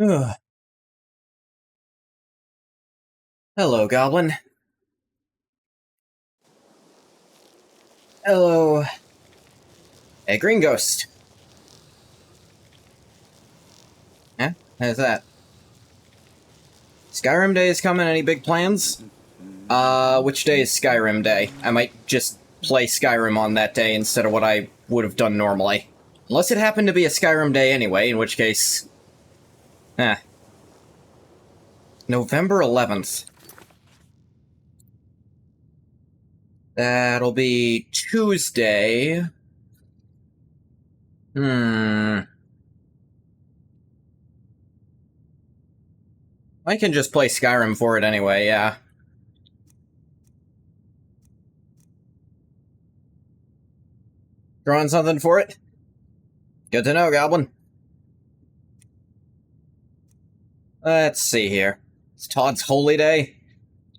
Ugh. Hello, Goblin. Hello. Hey, Green Ghost. Huh? How's that? Skyrim Day is coming. Any big plans? Which day is Skyrim Day? I might just play Skyrim on that day instead of what I would have done normally. Unless it happened to be a Skyrim Day anyway, in which case... November 11th. That'll be Tuesday. I can just play Skyrim for it anyway, yeah. Drawing something for it? Good to know, Goblin. Let's see here. It's Todd's holy day.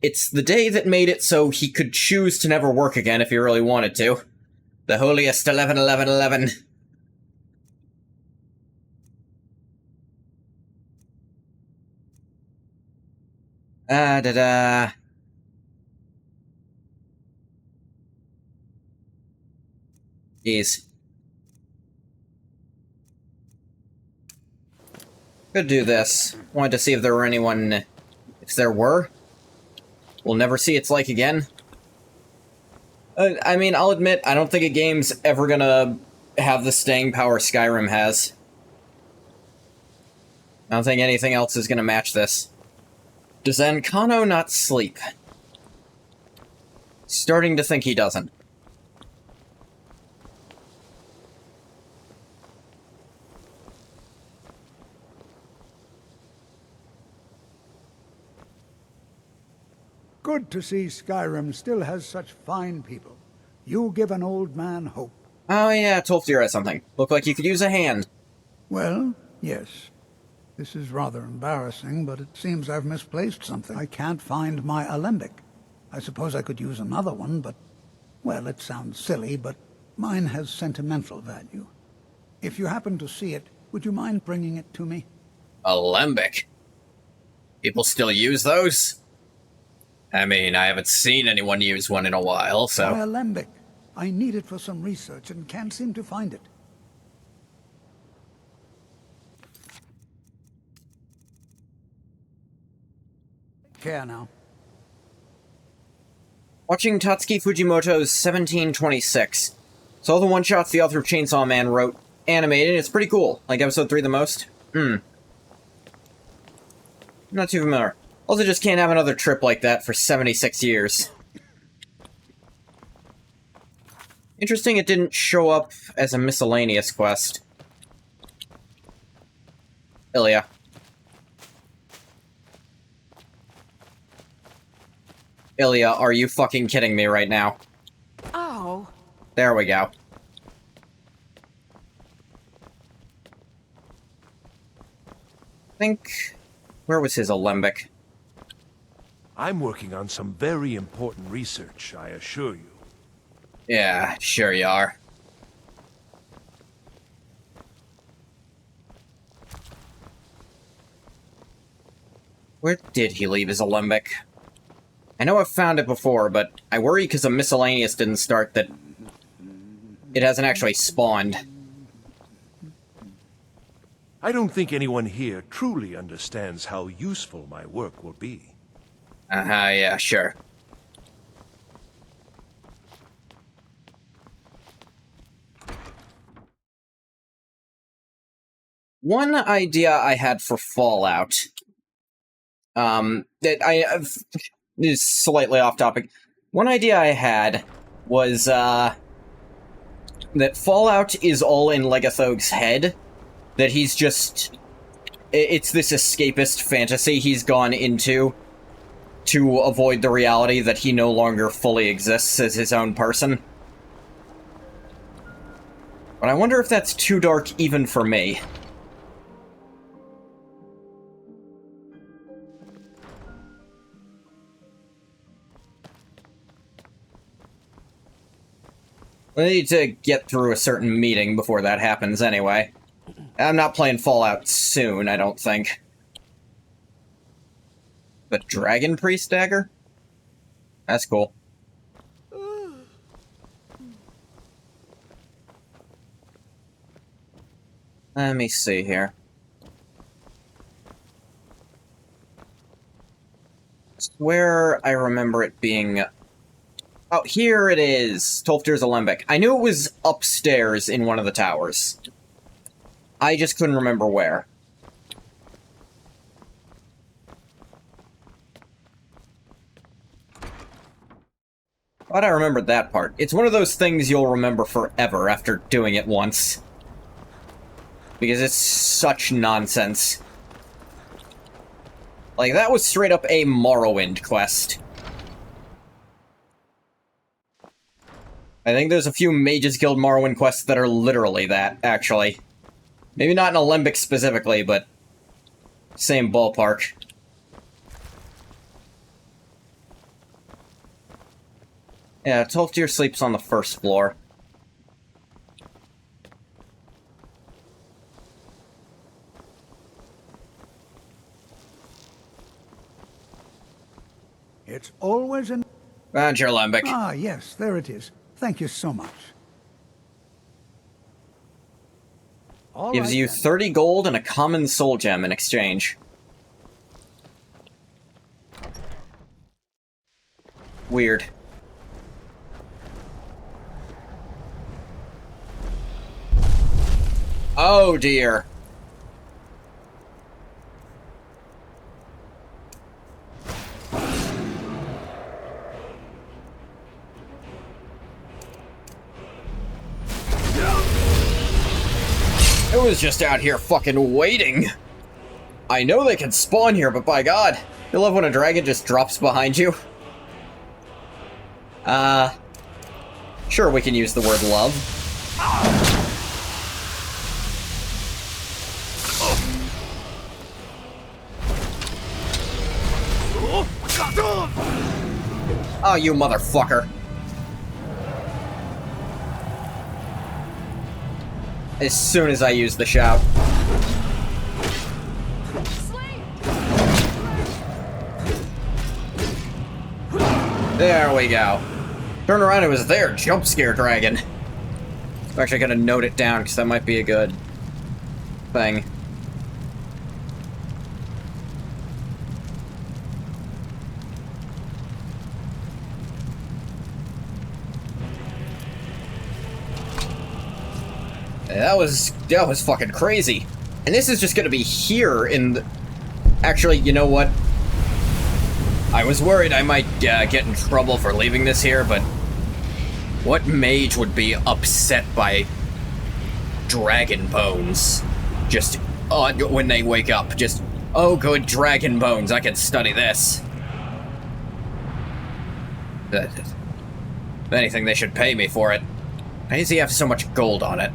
It's the day that made it so he could choose to never work again if he really wanted to. The holiest 11-11-11. Da-da. Jeez. Could do this. Wanted to see if there were anyone... If there were? We'll never see its like again. I mean, I'll admit, I don't think a game's ever gonna have the staying power Skyrim has. I don't think anything else is gonna match this. Does Ancano not sleep? Starting to think he doesn't. Good to see Skyrim still has such fine people. You give an old man hope. Oh yeah, Tolfdir has something. Look like you could use a hand. Well, yes. This is rather embarrassing, but it seems I've misplaced something. I can't find my alembic. I suppose I could use another one, but... Well, it sounds silly, but mine has sentimental value. If you happen to see it, would you mind bringing it to me? Alembic? People still use those? I mean, I haven't seen anyone use one in a while, so... My alembic. I need it for some research and can't seem to find it. Take care now. Watching Tatsuki Fujimoto's 1726. Saw the one-shots the author of Chainsaw Man wrote animated, it's pretty cool. Like episode 3 the most. Not too familiar. Also just can't have another trip like that for 76 years. Interesting it didn't show up as a miscellaneous quest. Ilya. Ilya, are you fucking kidding me right now? Oh. There we go. I think... Where was his alembic? I'm working on some very important research, I assure you. Yeah, sure you are. Where did he leave his alembic? I know I've found it before, but I worry because a miscellaneous didn't start that it hasn't actually spawned. I don't think anyone here truly understands how useful my work will be. Yeah, sure. One idea I had for Fallout, that is slightly off topic. One idea I had was, that Fallout is all in Legathog's head, that he's just... It's this escapist fantasy he's gone into to avoid the reality that he no longer fully exists as his own person. But I wonder if that's too dark even for me. We need to get through a certain meeting before that happens anyway. I'm not playing Fallout soon, I don't think. The Dragon Priest dagger? That's cool. Let me see here. Where I remember it being... Oh, here it is! Tolfdir's Alembic. I knew it was upstairs in one of the towers. I just couldn't remember where. Glad I remembered that part. It's one of those things you'll remember forever after doing it once. Because it's such nonsense. Like, that was straight up a Morrowind quest. I think there's a few Mages Guild Morrowind quests that are literally that, actually. Maybe not in Alembic specifically, but same ballpark. Yeah, Tolfdir sleeps on the first floor. It's always an... And your Alembic. Ah, yes, there it is. Thank you so much. All Gives right, you then. 30 gold and a common soul gem in exchange. Weird. Oh dear. I was just out here fucking waiting. I know they can spawn here, but by God, you love when a dragon just drops behind you. Sure, we can use the word love. Oh, you motherfucker. As soon as I use the shout. There we go. Turn around, it was there, jump scare dragon. I'm actually gonna note it down, because that might be a good thing. That was fucking crazy. And this is just gonna be here in the... Actually, you know what? I was worried I might get in trouble for leaving this here, but... What mage would be upset by... dragon bones? Just, when they wake up, just... Oh, good, dragon bones, I can study this. If anything, they should pay me for it. Why does he have so much gold on it?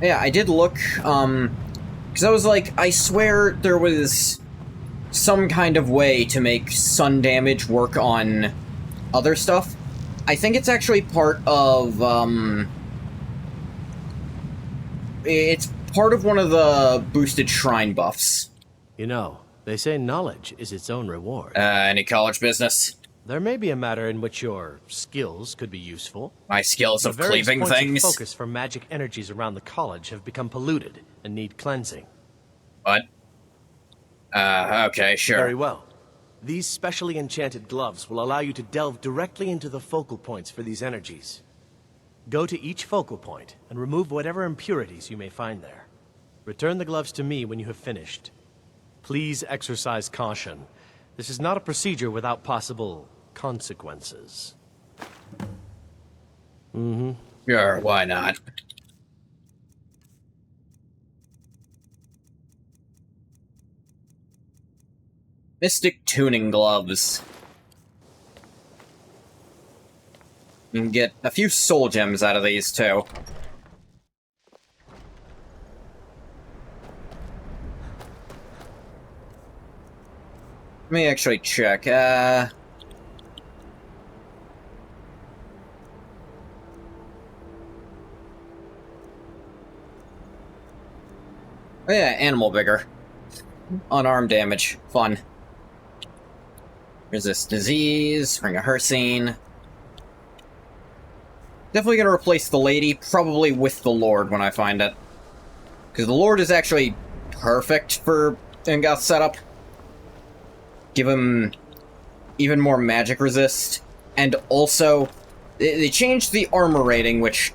Yeah, I did look, because I was like, I swear there was some kind of way to make sun damage work on other stuff. I think it's actually part of, it's part of one of the boosted shrine buffs. You know, they say knowledge is its own reward. Any college business? There may be a matter in which your skills could be useful. My skills of The various cleaving points things? of focus for magic energies around the college have become polluted and need cleansing. What? Okay, sure. Very well. These specially enchanted gloves will allow you to delve directly into the focal points for these energies. Go to each focal point and remove whatever impurities you may find there. Return the gloves to me when you have finished. Please exercise caution. This is not a procedure without possible consequences. Sure, why not? Mystic tuning gloves. You can get a few soul gems out of these, too. Let me actually check. Oh yeah, animal vigor. Unarmed damage. Fun. Resist disease, ring of Hersine. Definitely gonna replace the lady, probably with the Lord when I find it. Because the Lord is actually perfect for Ingoth's setup. Give him even more magic resist. And also, they changed the armor rating, which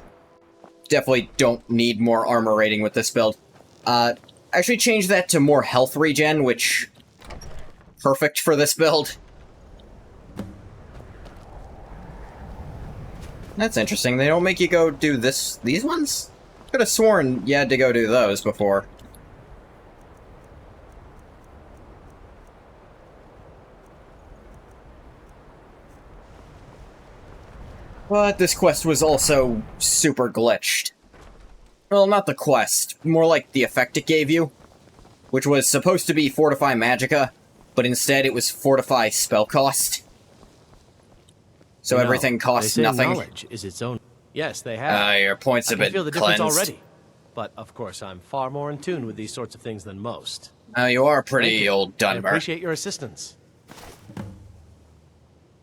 definitely don't need more armor rating with this build. Actually changed that to more health regen, which... perfect for this build. That's interesting. They don't make you go do these ones? Could have sworn you had to go do those before. But this quest was also super glitched. Well, not the quest, more like the effect it gave you, which was supposed to be Fortify Magicka, but instead it was Fortify Spell Cost. So No, everything costs they say nothing. Knowledge is its own. Yes, they have. Your points I have can been feel the difference cleansed. already. But of course, I'm far more in tune with these sorts of things than most. You are Thank pretty you. old I Dunmer. appreciate your assistance.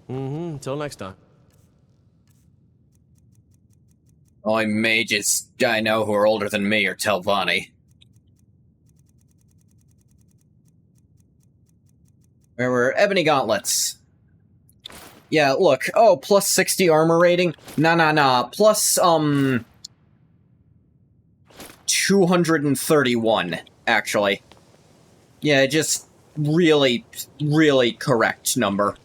Until next time. Only mages I know who are older than me are Telvanni. Where were Ebony Gauntlets? Yeah, look. Oh, plus 60 armor rating? Nah. Plus, 231, actually. Yeah, just really, really correct number.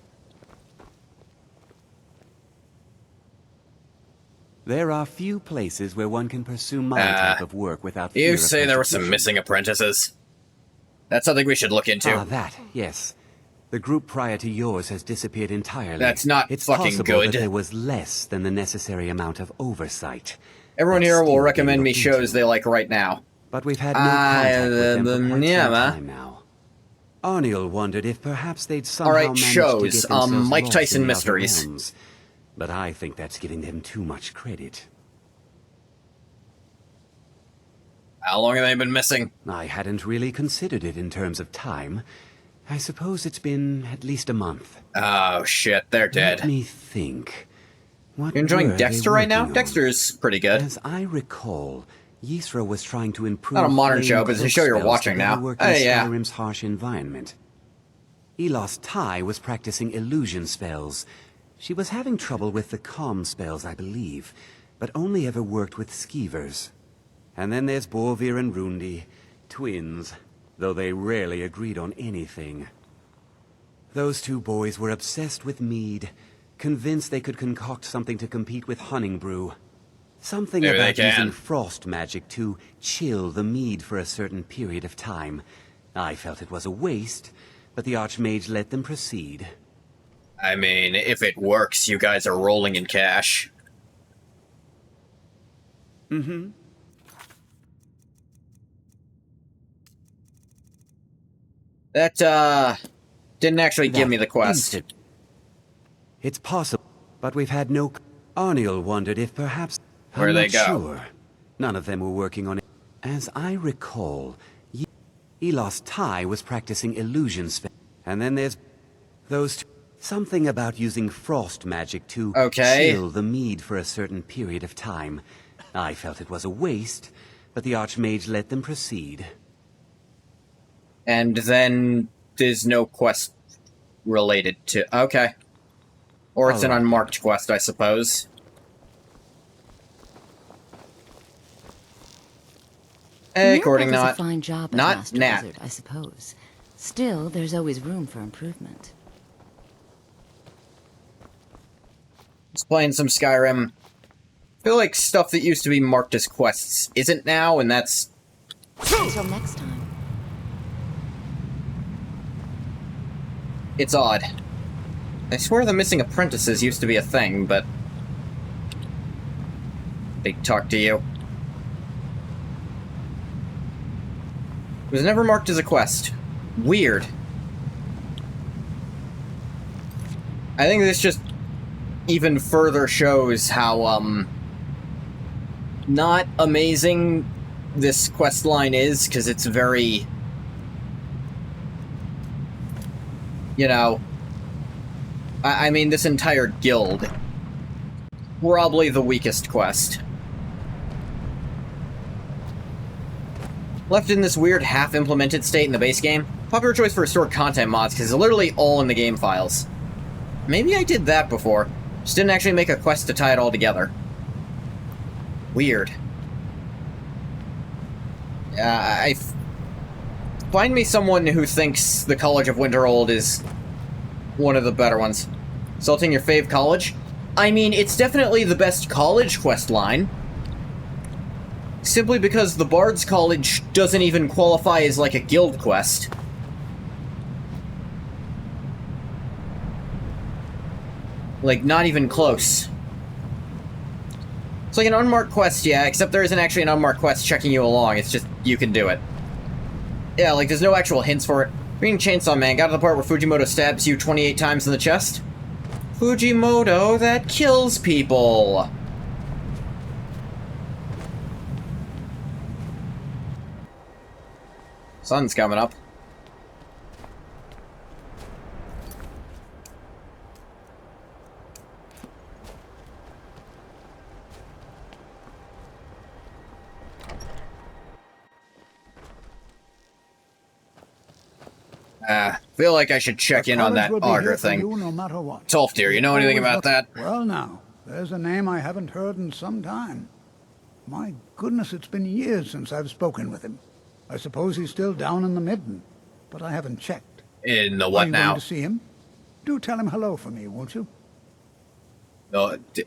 There are few places where one can pursue my type of work without fear You of say there were some persecution. missing apprentices. That's something we should look into. Ah, that, yes. The group prior to yours has disappeared entirely. That's not it's fucking possible good. That there was less than the necessary amount of oversight. Everyone That's here will still recommend being me looked shows into. they like right now. But we've had no contact with them for quite yeah, some ma. time now. Arniel wondered if perhaps they'd somehow Alright, managed shows. to get themselves Mike lost Tyson in the outer Mysteries. realms. But I think that's giving them too much credit. How long have they been missing? I hadn't really considered it in terms of time. I suppose it's been at least a month. Oh shit, they're dead. Let me think. What You enjoying were Dexter they right now? working on? Dexter's pretty good. As I recall, Ysra was trying to improve Not a modern flame show, but it's a cloak show you're spells watching to now. better work Oh, in yeah. Skyrim's harsh environment. Elos Tai was practicing illusion spells. She was having trouble with the calm spells, I believe, but only ever worked with skeevers. And then there's Borvir and Rundi, twins, though they rarely agreed on anything. Those two boys were obsessed with mead, convinced they could concoct something to compete with Honningbrew. Something Maybe they about using can. frost magic to chill the mead for a certain period of time. I felt it was a waste, but the Archmage let them proceed. I mean, if it works, you guys are rolling in cash. Mm-hmm. That, didn't actually give me the quest. It's possible, but we've had no... Arniel wondered if perhaps... Where'd I'm they not go? Sure. None of them were working on it. As I recall, Elos Tai was practicing illusion spell. And then there's those two... Something about using frost magic to chill the mead for a certain period of time. I felt it was a waste, but the Archmage let them proceed. And then there's no quest related to... Okay. Or it's an Alright. unmarked quest, I suppose. According Nat does not... a fine job as not Master Nat. Wizard, I suppose. Still, there's always room for improvement. Just playing some Skyrim. I feel like stuff that used to be marked as quests isn't now, and that's... Until next time. It's odd. I swear the missing apprentices used to be a thing, but... They talk to you. It was never marked as a quest. Weird. I think this just even further shows how, not amazing this quest line is, because it's very, you know, I mean, this entire guild, probably the weakest quest. Left in this weird half-implemented state in the base game, popular choice for restored content mods, because it's literally all in the game files. Maybe I did that before, just didn't actually make a quest to tie it all together. Weird. Find me someone who thinks the College of Winterhold is one of the better ones. Salting your fave college? I mean, it's definitely the best college quest line. Simply because the Bard's College doesn't even qualify as like a guild quest. Like, not even close. It's like an unmarked quest, yeah, except there isn't actually an unmarked quest checking you along, it's just, you can do it. Yeah, like, there's no actual hints for it. Reading Chainsaw Man, got to the part where Fujimoto stabs you 28 times in the chest? Fujimoto, that kills people! Sun's coming up. Feel like I should check in on that auger thing. No matter what. Tolfdir, you know anything about that? Well now, there's a name I haven't heard in some time. My goodness, it's been years since I've spoken with him. I suppose he's still down in the Midden, but I haven't checked. In the what Are you now? going to see him? Do tell him hello for me, won't you?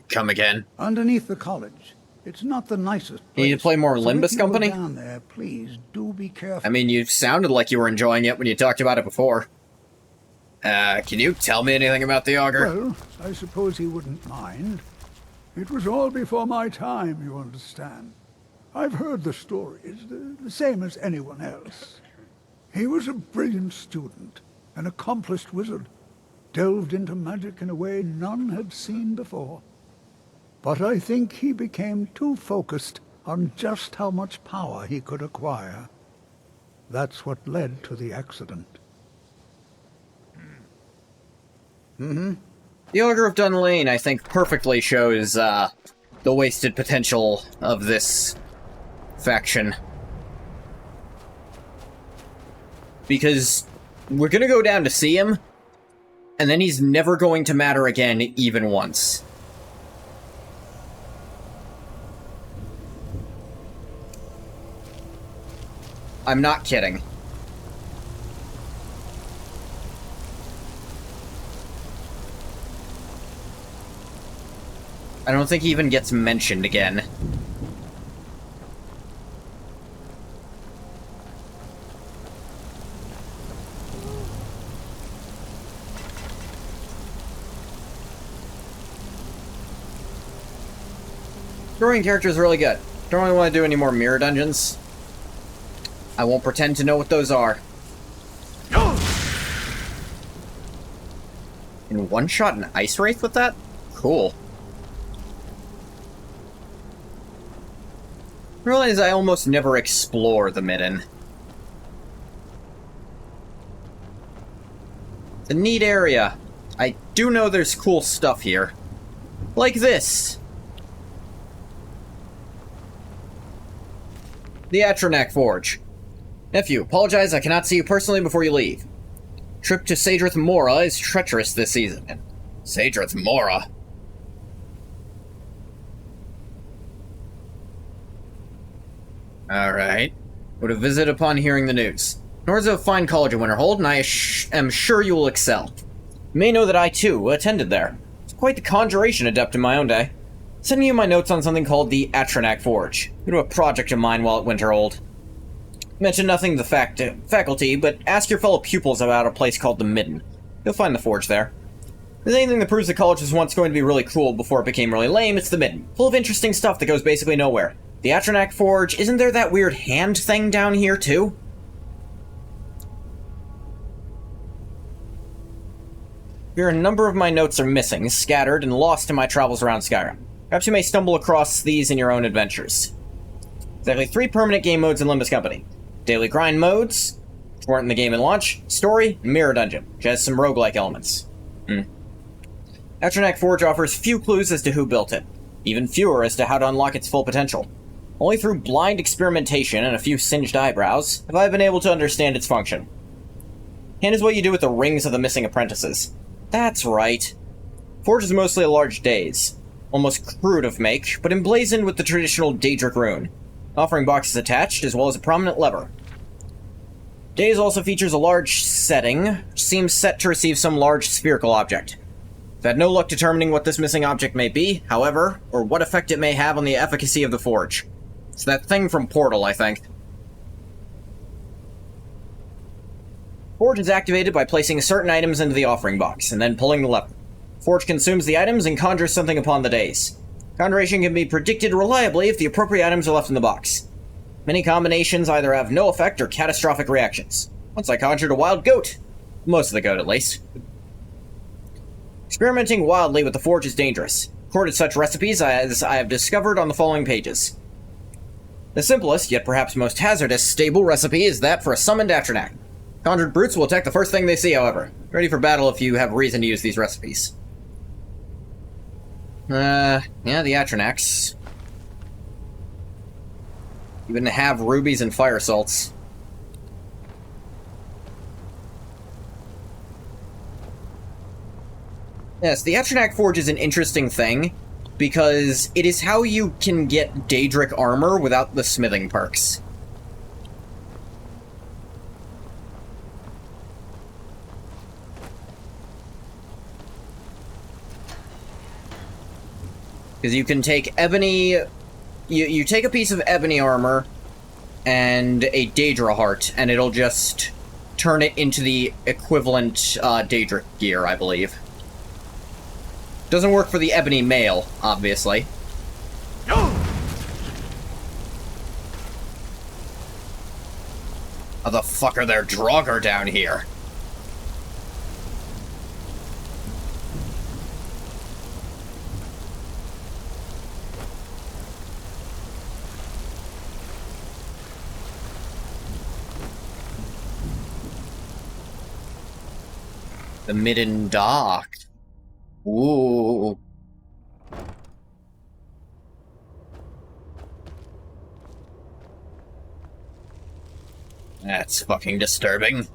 Come again? Underneath the college. It's not the nicest place. You need to play more So Limbus if you go Company? down there, please do be careful. I mean, you sounded like you were enjoying it when you talked about it before. Can you tell me anything about the auger? Well, I suppose he wouldn't mind. It was all before my time, you understand. I've heard the stories, the same as anyone else. He was a brilliant student, an accomplished wizard, delved into magic in a way none had seen before. But I think he became too focused on just how much power he could acquire. That's what led to the accident. The Augur of Dunlane, I think, perfectly shows, the wasted potential of this faction. Because we're gonna go down to see him, and then he's never going to matter again, even once. I'm not kidding. I don't think he even gets mentioned again. Drawing character is really good. Don't really want to do any more mirror dungeons. I won't pretend to know what those are. In one shot an ice wraith with that? Cool. I realize I almost never explore the Midden. It's a neat area. I do know there's cool stuff here. Like this. The Atronak Forge. Nephew, apologize I cannot see you personally before you leave. Trip to Sadrith Mora is treacherous this season. Sadrith Mora? Alright. Would have visited upon hearing the news. Nor's a fine college in Winterhold, and I am sure you will excel. You may know that I, too, attended there. It's quite the conjuration adept in my own day. Sending you my notes on something called the Atronak Forge. Due to a project of mine while at Winterhold. Mention nothing to the faculty, but ask your fellow pupils about a place called the Midden. You'll find the forge there. If there's anything that proves the college was once going to be really cool before it became really lame, it's the Midden. Full of interesting stuff that goes basically nowhere. The Atronak Forge, isn't there that weird hand thing down here, too? Here, a number of my notes are missing, scattered, and lost in my travels around Skyrim. Perhaps you may stumble across these in your own adventures. Exactly 3 permanent game modes in Limbus Company. Daily grind modes, which weren't in the game at launch, story, and mirror dungeon, which has some roguelike elements. Atronach Forge offers few clues as to who built it, even fewer as to how to unlock its full potential. Only through blind experimentation and a few singed eyebrows have I been able to understand its function. And is what you do with the rings of the missing apprentices. That's right. Forge is mostly a large daze, almost crude of make, but emblazoned with the traditional Daedric rune, offering boxes attached as well as a prominent lever. Daze also features a large setting, which seems set to receive some large spherical object. I've had no luck determining what this missing object may be, however, or what effect it may have on the efficacy of the forge. It's that thing from Portal, I think. Forge is activated by placing certain items into the offering box, and then pulling the lever. Forge consumes the items and conjures something upon the daze. Conjuration can be predicted reliably if the appropriate items are left in the box. Many combinations either have no effect or catastrophic reactions. Once I conjured a wild goat. Most of the goat, at least. Experimenting wildly with the Forge is dangerous. Recorded such recipes as I have discovered on the following pages. The simplest, yet perhaps most hazardous, stable recipe is that for a summoned Atronach. Conjured brutes will attack the first thing they see, however. Ready for battle if you have reason to use these recipes. Yeah, the Atronachs. Even have rubies and fire salts. Yes, the Atronach Forge is an interesting thing, because it is how you can get Daedric armor without the smithing perks. Because you can take ebony... You take a piece of ebony armor and a Daedra heart, and it'll just turn it into the equivalent Daedric gear, I believe. Doesn't work for the ebony mail, obviously. How the fuck are there Draugr down here? The Midden Dock. Ooh. That's fucking disturbing.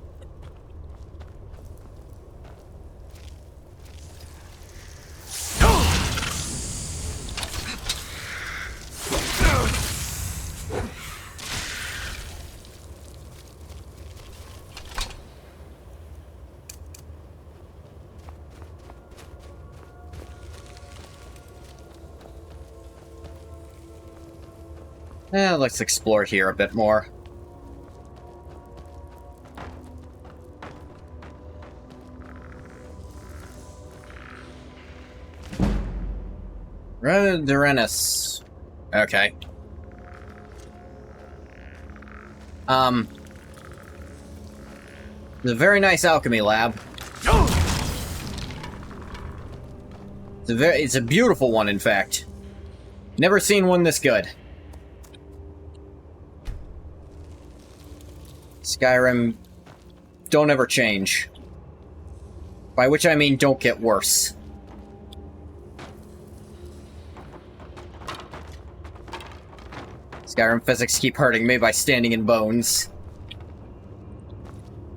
Let's explore here a bit more. Redenus. Okay. It's a very nice alchemy lab. It's a beautiful one, in fact. Never seen one this good. Skyrim, don't ever change. By which I mean don't get worse. Skyrim physics keep hurting me by standing in bones.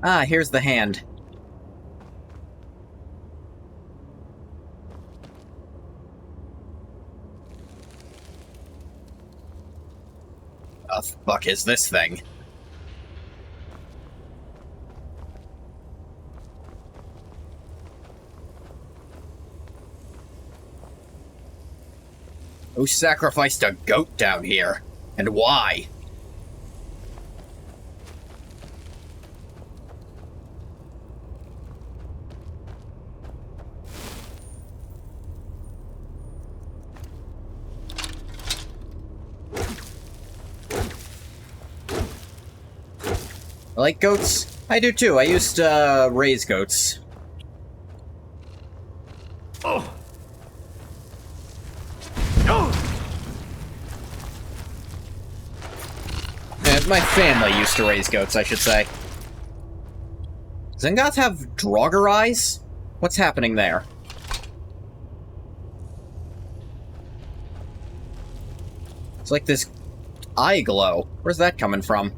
Ah, here's the hand. The fuck is this thing? Who sacrificed a goat down here? And why? I like goats. I do too. I used to raise goats. My family used to raise goats, I should say. Zengoth have Draugr eyes? What's happening there? It's like this eye glow. Where's that coming from?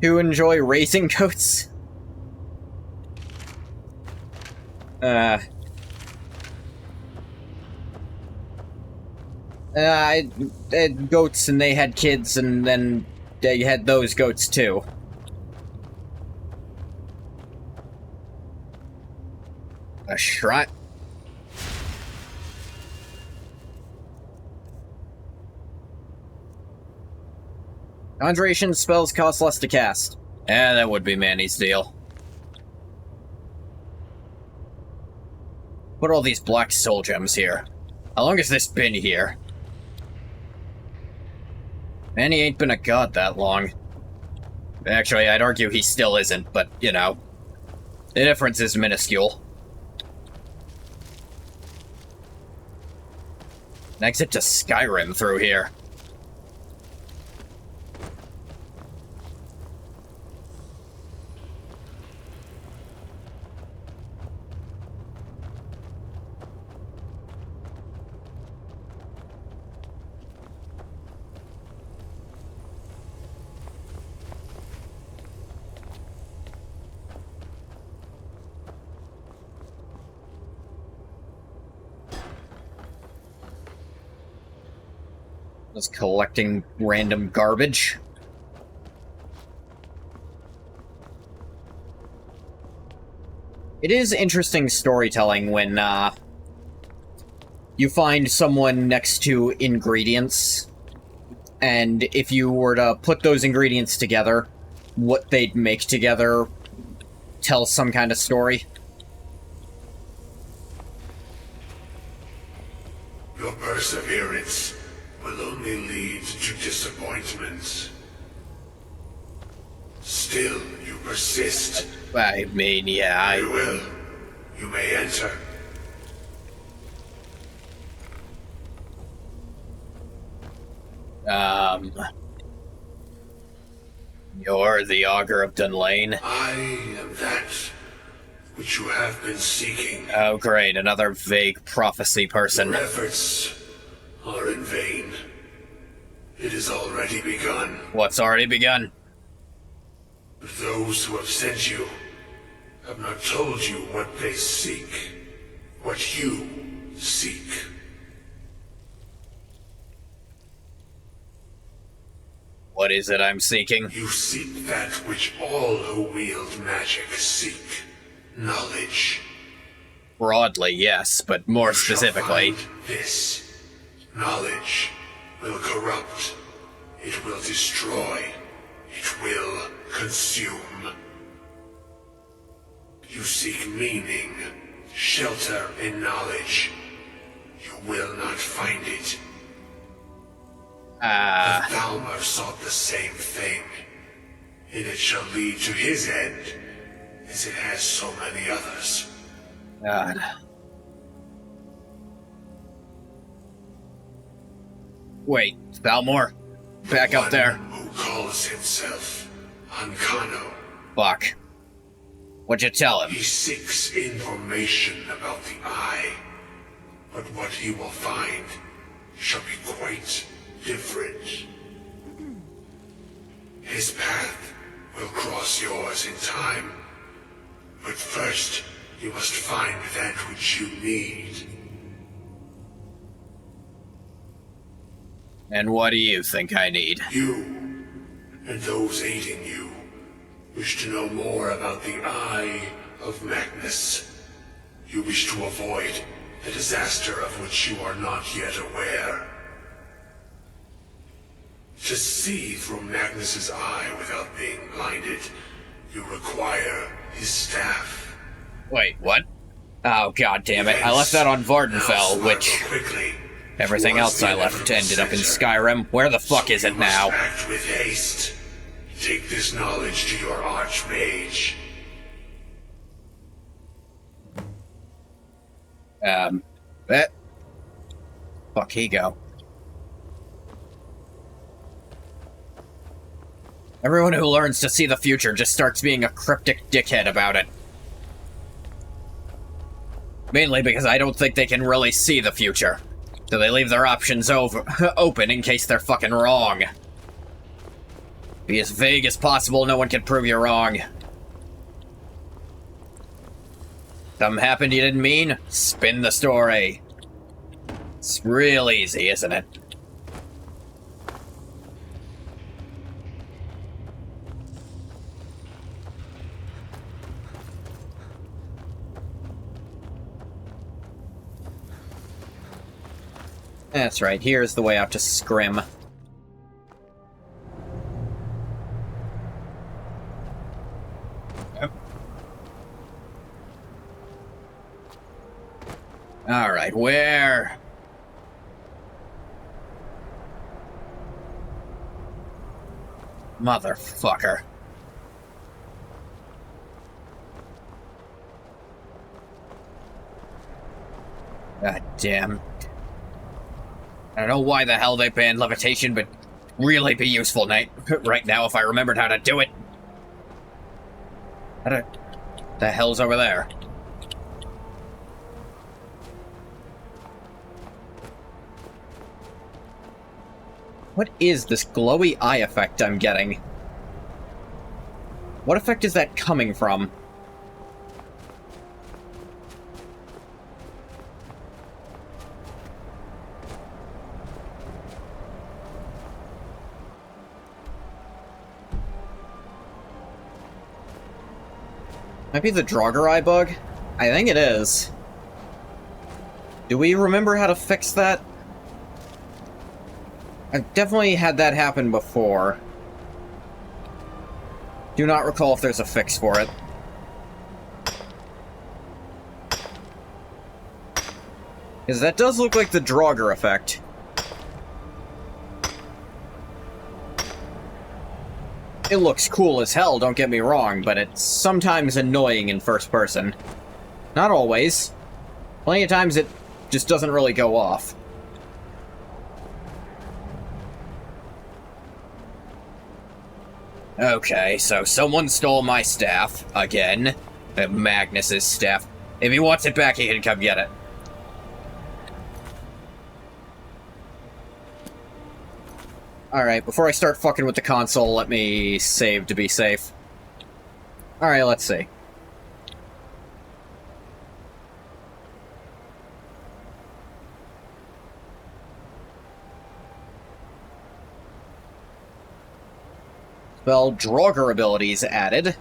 Who enjoy raising goats? I had goats and they had kids, and then they had those goats too. A shrine. Conjuration spells cost less to cast. That would be Manny's deal. What are all these black soul gems here? How long has this been here? Manny ain't been a god that long. Actually, I'd argue he still isn't, but, you know. The difference is minuscule. An exit to Skyrim through here. Just collecting random garbage. It is interesting storytelling when, you find someone next to ingredients, and if you were to put those ingredients together, what they'd make together tells some kind of story. Your perseverance will only lead to disappointments. Still, you persist. I mean, yeah, You will. You may enter. You're the Augur of Dunlane. I am that which you have been seeking. Oh, great, another vague prophecy person. Your efforts are in vain. It has already begun. What's already begun? But those who have sent you have not told you what they seek. What you seek. What is it I'm seeking? You seek that which all who wield magic seek. Knowledge. Broadly, yes, but more specifically. You shall find this. Knowledge will corrupt. It will destroy. It will consume. You seek meaning, shelter in knowledge. You will not find it. The Thalmor sought the same thing, and it shall lead to his end, as it has so many others. God. Wait, Thalmor? Back up there. Who calls himself Ancano. Fuck. What'd you tell him? He seeks information about the Eye, but what he will find shall be quite different. His path will cross yours in time, but first you must find that which you need. And what do you think I need? You, and those aiding you, wish to know more about the Eye of Magnus. You wish to avoid the disaster of which you are not yet aware. To see through Magnus's eye without being blinded, you require his staff. Wait, what? Oh, god damn it. I left that on Vardenfell, which... Quickly. Everything else I left ended up in Skyrim. Where the fuck is it now? Act with haste. Take this knowledge to your archmage. Fuck he go. Everyone who learns to see the future just starts being a cryptic dickhead about it. Mainly because I don't think they can really see the future. So they leave their options open in case they're fucking wrong. Be as vague as possible, no one can prove you wrong. Something happened you didn't mean? Spin the story. It's real easy, isn't it? That's right, here's the way out to SKYRIM. Yep. Alright, where? Motherfucker. God damn. I don't know why the hell they banned levitation, but really be useful right now if I remembered how to do it. The hell's over there? What is this glowy eye effect I'm getting? What effect is that coming from? Might be the Draugr eye bug? I think it is. Do we remember how to fix that? I've definitely had that happen before. Do not recall if there's a fix for it. Because that does look like the Draugr effect. It looks cool as hell, don't get me wrong, but it's sometimes annoying in first person. Not always. Plenty of times it just doesn't really go off. Okay, so someone stole my staff, again. Magnus's staff. If he wants it back, he can come get it. Alright, before I start fucking with the console, let me save to be safe. Alright, let's see. Spell Draugr abilities added.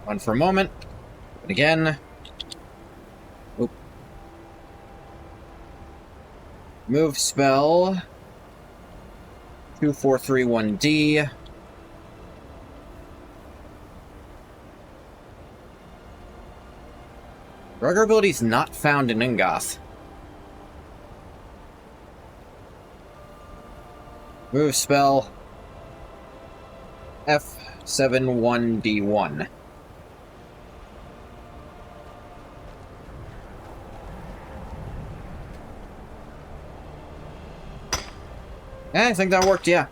One for a moment. And again. Oop. Move spell. 2431D. Draugr abilities not found in Ingoth. Move spell. F71D1. I think that worked, yeah.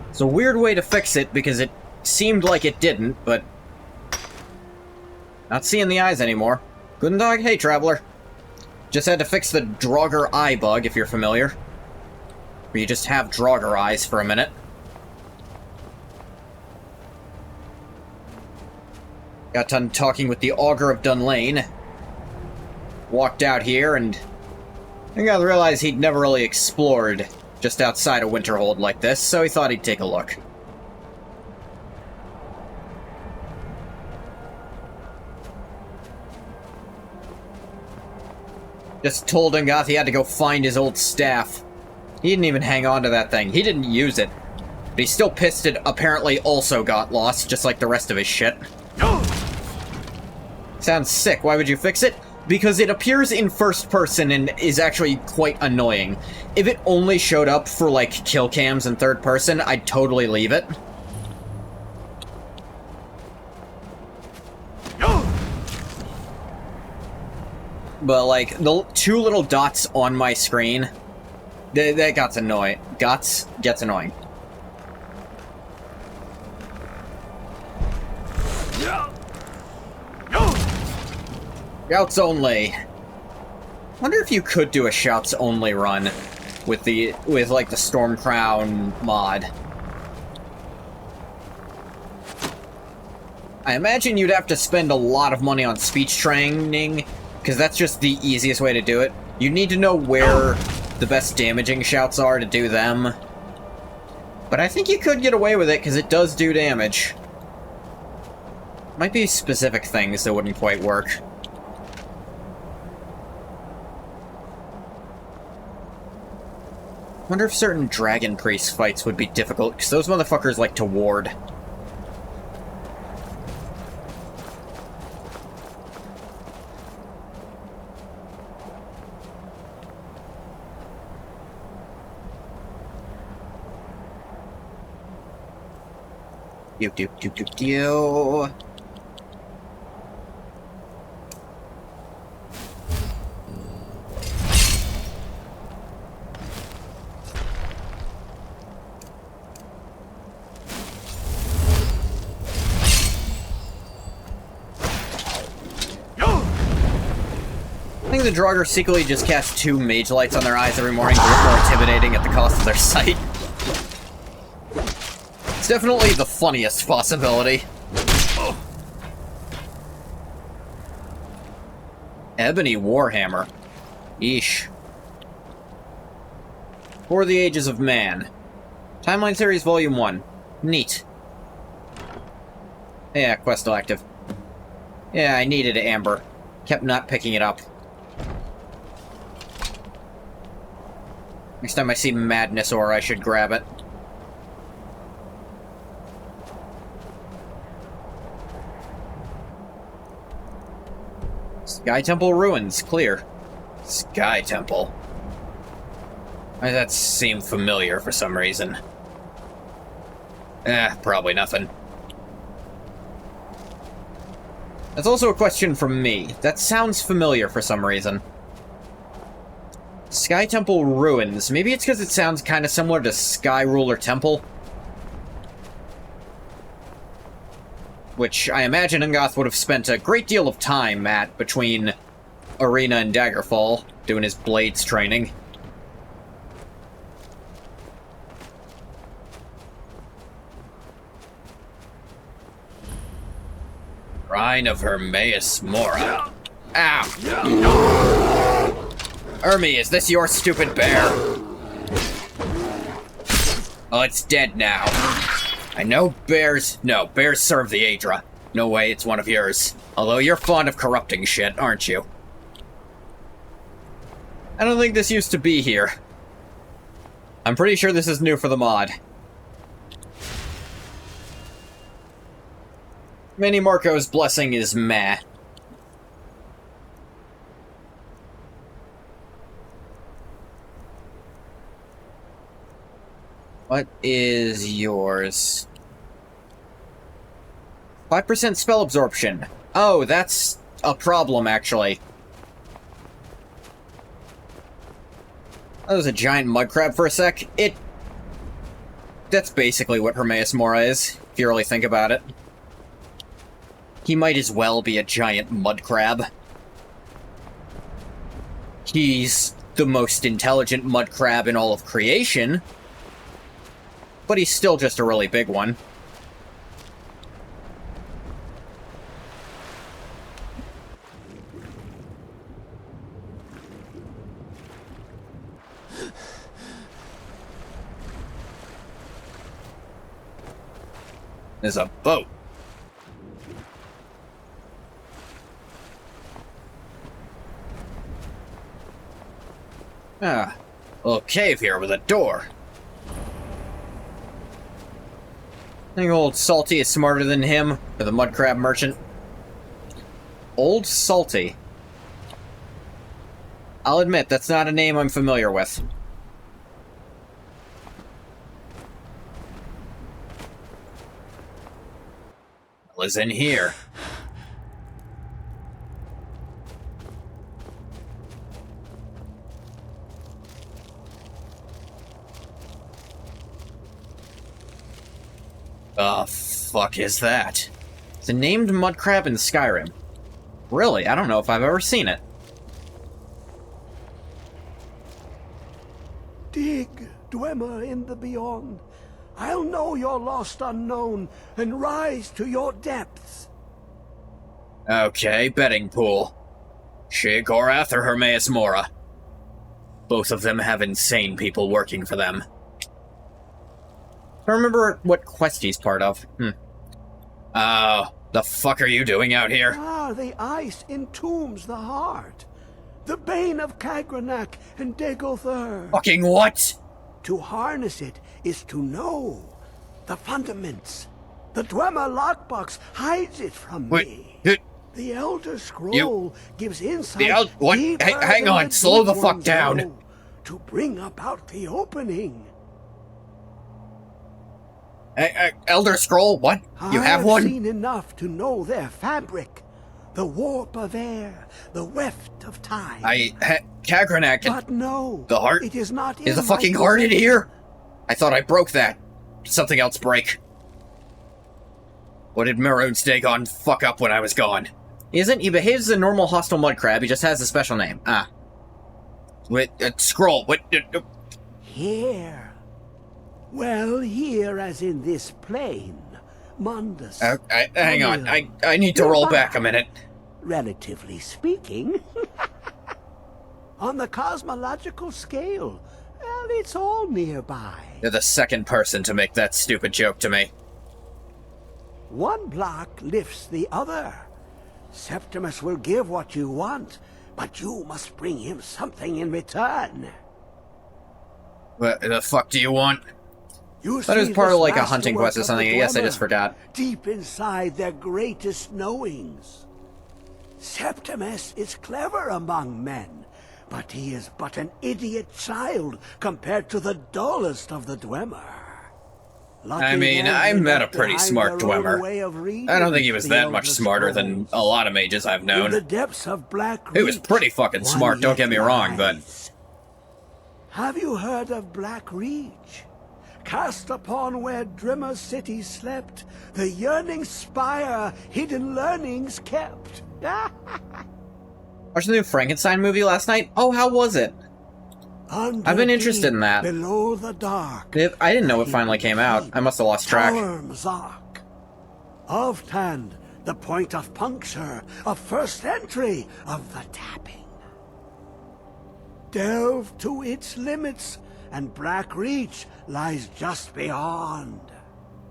It's a weird way to fix it, because it seemed like it didn't, but... Not seeing the eyes anymore. Guten Tag, hey traveler. Just had to fix the Draugr eye bug, if you're familiar. Where you just have Draugr eyes for a minute. Got done talking with the Augur of Dunlane. Walked out here, and I got to realize he'd never really explored just outside a Winterhold like this, so he thought he'd take a look. Just told Ingoth he had to go find his old staff. He didn't even hang on to that thing. He didn't use it. But he's still pissed it apparently also got lost, just like the rest of his shit. Sounds sick. Why would you fix it? Because it appears in first person and is actually quite annoying. If it only showed up for, like, kill cams in third person, I'd totally leave it. but like the two little dots on my screen, that gets annoying. Gets annoying. Shouts only. Wonder if you could do a shouts only run with like the Stormcrown mod. I imagine you'd have to spend a lot of money on speech training, because that's just the easiest way to do it. You need to know where the best damaging shouts are to do them. But I think you could get away with it, because it does do damage. Might be specific things that wouldn't quite work. Wonder if certain Dragon Priest fights would be difficult, because those motherfuckers like to ward. Do. I think the Draugr secretly just cast 2 mage lights on their eyes every morning to look more intimidating at the cost of their sight. It's definitely the funniest possibility. Ebony Warhammer. Yeesh. For the Ages of Man. Timeline Series Volume 1. Neat. Yeah, quest still active. Yeah, I needed Amber. Kept not picking it up. Next time I see Madness Ore, I should grab it. Sky Temple Ruins, clear. Sky Temple. Why does that seem familiar for some reason? Probably nothing. That's also a question from me. That sounds familiar for some reason. Sky Temple Ruins. Maybe it's because it sounds kind of similar to Sky Ruler Temple. Which I imagine Ungoth would have spent a great deal of time at between Arena and Daggerfall, doing his Blades training. Shrine of Hermaeus Mora. Ow! Hermie, is this your stupid bear? Oh, it's dead now. I know bears... No, bears serve the Aedra. No way it's one of yours. Although you're fond of corrupting shit, aren't you? I don't think this used to be here. I'm pretty sure this is new for the mod. Manny Marco's blessing is meh. What is yours? 5% spell absorption. Oh, that's a problem, actually. That was a giant mud crab for a sec. That's basically what Hermaeus Mora is, if you really think about it. He might as well be a giant mud crab. He's the most intelligent mud crab in all of creation, but he's still just a really big one. There's a boat. Ah, a little cave here with a door. I think old Salty is smarter than him, or the mud crab merchant. Old Salty. I'll admit, that's not a name I'm familiar with. What is in here? fuck is that? It's a named mud crab in Skyrim. Really? I don't know if I've ever seen it. Dig, Dwemer in the beyond. I'll know your lost unknown and rise to your depths. Okay, betting pool. She Gorath or Hermaeus Mora? Both of them have insane people working for them. I remember what quest he's part of. Oh, the fuck are you doing out here? Ah, the ice entombs the heart. The bane of Kagranak and Degolthur. Fucking what? To harness it is to know the fundaments. The Dwemer lockbox hides it from me. The Elder Scroll gives insight. What? deeper Hang than on, slow the deep fuck ones down. know, to bring about the opening. Elder Scroll? What? You have one? I've seen enough to know their fabric. The warp of air, the weft of time. Kagranak and But no, the heart? it is not Is in the fucking my heart in possession. here? I thought I broke that. Did something else break? What did Maroon's Dagon fuck up when I was gone? He isn't. He behaves as a normal hostile mud crab. He just has a special name. Wait, scroll. What? Here. Well, here as in this plane. Mundus. Hang on. I need to roll back a minute. Relatively speaking. On the cosmological scale, well, it's all nearby. You're the second person to make that stupid joke to me. One block lifts the other. Septimus will give what you want, but you must bring him something in return. What the fuck do you want? You That was see part of this like a hunting masterwork quest or of the something. I guess I just Dwemer, forgot. Deep inside their greatest knowings. Septimus is clever among men, but he is but an idiot child compared to the dullest of the Dwemer. I mean, I met a pretty smart Dwemer. I don't think he was that much smarter than a lot of mages I've In known. the depths of Black He was Reach, pretty fucking one smart, don't yet get me wrong, but... lies. Have you heard of Black Reach? Cast upon where Drimmer City slept, the yearning spire hidden learnings kept. Watched the new Frankenstein movie last night? Oh, how was it? I've been interested in that. Below the dark. I didn't know it finally came out. I must have lost track. Zark. Of Tand, the point of puncture, of first entry, of the tapping. Delve to its limits, and Black Reach lies just beyond.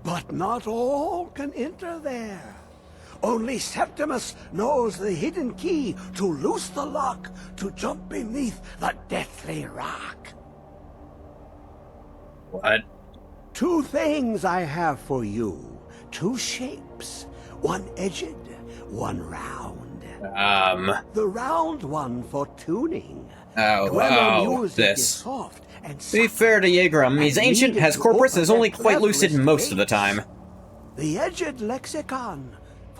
But not all can enter there. Only Septimus knows the hidden key to loose the lock, to jump beneath the deathly rock. What? Two things I have for you. Two shapes. One edged, one round. The round one for tuning. This. Soft and To be fair to Yegrum, he's ancient, has corpus, and is only quite lucid most of the gates. time. The edged lexicon.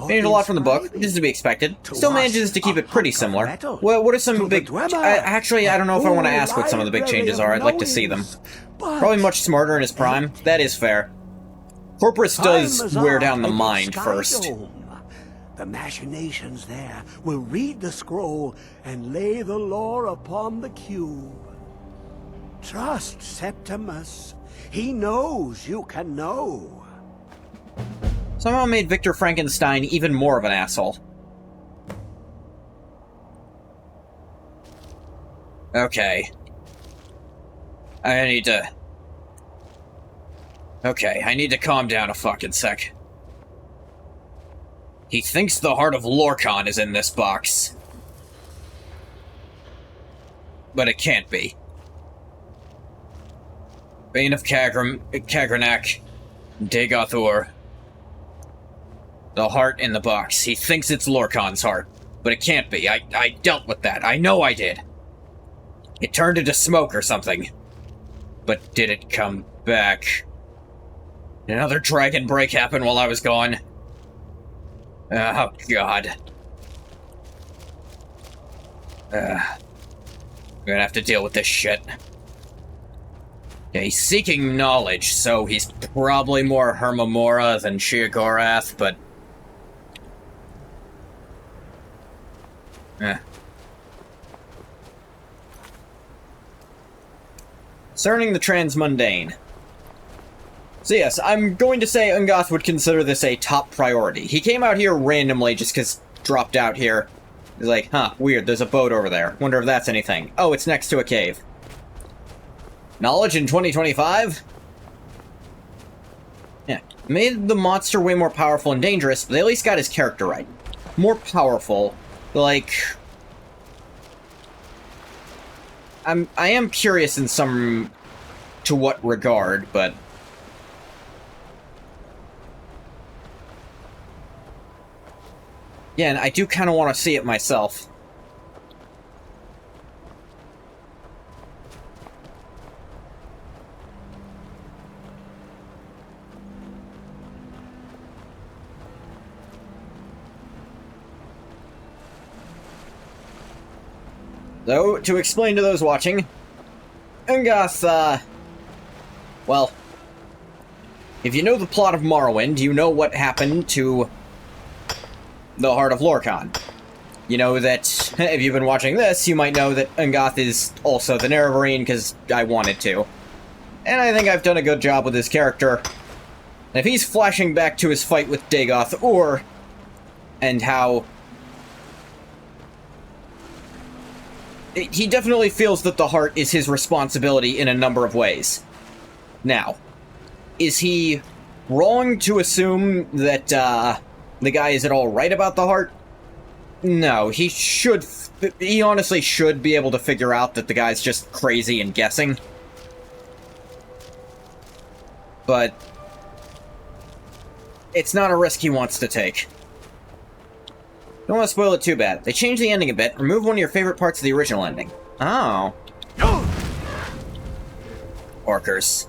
Changed a lot from the book. This is to be expected. Still manages to keep it pretty similar. Well, what are some big... Actually, I don't know if I want to ask what some of the big changes are. I'd like to see them. Probably much smarter in his prime. That is fair. Corpus does wear down the mind first. The machinations there will read the scroll and lay the lore upon the cube. Trust Septimus. He knows you can know. Somehow made Victor Frankenstein even more of an asshole. Okay. I need to calm down a fucking sec. He thinks the heart of Lorcan is in this box. But it can't be. Bane of Kagranak, Dagothur. The heart in the box. He thinks it's Lorcan's heart, but it can't be. I dealt with that. I know I did. It turned into smoke or something. But did it come back? Did another dragon break happen while I was gone? Oh, God. I'm gonna have to deal with this shit. Yeah, he's seeking knowledge, so he's probably more Hermamora than Sheogorath, but... Concerning the transmundane. So yes, I'm going to say Ungoth would consider this a top priority. He came out here randomly just because dropped out here. He's like, huh, weird, there's a boat over there. Wonder if that's anything. Oh, it's next to a cave. Knowledge in 2025? Yeah. Made the monster way more powerful and dangerous, but they at least got his character right. More powerful. Like... I am curious in some... to what regard, but... yeah, and I do kind of want to see it myself. So, to explain to those watching, Ungoth, well, if you know the plot of Morrowind, you know what happened to the Heart of Lorkhan. You know that, if you've been watching this, you might know that Ungoth is also the Nerevarine, because I wanted to. And I think I've done a good job with his character. And if he's flashing back to his fight with Dagoth Ur, and how... he definitely feels that the heart is his responsibility in a number of ways. Now, is he wrong to assume that, the guy is at all right about the heart? No, he should... he honestly should be able to figure out that the guy's just crazy and guessing. But... it's not a risk he wants to take. Don't want to spoil it too bad. They changed the ending a bit. Remove one of your favorite parts of the original ending. Oh. Orkers.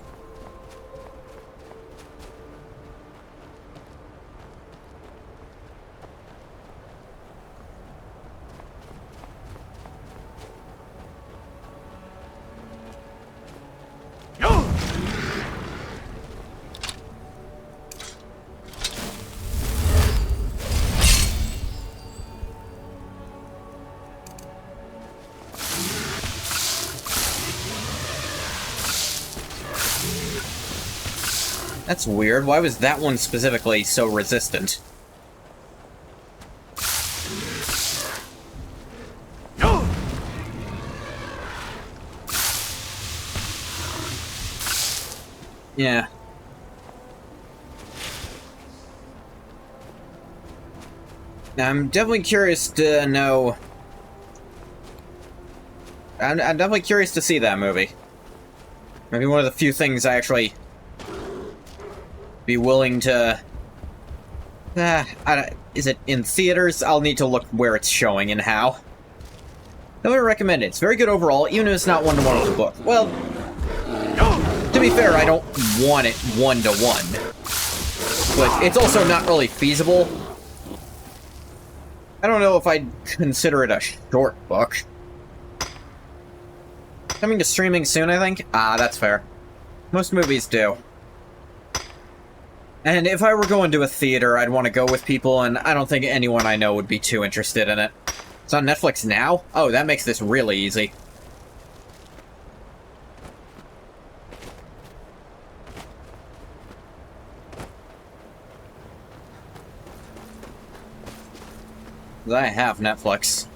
That's weird. Why was that one specifically so resistant? Yeah. I'm definitely curious to know... I'm definitely curious to see that movie. Maybe one of the few things I actually... be willing to... is it in theaters? I'll need to look where it's showing and how. I would recommend it. It's very good overall, even if it's not one-to-one with the book. Well, to be fair, I don't want it one-to-one. But it's also not really feasible. I don't know if I'd consider it a short book. Coming to streaming soon, I think? Ah, that's fair. Most movies do. And if I were going to a theater, I'd want to go with people, and I don't think anyone I know would be too interested in it. It's on Netflix now? Oh, that makes this really easy. I have Netflix.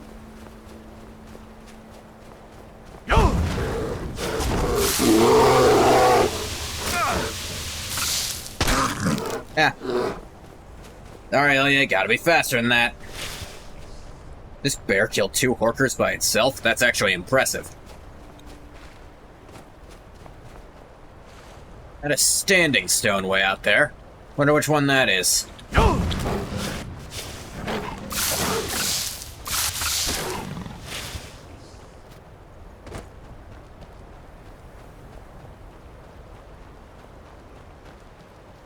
Yeah. Alright, you gotta be faster than that. This bear killed 2 Horkers by itself? That's actually impressive. That a standing stone way out there. Wonder which one that is.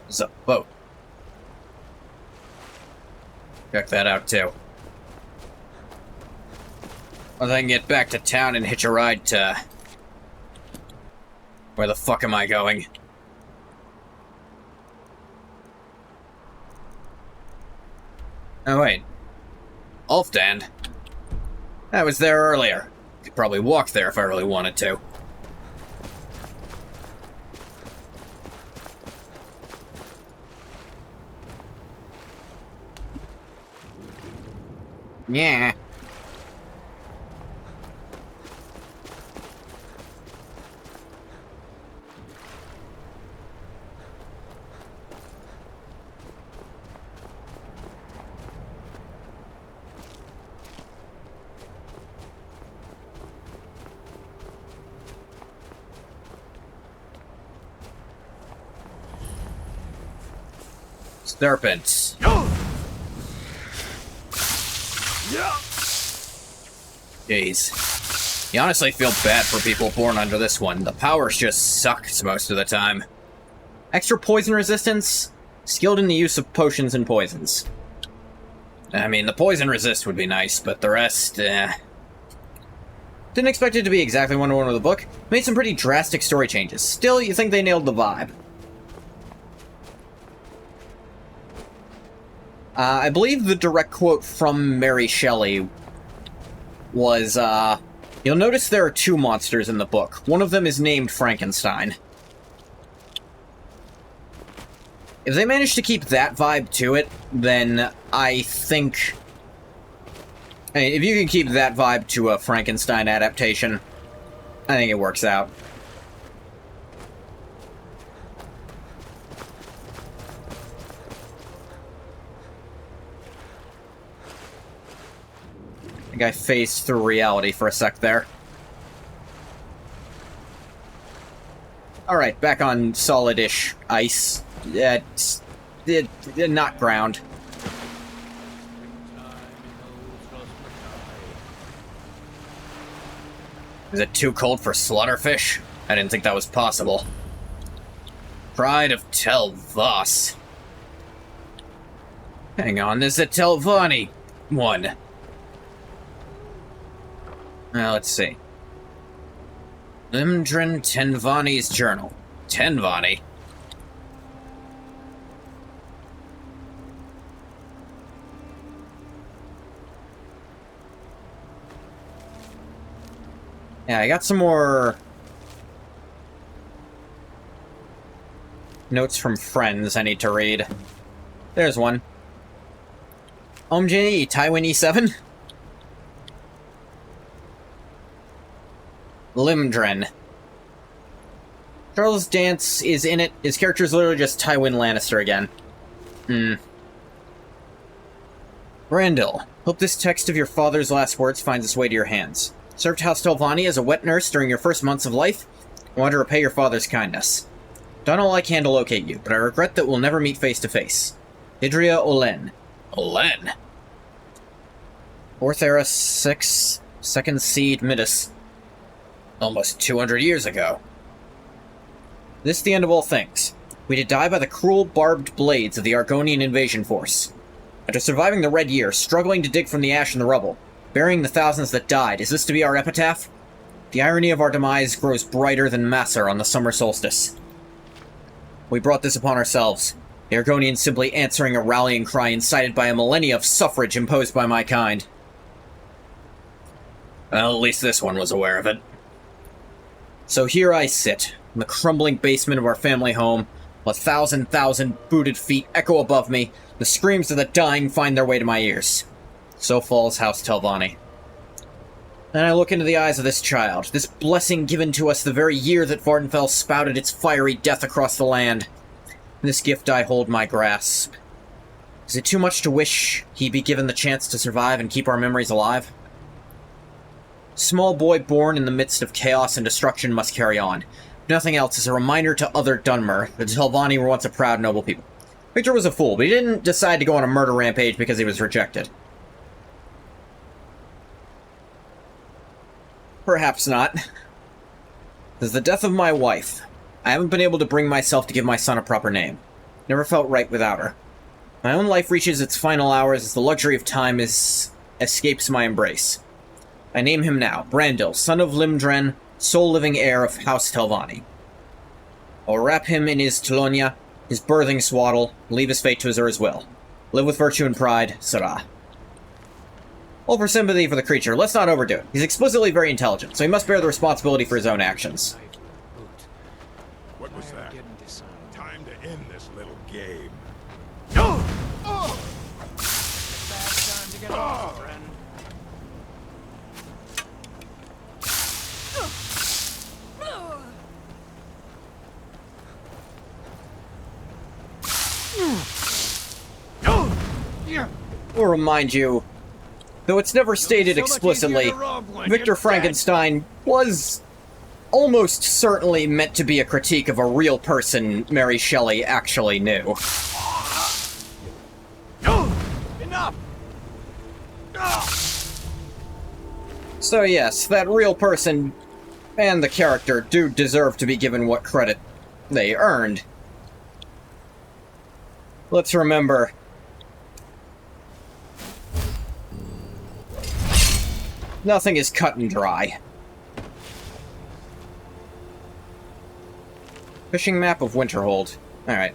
There's a boat. Check that out, too. Well, I can get back to town and hitch a ride to... Where the fuck am I going? Oh, wait. Ulfdand? I was there earlier. Could probably walk there if I really wanted to. Yeah. Serpents. Jeez. You honestly feel bad for people born under this one. The powers just sucked most of the time. Extra poison resistance? Skilled in the use of potions and poisons. I mean, the poison resist would be nice, but the rest, Didn't expect it to be exactly one-to-one with the book. Made some pretty drastic story changes. Still, you think they nailed the vibe. I believe the direct quote from Mary Shelley was, you'll notice there are two monsters in the book. One of them is named Frankenstein. If they manage to keep that vibe to it, then I think... I mean, if you can keep that vibe to a Frankenstein adaptation, I think it works out. I think I phased through reality for a sec there. Alright, back on solid-ish ice. Not ground. Is it too cold for slaughterfish? I didn't think that was possible. Pride of Tel Voss. Hang on, there's a Telvanni one. Now, let's see. Limdrin Tenvani's journal. Tenvani? Yeah, I got some more notes from friends I need to read. There's one. Omjini Taiwan E7? Limdren. Charles Dance is in it. His character is literally just Tywin Lannister again. Brandil, hope this text of your father's last words finds its way to your hands. Served House Telvanni as a wet nurse during your first months of life. I want to repay your father's kindness. Done all I can to locate you, but I regret that we'll never meet face to face. Idria Olen. Olen? 4th Era 6, 2nd Seed Midas. Almost 200 years ago. This is the end of all things. We did die by the cruel, barbed blades of the Argonian invasion force. After surviving the Red Year, struggling to dig from the ash and the rubble, burying the thousands that died, is this to be our epitaph? The irony of our demise grows brighter than Massar on the summer solstice. We brought this upon ourselves, the Argonians simply answering a rallying cry incited by a millennia of suffrage imposed by my kind. Well, at least this one was aware of it. So here I sit, in the crumbling basement of our family home, while 1,000 booted feet echo above me, the screams of the dying find their way to my ears. So falls House Telvanni. Then I look into the eyes of this child, this blessing given to us the very year that Vardenfell spouted its fiery death across the land. This gift I hold in my grasp. Is it too much to wish he be given the chance to survive and keep our memories alive? Small boy born in the midst of chaos and destruction must carry on. If nothing else is a reminder to other Dunmer that the Telvanni were once a proud, noble people. Victor was a fool, but he didn't decide to go on a murder rampage because he was rejected. Perhaps not. There's the death of my wife. I haven't been able to bring myself to give my son a proper name. Never felt right without her. My own life reaches its final hours as the luxury of time escapes my embrace. I name him now, Brandil, son of Limdren, sole living heir of House Telvanni. I'll wrap him in his Tlonia, his birthing swaddle, leave his fate to Azura's will. Live with virtue and pride, Sarah. All for sympathy for the creature. Let's not overdo it. He's explicitly very intelligent, so he must bear the responsibility for his own actions. What was that? Time to end this little game. We'll remind you, though it's never stated explicitly, Victor Frankenstein was almost certainly meant to be a critique of a real person Mary Shelley actually knew. Enough! So yes, that real person and the character do deserve to be given what credit they earned. Let's remember, nothing is cut and dry. Fishing map of Winterhold. Alright.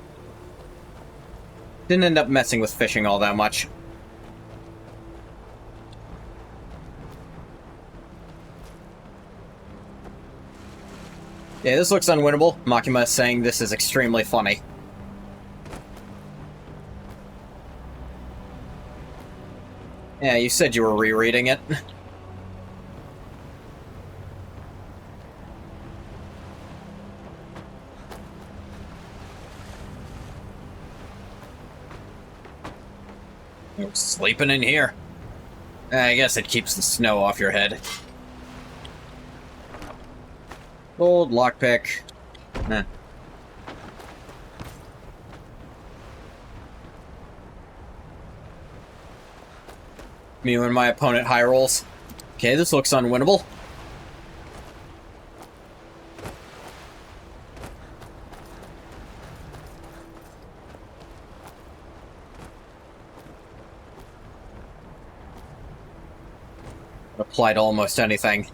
Didn't end up messing with fishing all that much. Yeah, this looks unwinnable. Makima is saying this is extremely funny. Yeah, you said you were rereading it. You're sleeping in here? I guess it keeps the snow off your head. Gold, lockpick. Eh. Me when my opponent high rolls. Okay, this looks unwinnable. Apply to almost anything.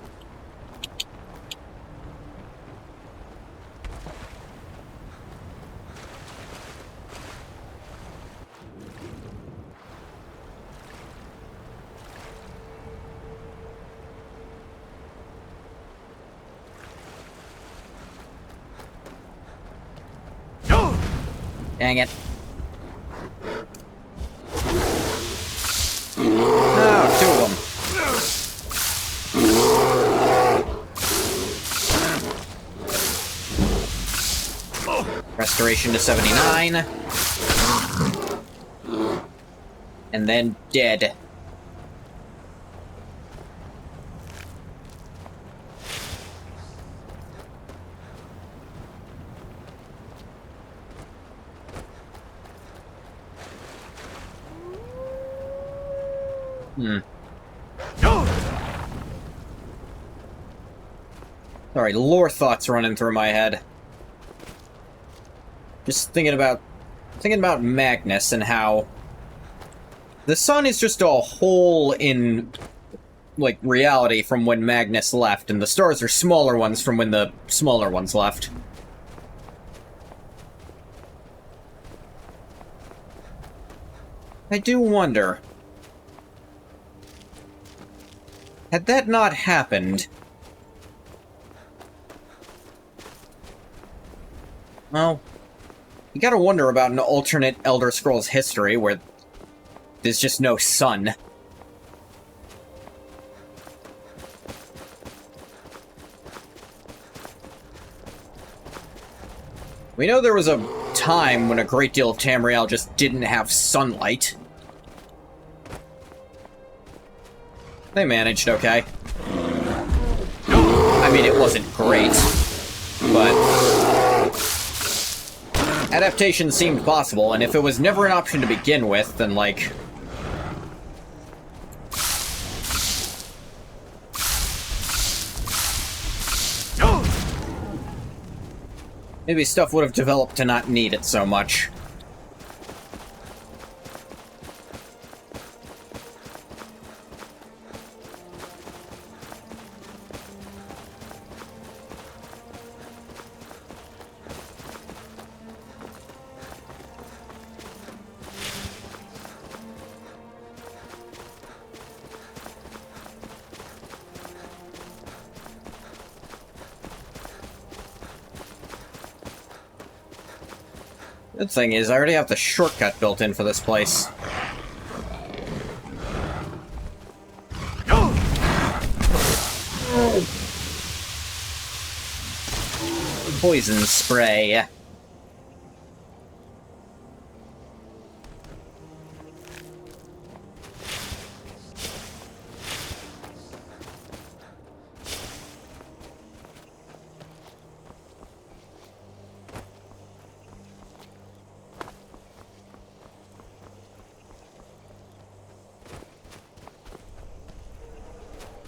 Dang it. Oh, two of them. Restoration to 79. And then dead. Sorry, lore thoughts running through my head. Just thinking about Magnus and how the sun is just a hole in, like, reality from when Magnus left, and the stars are smaller ones from when the smaller ones left. I do wonder, had that not happened, well, you gotta wonder about an alternate Elder Scrolls history where there's just no sun. We know there was a time when a great deal of Tamriel just didn't have sunlight. They managed okay. I mean, it wasn't great, but adaptation seemed possible, and if it was never an option to begin with, then, like, maybe stuff would have developed to not need it so much. Good thing is, I already have the shortcut built in for this place. Poison spray.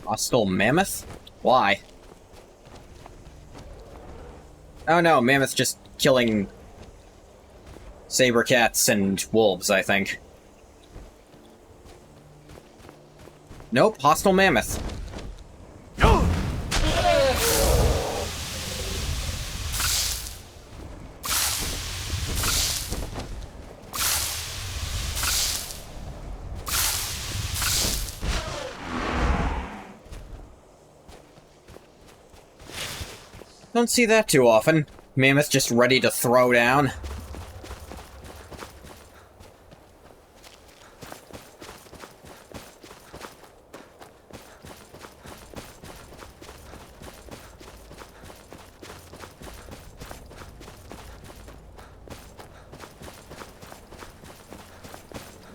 Hostile mammoth? Why? Oh no, mammoth's just killing saber cats and wolves, I think. Nope, hostile mammoth. Don't see that too often. Mammoth just ready to throw down.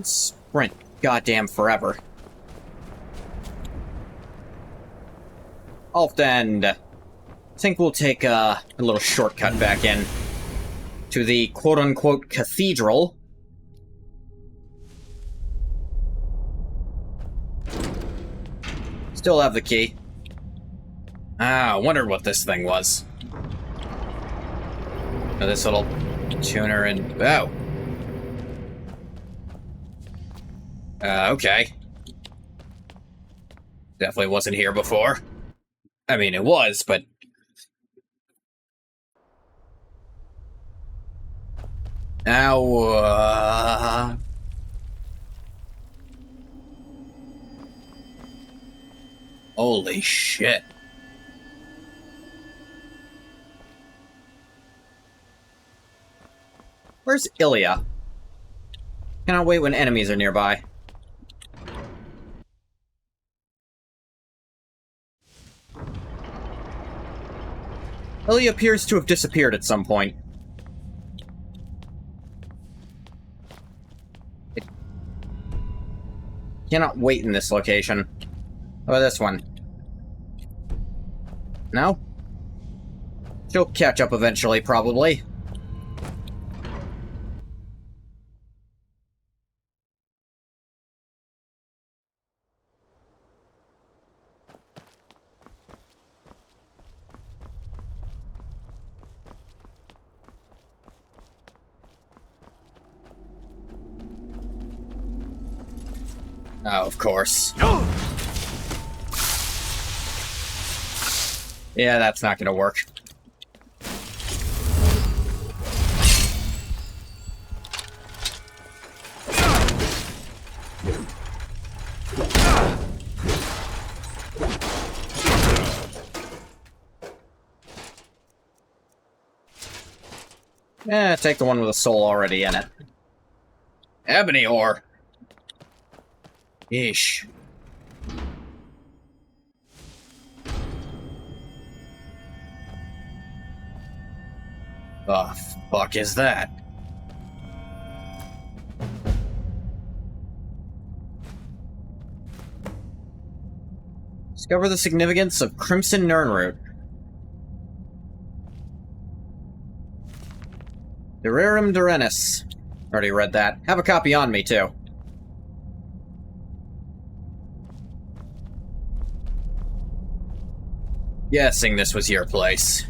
Sprint goddamn forever. Alt end. I think we'll take a little shortcut back in to the quote-unquote cathedral. Still have the key. Ah, I wondered what this thing was. Oh, this little tuner and... oh. Okay. Definitely wasn't here before. I mean, it was, but... Now, holy shit. Where's Ilya? Cannot wait when enemies are nearby. Ilya appears to have disappeared at some point. Cannot wait in this location. How about this one? No? She'll catch up eventually, probably. Oh, of course. Yeah, that's not gonna work. Take the one with a soul already in it. Ebony ore. Yeesh. The fuck is that? Discover the significance of Crimson Nirnroot. SKYRIM Durenis. Already read that. Have a copy on me, too. Guessing this was your place.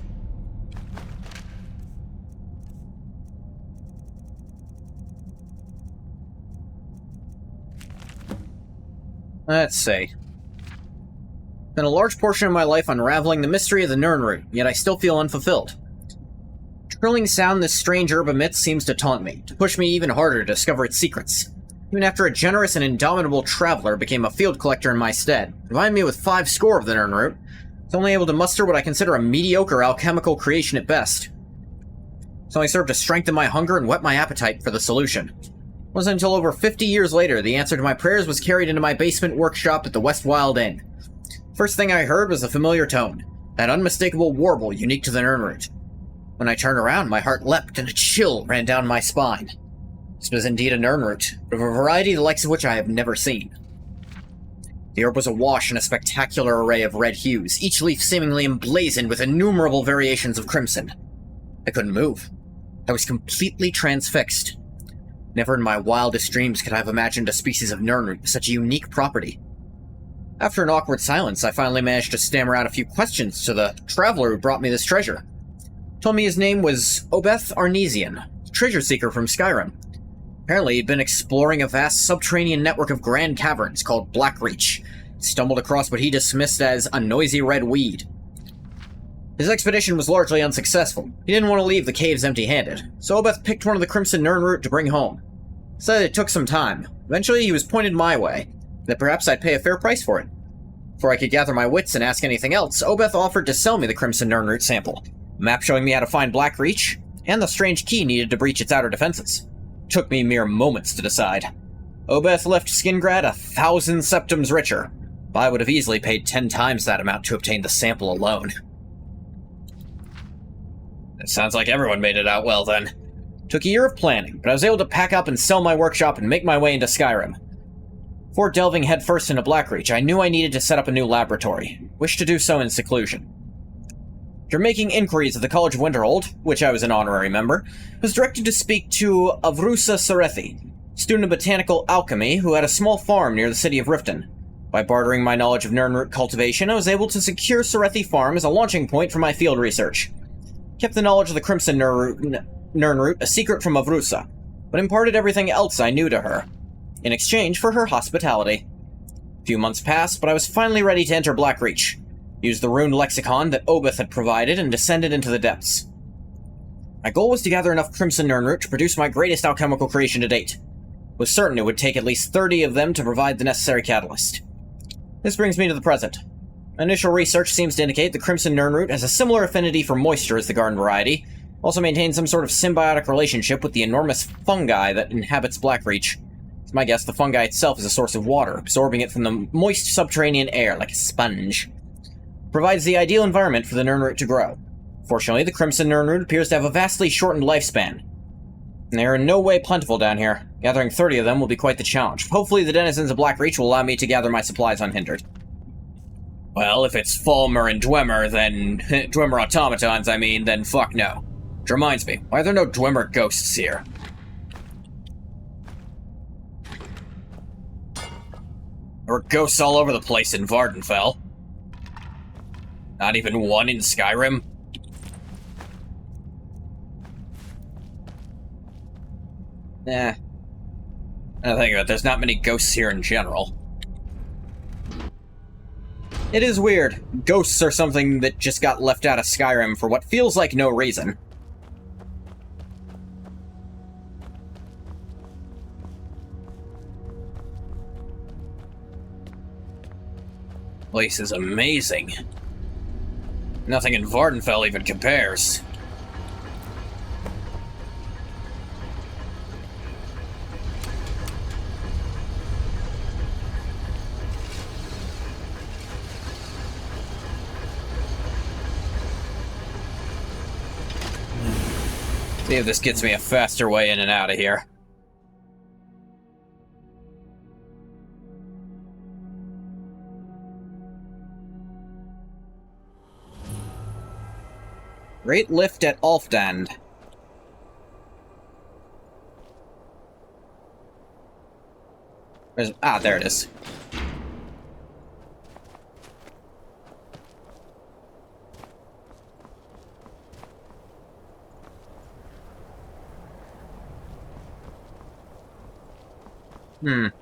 Let's see. Spent a large portion of my life unraveling the mystery of the Nirnroot, yet I still feel unfulfilled. The trilling sound this strange herb emits seems to taunt me, to push me even harder to discover its secrets. Even after a generous and indomitable traveler became a field collector in my stead, providing me with 5 score of the Nirnroot, I was only able to muster what I consider a mediocre alchemical creation at best. Something served to strengthen my hunger and whet my appetite for the solution. It wasn't until over 50 years later the answer to my prayers was carried into my basement workshop at the West Wild Inn. First thing I heard was the familiar tone, that unmistakable warble unique to the Nirnroot. When I turned around, my heart leapt and a chill ran down my spine. This was indeed a Nirnroot, of a variety the likes of which I have never seen. The herb was awash in a spectacular array of red hues, each leaf seemingly emblazoned with innumerable variations of crimson. I couldn't move. I was completely transfixed. Never in my wildest dreams could I have imagined a species of Nirnroot with such a unique property. After an awkward silence, I finally managed to stammer out a few questions to the traveler who brought me this treasure. He told me his name was Obeth Arnesian, treasure seeker from SKYRIM. Apparently, he'd been exploring a vast subterranean network of grand caverns called Blackreach. He stumbled across what he dismissed as a noisy red weed. His expedition was largely unsuccessful. He didn't want to leave the caves empty-handed, so Obeth picked one of the Crimson Nirnroot to bring home. He said it took some time. Eventually, he was pointed my way, that perhaps I'd pay a fair price for it. Before I could gather my wits and ask anything else, Obeth offered to sell me the Crimson Nirnroot sample, a map showing me how to find Blackreach, and the strange key needed to breach its outer defenses. It took me mere moments to decide. Obeth left Skingrad 1,000 septums richer, but I would have easily paid 10 times that amount to obtain the sample alone. It sounds like everyone made it out well, then. Took a year of planning, but I was able to pack up and sell my workshop and make my way into SKYRIM. Before delving headfirst into Blackreach, I knew I needed to set up a new laboratory. Wished to do so in seclusion. After making inquiries at the College of Winterhold, which I was an honorary member, I was directed to speak to Avrusa Sarethi, student of botanical alchemy who had a small farm near the city of Riften. By bartering my knowledge of Nirnroot cultivation, I was able to secure Sarethi Farm as a launching point for my field research. Kept the knowledge of the Crimson Nirnroot a secret from Avrusa, but imparted everything else I knew to her, in exchange for her hospitality. A few months passed, but I was finally ready to enter Blackreach, used the rune lexicon that Obeth had provided, and descended into the depths. My goal was to gather enough Crimson Nirnroot to produce my greatest alchemical creation to date. I was certain it would take at least 30 of them to provide the necessary catalyst. This brings me to the present. Initial research seems to indicate the Crimson Nirnroot has a similar affinity for moisture as the garden variety, also maintains some sort of symbiotic relationship with the enormous fungi that inhabits Blackreach. It's my guess the fungi itself is a source of water, absorbing it from the moist subterranean air like a sponge. Provides the ideal environment for the Nirnroot to grow. Fortunately, the Crimson Nirnroot appears to have a vastly shortened lifespan. And they are in no way plentiful down here. Gathering 30 of them will be quite the challenge. Hopefully the denizens of Blackreach will allow me to gather my supplies unhindered. Well, if it's Falmer and Dwemer, then... Dwemer automatons, then fuck no. Which reminds me, why are there no Dwemer ghosts here? There were ghosts all over the place in Vardenfell. Not even one in SKYRIM? I don't think of it, there's not many ghosts here in general. It is weird. Ghosts are something that just got left out of SKYRIM for what feels like no reason. Place is amazing. Nothing in Vardenfell even compares. See if this gets me a faster way in and out of here. Great lift at Alfdand. There it is. This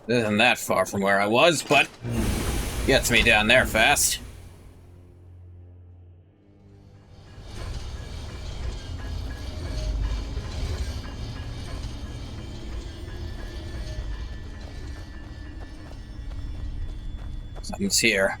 isn't that far from where I was, but gets me down there fast. Something's here.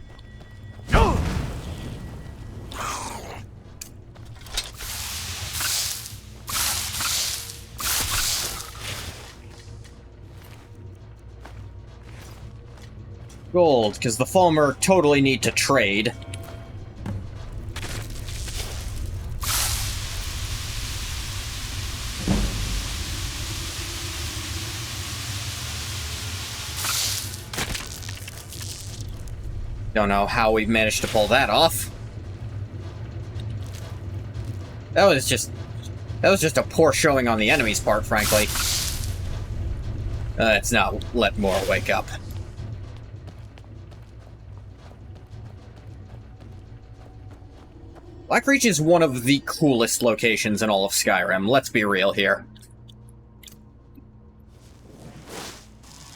Gold, because the Falmer totally need to trade. Don't know how we've managed to pull that off. That was just a poor showing on the enemy's part, frankly. Let's not let Moore wake up. Blackreach is one of the coolest locations in all of Skyrim, let's be real here.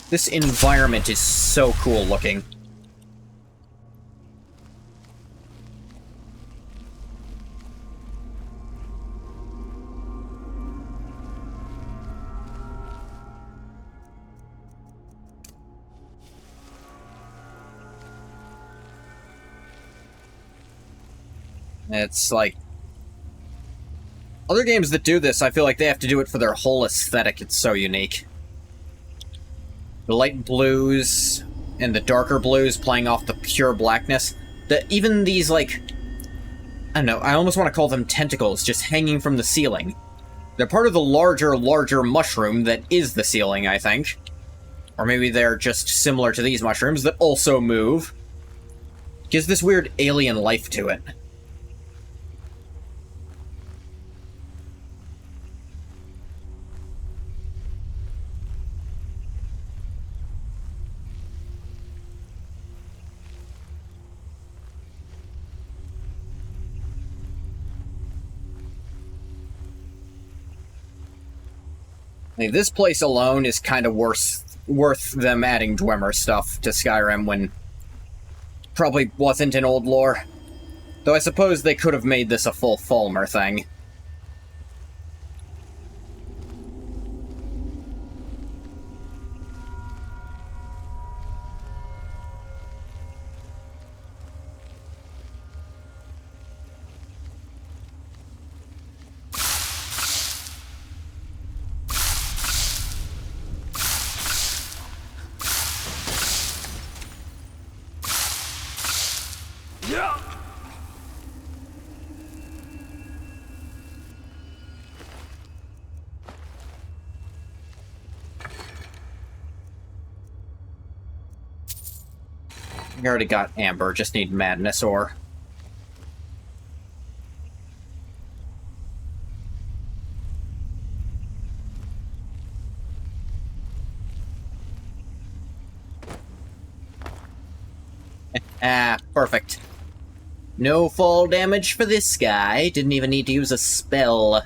This environment is so cool looking. It's like... other games that do this, I feel like they have to do it for their whole aesthetic. It's so unique. The light blues and the darker blues playing off the pure blackness. Even these, like... I don't know, I almost want to call them tentacles just hanging from the ceiling. They're part of the larger mushroom that is the ceiling, I think. Or maybe they're just similar to these mushrooms that also move. Gives this weird alien life to it. Like, this place alone is kind of worth them adding Dwemer stuff to Skyrim when probably wasn't in old lore. Though I suppose they could have made this a full Falmer thing. I already got Amber, just need Madness ore. Ah, perfect. No fall damage for this guy. Didn't even need to use a spell.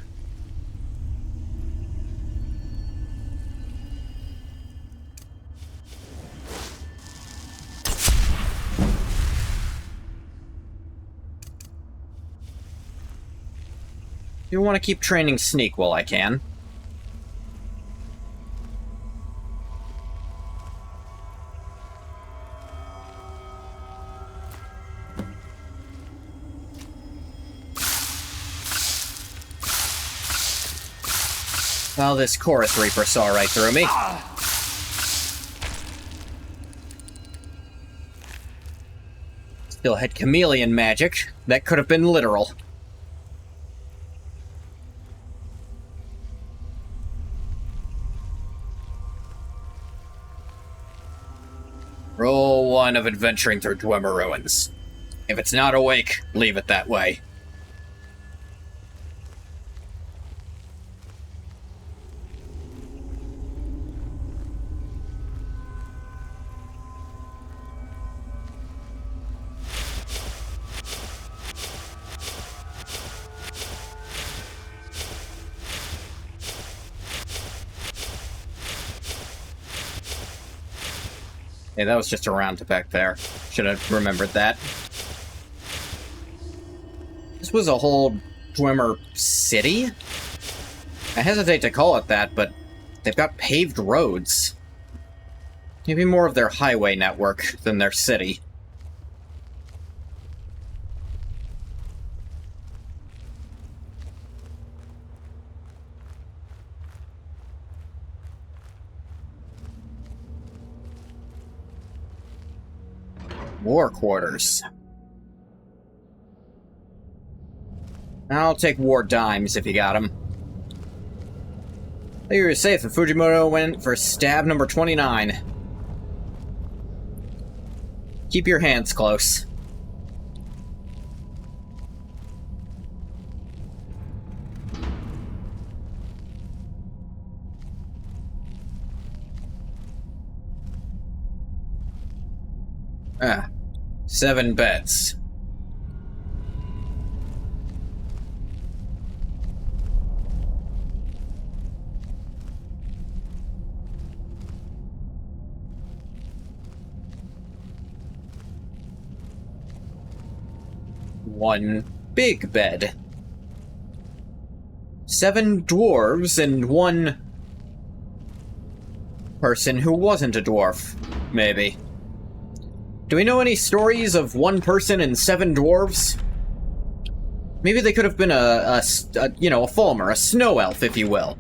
I want to keep training Sneak while I can. Well, this Chorus Reaper saw right through me. Still had chameleon magic. That could have been literal. Roll 1 of adventuring through Dwemer Ruins. If it's not awake, leave it that way. Hey, that was just a round back there. Should have remembered that. This was a whole Dwemer city? I hesitate to call it that, but they've got paved roads. Maybe more of their highway network than their city. War quarters. I'll take war dimes if you got them. You're safe, and Fujimoto went for stab number 29. Keep your hands close. Ah, 7 beds. One big bed. 7 dwarves and 1 person who wasn't a dwarf, maybe. Do we know any stories of 1 person and 7 dwarves? Maybe they could have been a Falmer, a snow elf, if you will.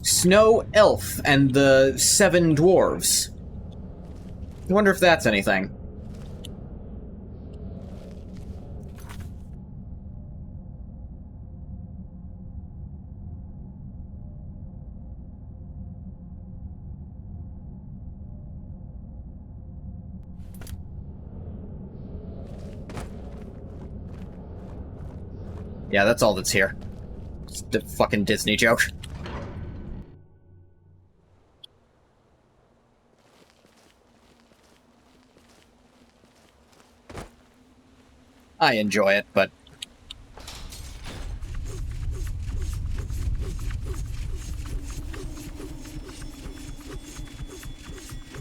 Snow elf and the 7 dwarves. I wonder if that's anything. Yeah, that's all that's here. It's the fucking Disney joke. I enjoy it, but...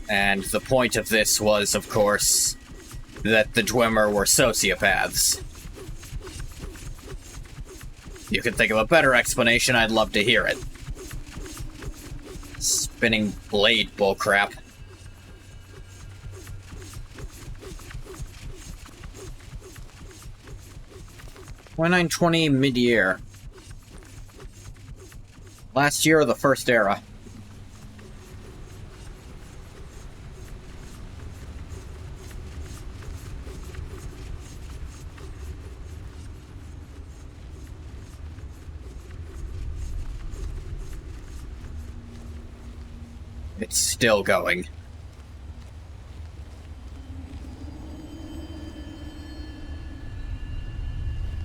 And the point of this was, of course, that the Dwemer were sociopaths. You could think of a better explanation, I'd love to hear it. Spinning blade bullcrap. $2920 mid-year. Last year of the first era. It's still going.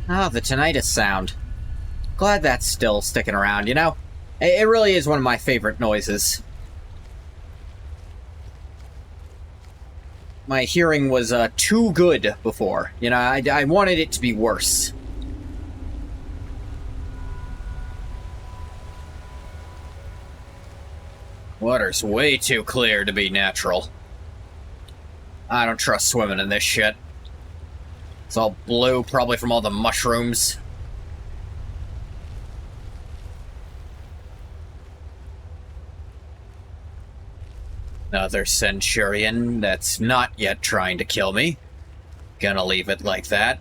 Ah, the tinnitus sound. Glad that's still sticking around, you know? It really is one of my favorite noises. My hearing was too good before. You know, I wanted it to be worse. Water's way too clear to be natural. I don't trust swimming in this shit. It's all blue, probably from all the mushrooms. Another Centurion that's not yet trying to kill me. Gonna leave it like that.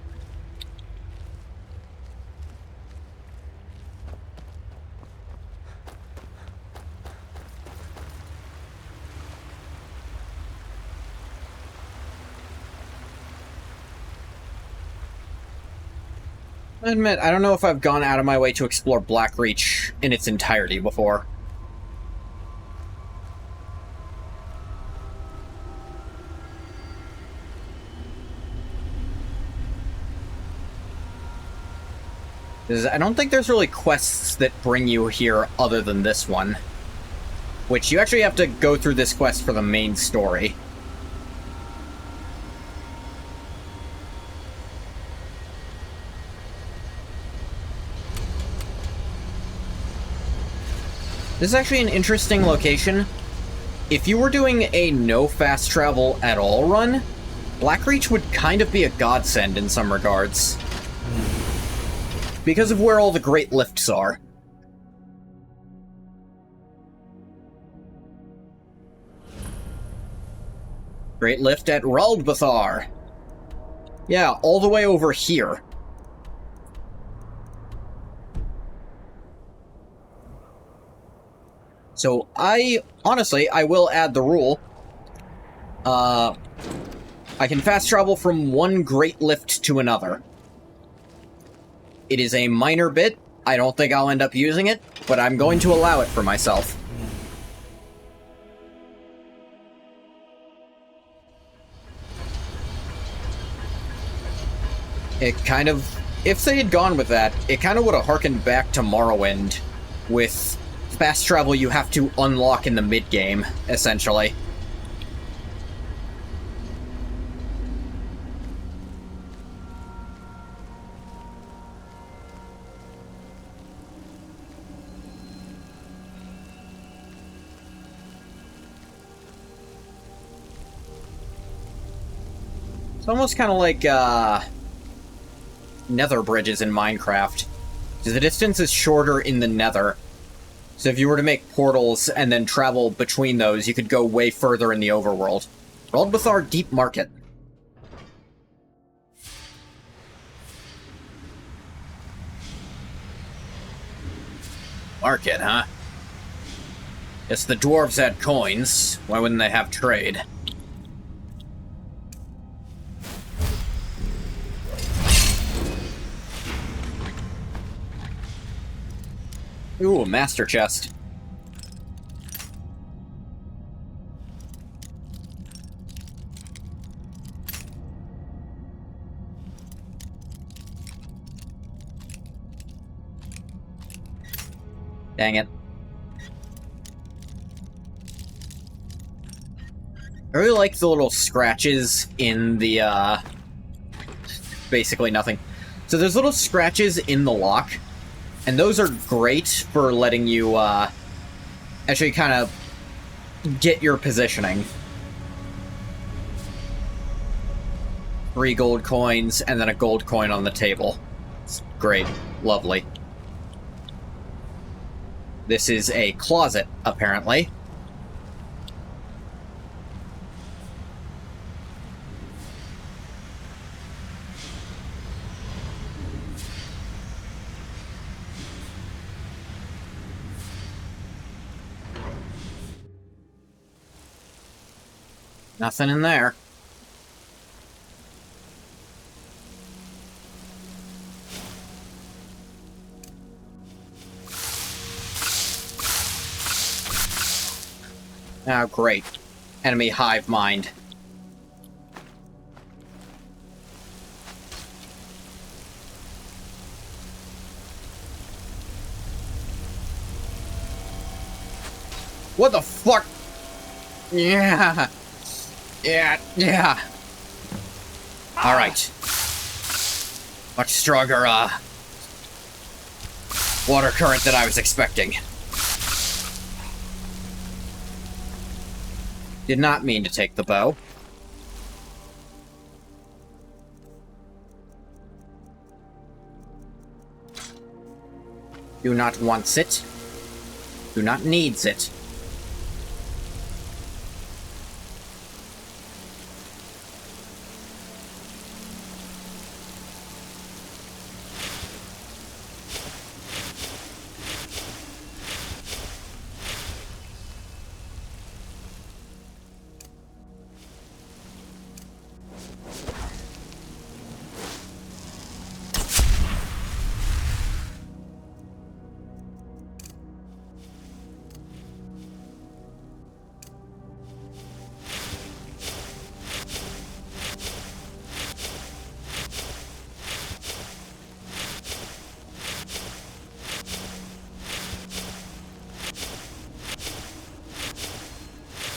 I admit, I don't know if I've gone out of my way to explore Blackreach in its entirety before. I don't think there's really quests that bring you here other than this one. Which, you actually have to go through this quest for the main story. This is actually an interesting location. If you were doing a no fast travel at all run, Blackreach would kind of be a godsend in some regards. Because of where all the great lifts are. Great lift at Raldbathar. Yeah, all the way over here. So honestly, I will add the rule. I can fast travel from one great lift to another. It is a minor bit. I don't think I'll end up using it, but I'm going to allow it for myself. It kind of... If they had gone with that, it kind of would have harkened back to Morrowind, with fast travel you have to unlock in the mid-game, essentially. It's almost kind of like, nether bridges in Minecraft. Because the distance is shorter in the nether. So if you were to make portals and then travel between those, you could go way further in the overworld. Rolled with our deep market. Market, huh? Guess the dwarves had coins. Why wouldn't they have trade? Ooh, a master chest. Dang it. I really like the little scratches in the, basically nothing. So there's little scratches in the lock. And those are great for letting you, actually kind of get your positioning. 3 gold coins, and then a gold coin on the table. It's great. Lovely. This is a closet, apparently. Nothing in there. Oh, great. Enemy hive mind. What the fuck? Yeah. Yeah. Alright. Much stronger, water current than I was expecting. Did not mean to take the bow. Do not wants it. Do not needs it.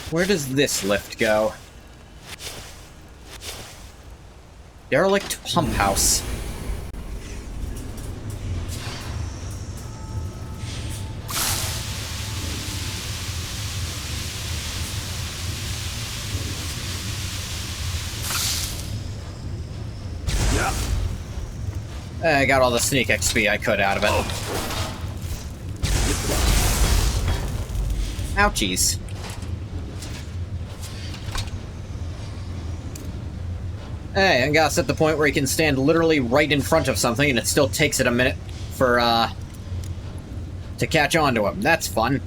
Where does this lift go? Derelict pump house. I got all the sneak XP I could out of it. Ouchies. Hey, I got us at the point where he can stand literally right in front of something and it still takes it a minute for, to catch on to him. That's fun.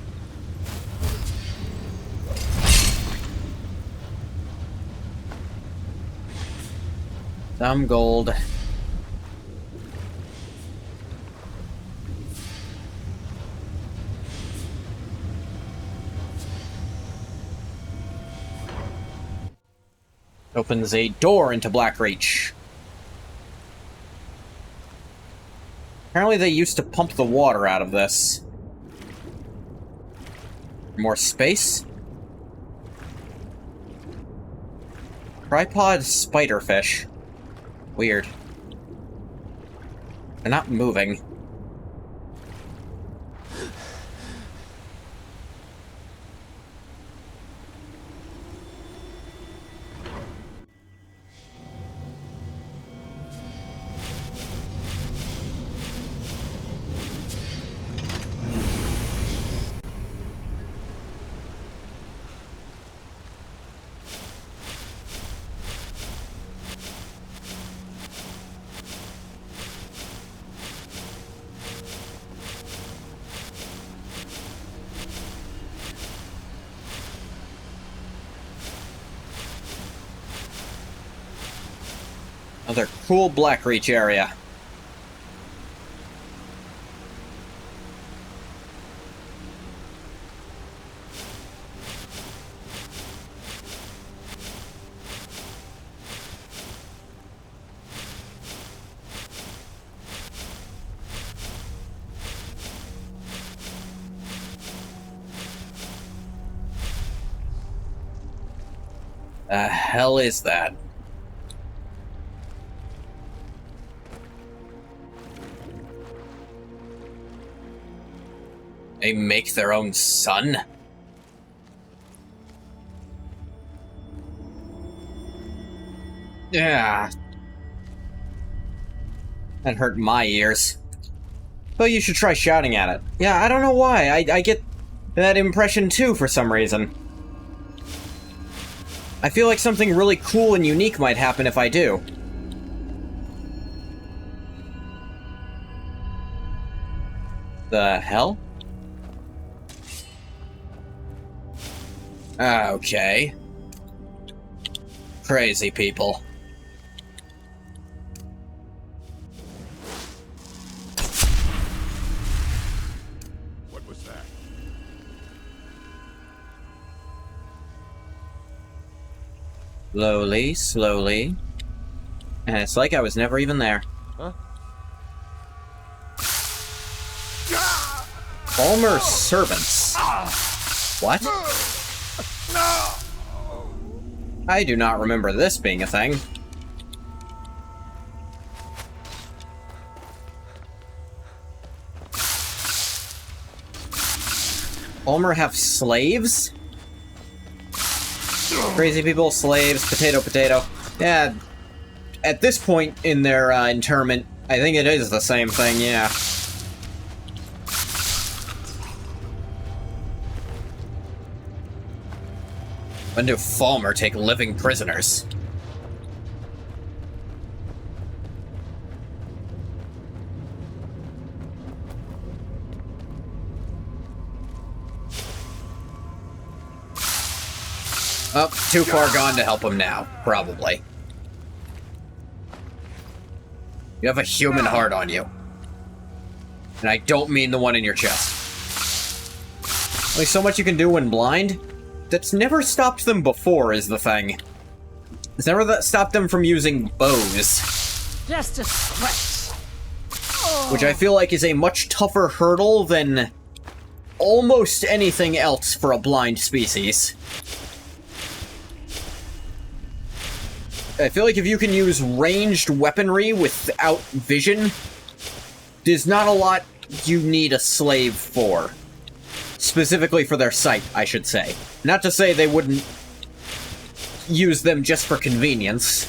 Some gold. Opens a door into Blackreach. Apparently they used to pump the water out of this. More space? Tripod spiderfish. Weird. They're not moving. Another cool Blackreach area. The hell is that? They make their own sun? Yeah. That hurt my ears. But you should try shouting at it. Yeah, I don't know why. I get that impression too for some reason. I feel like something really cool and unique might happen if I do. The hell? Okay. Crazy people. What was that? Slowly, slowly. And it's like I was never even there. Huh? Palmer's servants. What? I do not remember this being a thing. Palmer have slaves? Crazy people, slaves, potato, potato. Yeah, at this point in their interment, I think it is the same thing, yeah. When do Falmer take living prisoners? Oh, too far gone to help him now, probably. You have a human heart on you. And I don't mean the one in your chest. Only so much you can do when blind? That's never stopped them before, is the thing. It's never stopped them from using bows. Just a scratch. Which I feel like is a much tougher hurdle than almost anything else for a blind species. I feel like if you can use ranged weaponry without vision, there's not a lot you need a slave for. Specifically for their sight, I should say. Not to say they wouldn't use them just for convenience.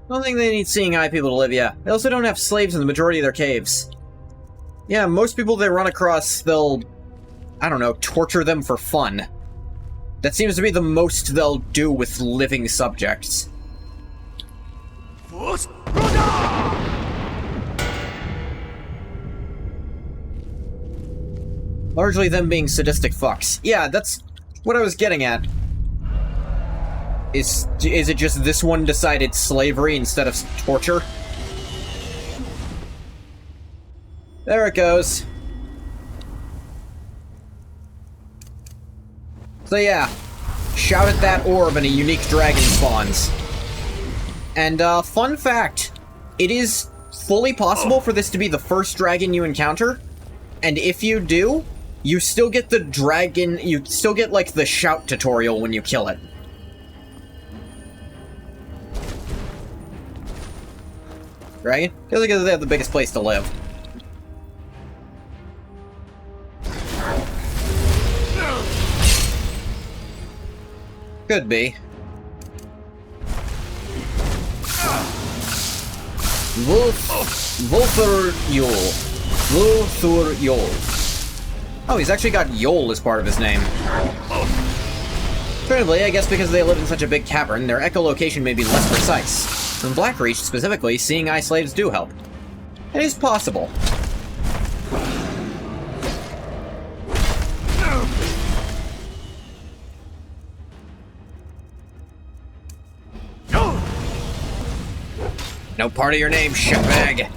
I don't think they need seeing eye people to live, yeah. They also don't have slaves in the majority of their caves. Yeah, most people they run across, they'll, I don't know, torture them for fun. That seems to be the most they'll do with living subjects. Largely them being sadistic fucks. Yeah, that's what I was getting at. Is it just this one decided slavery instead of torture? There it goes. So yeah, shout at that orb and a unique dragon spawns. And fun fact, it is fully possible for this to be the first dragon you encounter, and if you do, you still get the dragon, you still get like the shout tutorial when you kill it. Right? Because they have the biggest place to live. Could be. Volthur Yol. Volthur Yol. Oh, he's actually got Yol as part of his name. Alternatively, I guess because they live in such a big cavern, their echolocation may be less precise. In Blackreach, specifically, seeing eye slaves do help. It is possible. No part of your name, shitbag.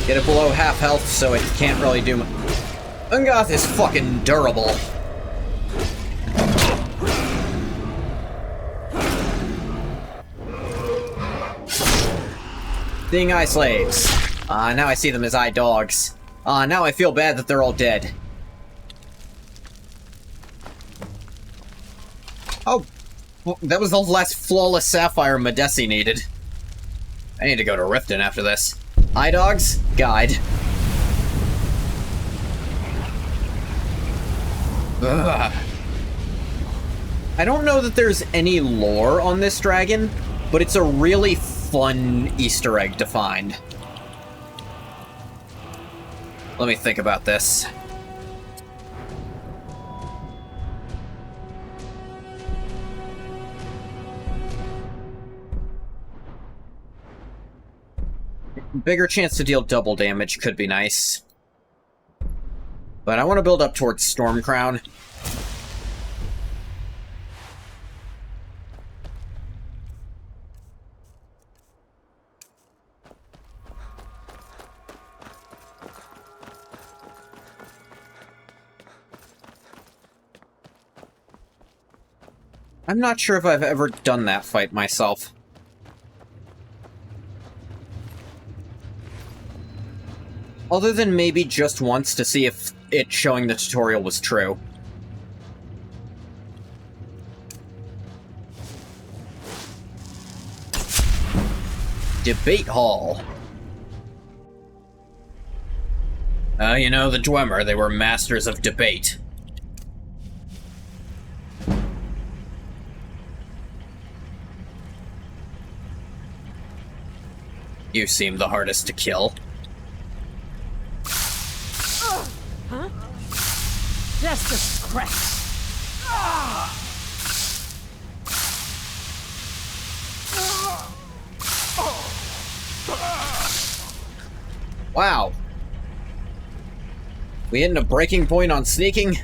Get it below half health so it can't really do much. Ungoth is fucking durable. Seeing eye slaves. Now I see them as eye dogs. Now I feel bad that they're all dead. Oh, well, that was the last flawless sapphire Madesi needed. I need to go to Riften after this. Eye dogs, guide. Ugh. I don't know that there's any lore on this dragon, but it's a really fun Easter egg to find. Let me think about this. Bigger chance to deal double damage could be nice. But I want to build up towards Stormcrown. I'm not sure if I've ever done that fight myself. Other than maybe just once to see if it showing the tutorial was true. Debate Hall. You know, the Dwemer, they were masters of debate. You seem the hardest to kill. Huh? Just a scratch. Wow. We hitting a breaking point on sneaking?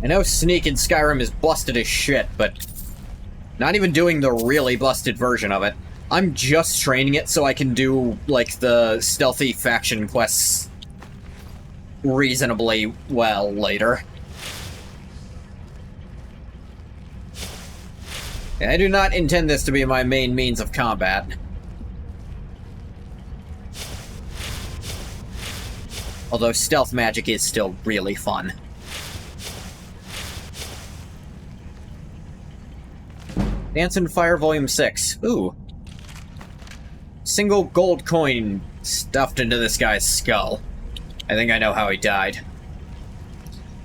I know sneak in Skyrim is busted as shit, but not even doing the really busted version of it. I'm just training it so I can do, like, the stealthy faction quests reasonably well later. I do not intend this to be my main means of combat. Although stealth magic is still really fun. Dance and Fire Volume 6. Ooh. Single gold coin stuffed into this guy's skull. I think I know how he died.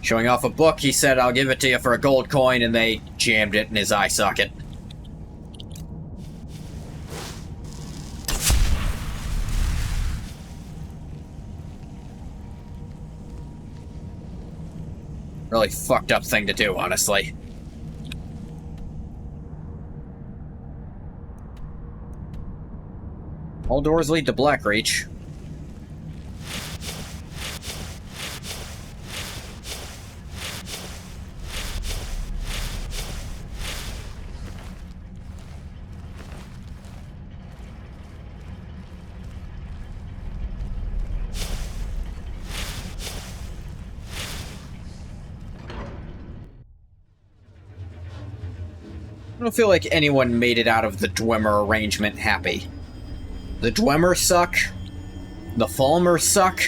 Showing off a book, he said, "I'll give it to you for a gold coin," and they jammed it in his eye socket. Really fucked up thing to do, honestly. All doors lead to Blackreach. I don't feel like anyone made it out of the Dwemer arrangement happy. The Dwemer suck. The Falmer suck.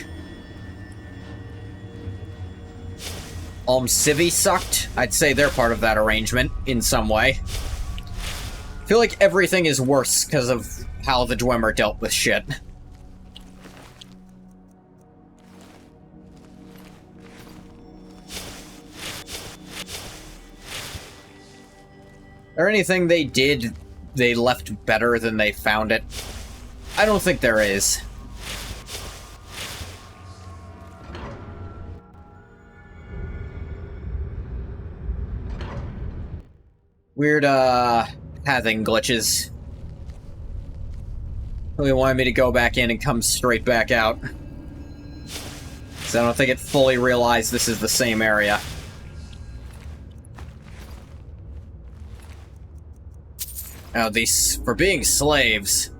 Civi sucked. I'd say they're part of that arrangement, in some way. I feel like everything is worse because of how the Dwemer dealt with shit. Or anything they did, they left better than they found it? I don't think there is. Weird, pathing glitches. Really wanted me to go back in and come straight back out. So I don't think it fully realized this is the same area. Now, these, for being slaves,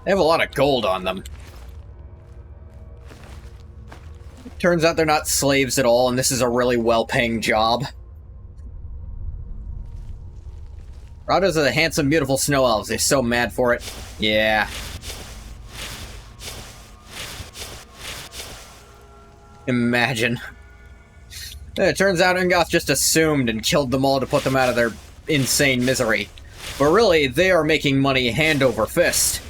they have a lot of gold on them. Turns out they're not slaves at all, and this is a really well-paying job. Rados are the handsome, beautiful snow elves. They're so mad for it. Yeah. Imagine. It turns out Ungoth just assumed and killed them all to put them out of their insane misery. But really, they are making money hand over fist.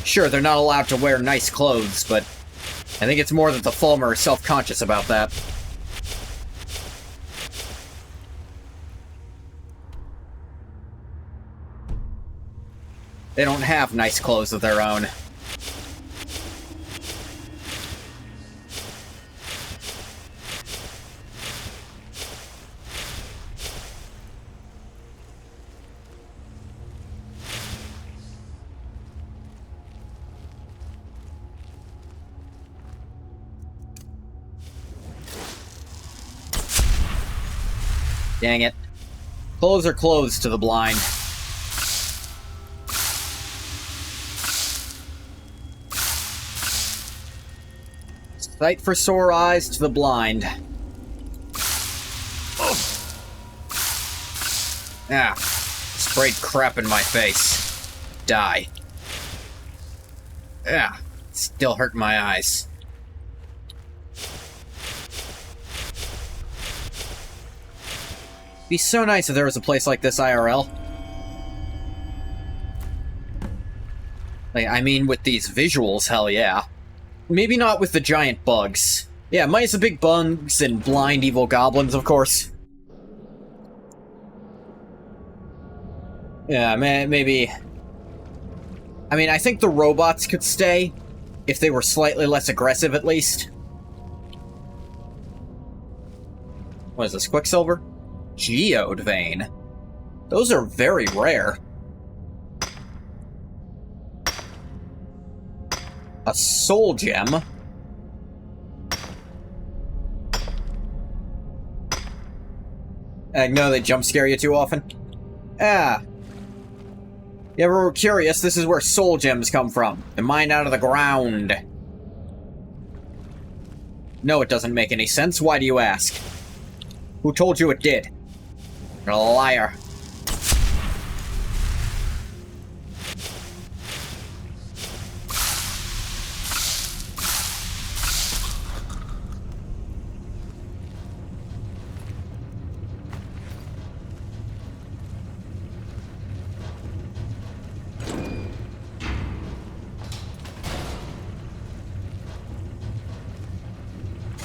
Sure, they're not allowed to wear nice clothes, but I think it's more that the Falmer are self-conscious about that. They don't have nice clothes of their own. Dang it. Clothes are clothes to the blind. Sight for sore eyes to the blind. Ah, sprayed crap in my face. Die. Ah, still hurt my eyes. Be so nice if there was a place like this IRL. Like, I mean, with these visuals, hell yeah. Maybe not with the giant bugs. Yeah, minus the big bugs and blind evil goblins, of course. Yeah, maybe... I mean, I think the robots could stay, if they were slightly less aggressive, at least. What is this, Quicksilver? Geode vein. Those are very rare. A soul gem. I know they jump scare you too often. Ah. You ever were curious, this is where soul gems come from. They're mined out of the ground. No, it doesn't make any sense. Why do you ask? Who told you it did? You're a liar.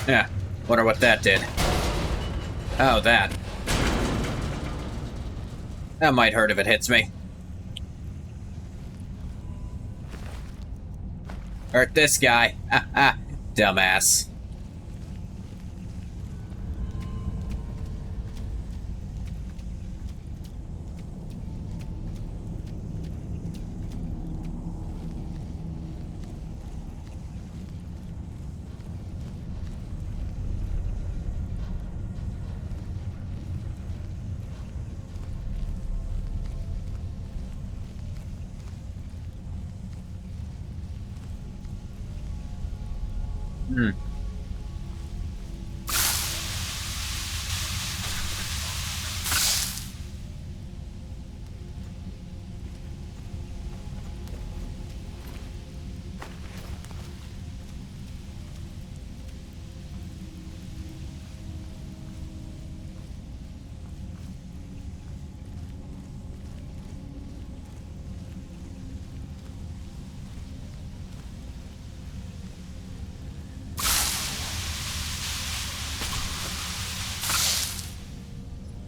Yeah, wonder what that did. Oh, that. That might hurt if it hits me. Hurt this guy. Ha ha. Dumbass. Hmm.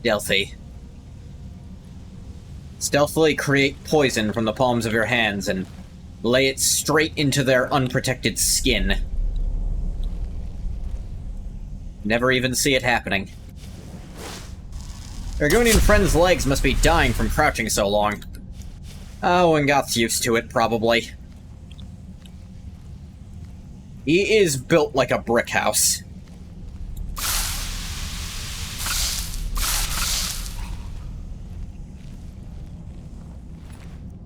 Stealthy. Stealthily create poison from the palms of your hands and lay it straight into their unprotected skin. Never even see it happening. Argonian friend's legs must be dying from crouching so long. Oh, and got used to it, probably. He is built like a brick house.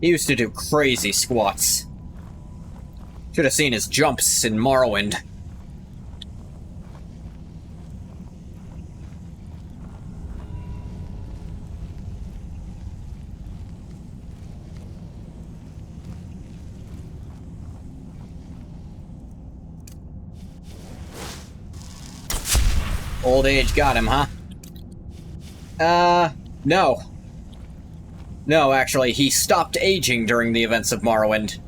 He used to do crazy squats. Should have seen his jumps in Morrowind. Old age got him, huh? No. No, actually, he stopped aging during the events of Morrowind.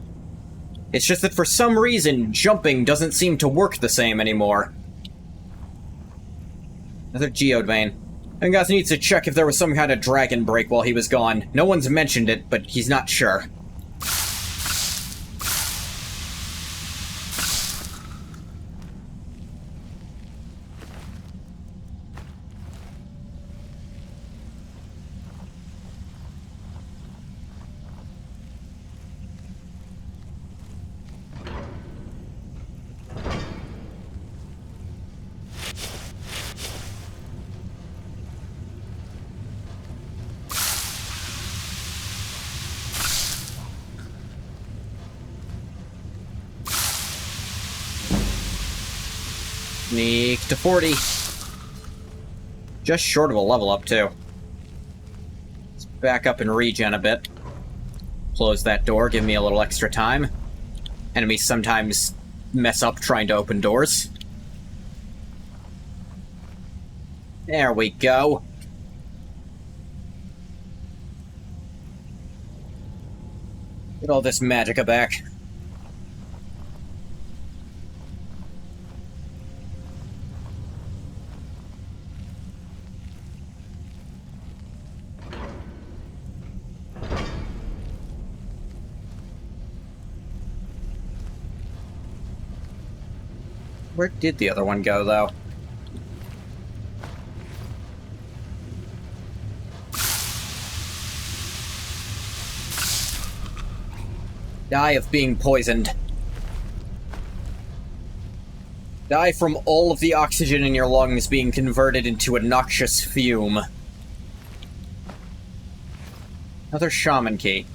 It's just that for some reason, jumping doesn't seem to work the same anymore. Another geode vein. Angath needs to check if there was some kind of dragon break while he was gone. No one's mentioned it, but he's not sure. Sneak to 40. Just short of a level up, too. Let's back up and regen a bit. Close that door, give me a little extra time. Enemies sometimes mess up trying to open doors. There we go. Get all this magicka back. Where did the other one go, though? Die of being poisoned. Die from all of the oxygen in your lungs being converted into a noxious fume. Another shaman key.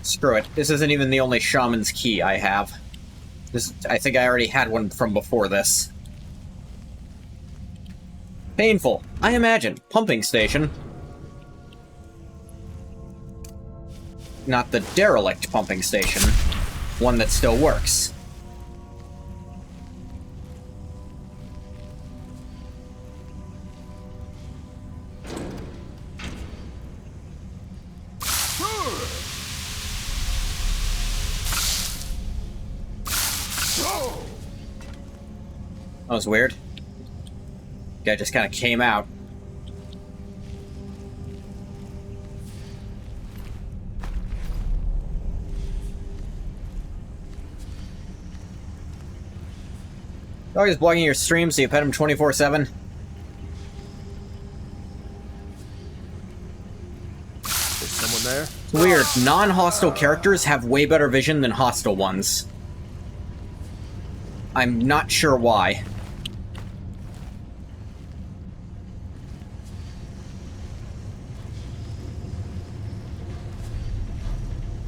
Screw it. This isn't even the only shaman's key I have. I think I already had one from before this. Painful. I imagine. Pumping station. Not the derelict pumping station. One that still works. That was weird. Guy just kind of came out. Dog is blocking your stream, so you pet him 24/7. There's someone there? It's weird. Non-hostile characters have way better vision than hostile ones. I'm not sure why.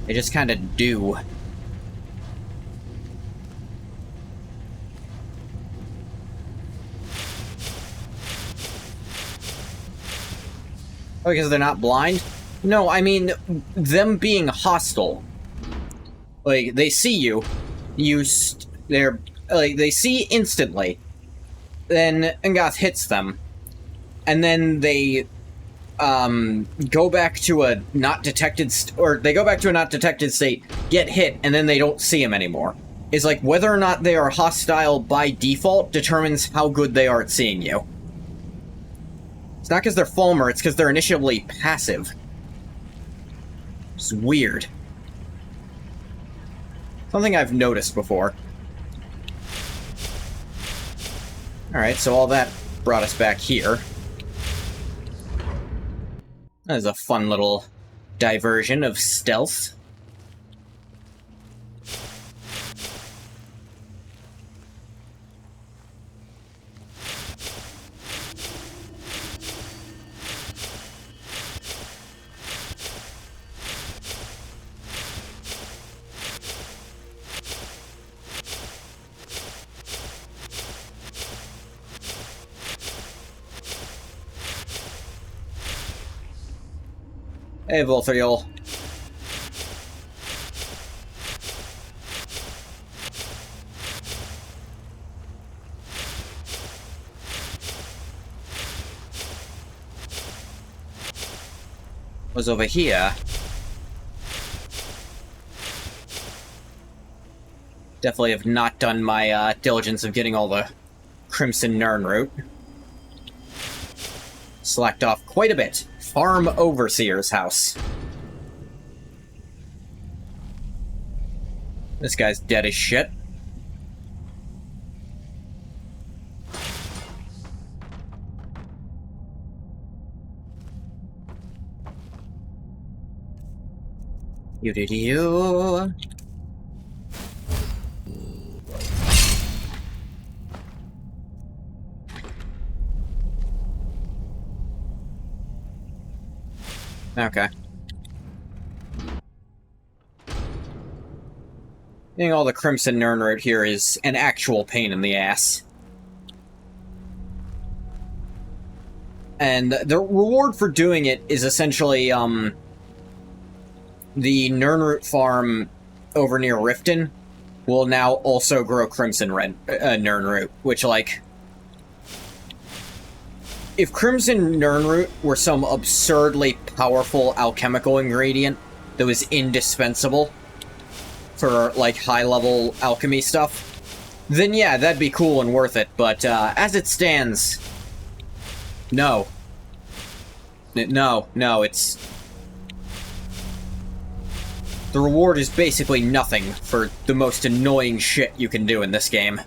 They just kind of do. Oh, because they're not blind? No, I mean, them being hostile. Like, they see you, they're, like, they see instantly, then Ngoth hits them, and then they, go back to a not detected, they go back to a not detected state, get hit, and then they don't see him anymore. It's like, whether or not they are hostile by default determines how good they are at seeing you. It's not because they're Fulmer, it's because they're initially passive. It's weird. Something I've noticed before. Alright, so all that brought us back here. That is a fun little diversion of stealth. Hey, Volthriol. Was over here. Definitely have not done my diligence of getting all the Crimson Nirn route. Slacked off quite a bit. Farm Overseer's house. This guy's dead as shit. You. Okay. Getting all the Crimson Nirn route here is an actual pain in the ass. And the reward for doing it is essentially, the Nirnroot farm over near Riften will now also grow Crimson Nirnroot, which, like... If Crimson Nirnroot were some absurdly powerful alchemical ingredient that was indispensable for, like, high-level alchemy stuff, then yeah, that'd be cool and worth it, but, as it stands... No. No, it's... The reward is basically nothing for the most annoying shit you can do in this game.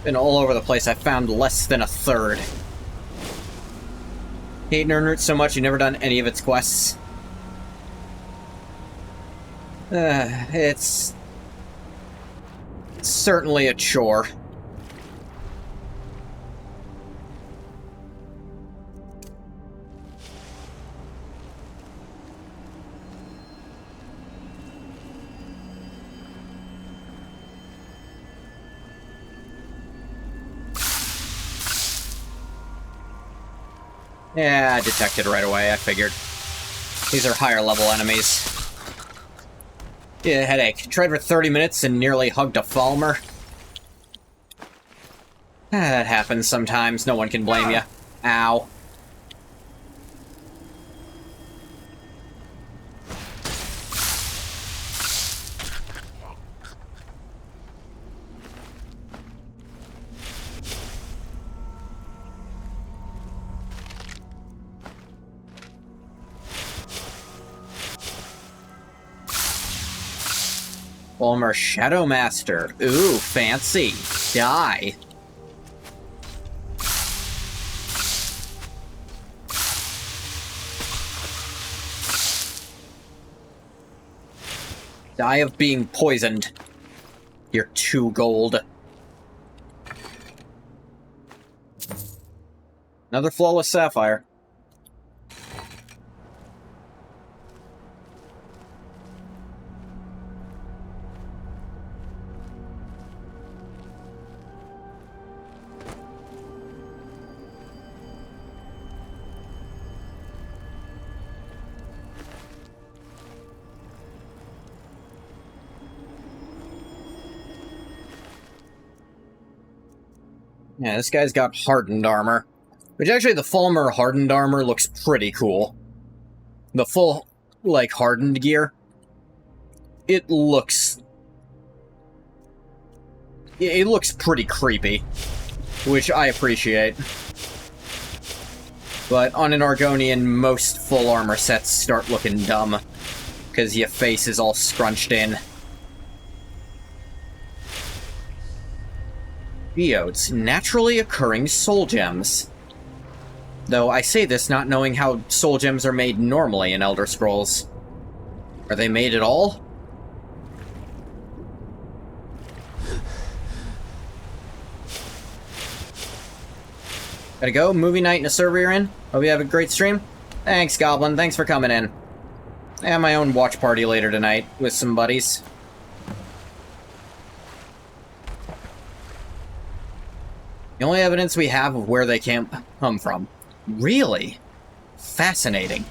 Been all over the place. I found less than a third. Hate Nirnroot so much, you've never done any of its quests. It's certainly a chore. Yeah, I detected right away, I figured. These are higher level enemies. Yeah, headache. Tried for 30 minutes and nearly hugged a Falmer. That happens sometimes, no one can blame you. Ow. Fulmer Shadow Master. Ooh, fancy. Die. Die of being poisoned. You're 2 gold. Another flawless sapphire. Yeah, this guy's got hardened armor. Which actually, the Falmer hardened armor looks pretty cool. The full, like, hardened gear. It looks pretty creepy. Which I appreciate. But on an Argonian, most full armor sets start looking dumb. Because your face is all scrunched in. Geodes, naturally occurring soul gems. Though I say this not knowing how soul gems are made normally in Elder Scrolls. Are they made at all? Gotta go, movie night and a server you're in. Hope you have a great stream. Thanks, Goblin, thanks for coming in. I have my own watch party later tonight with some buddies. The only evidence we have of where they come from. Really? Fascinating.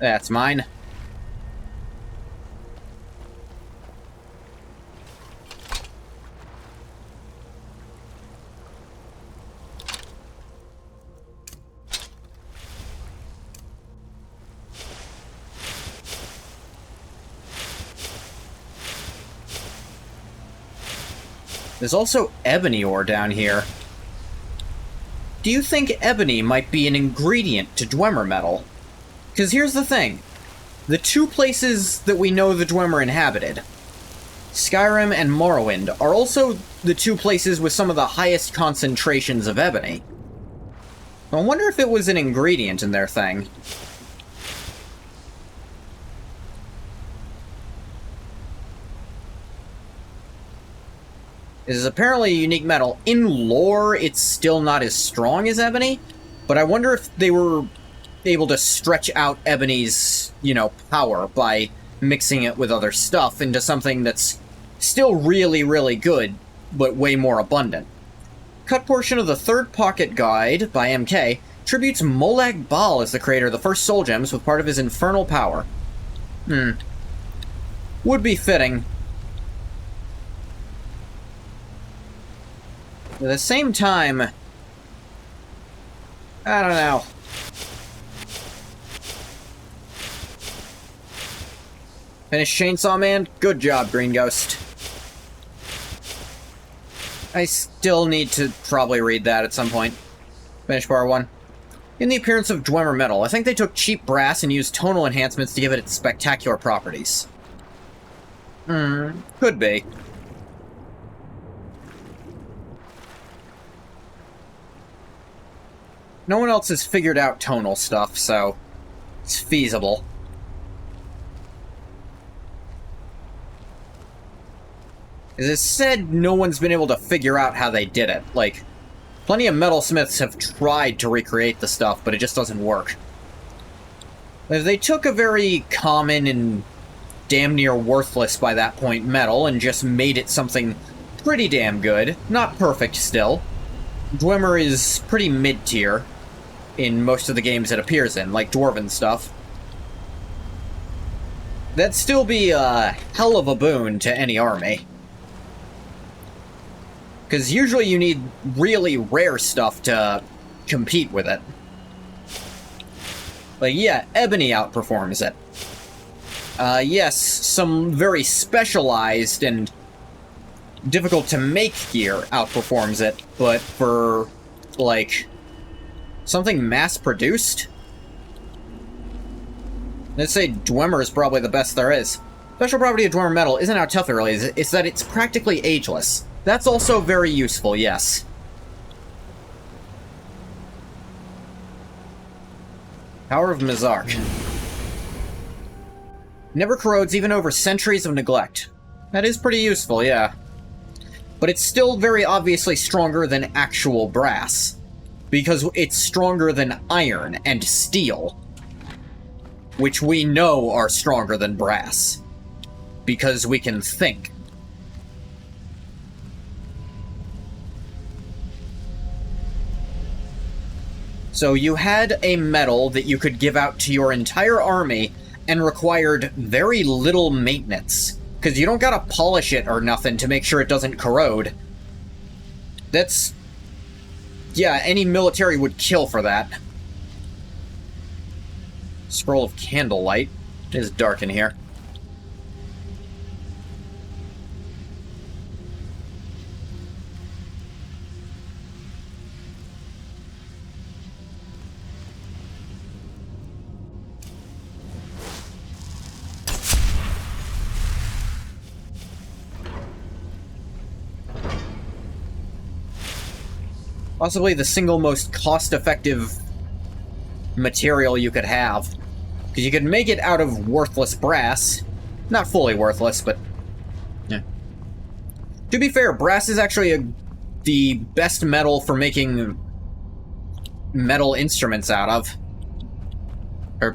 That's mine. There's also ebony ore down here. Do you think ebony might be an ingredient to Dwemer metal? Because here's the thing. The 2 places that we know the Dwemer inhabited, Skyrim and Morrowind, are also the 2 places with some of the highest concentrations of ebony. I wonder if it was an ingredient in their thing. It is apparently a unique metal. In lore, it's still not as strong as ebony, but I wonder if they were able to stretch out ebony's, power by mixing it with other stuff into something that's still really, really good, but way more abundant. Cut portion of the Third Pocket Guide by MK tributes Molag Bal as the creator of the first soul gems with part of his infernal power. Would be fitting. At the same time, I don't know. Finished Chainsaw Man? Good job, Green Ghost. I still need to probably read that at some point. Finish part 1. In the appearance of Dwemer metal, I think they took cheap brass and used tonal enhancements to give it its spectacular properties. Could be. No one else has figured out tonal stuff, so it's feasible. As I said, no one's been able to figure out how they did it. Like, plenty of metalsmiths have tried to recreate the stuff, but it just doesn't work. They took a very common and damn near worthless by that point metal and just made it something pretty damn good. Not perfect still. Dwemer is pretty mid-tier in most of the games it appears in, like Dwarven stuff. That'd still be a hell of a boon to any army. Because usually you need really rare stuff to compete with it. Like, yeah, ebony outperforms it. Yes, some very specialized and difficult-to-make gear outperforms it, but for, like, something mass-produced? Let's say Dwemer is probably the best there is. Special property of Dwemer metal isn't how tough it really is, it's that it's practically ageless. That's also very useful, yes. Power of Mizark. Never corrodes even over centuries of neglect. That is pretty useful, yeah. But it's still very obviously stronger than actual brass. Because it's stronger than iron and steel. Which we know are stronger than brass. Because we can think. So you had a metal that you could give out to your entire army and required very little maintenance. Because you don't gotta polish it or nothing to make sure it doesn't corrode. That's... yeah, any military would kill for that. Scroll of Candlelight. It is dark in here. Possibly the single most cost-effective material you could have. Because you could make it out of worthless brass. Not fully worthless, but... yeah. To be fair, brass is actually the best metal for making metal instruments out of. Or,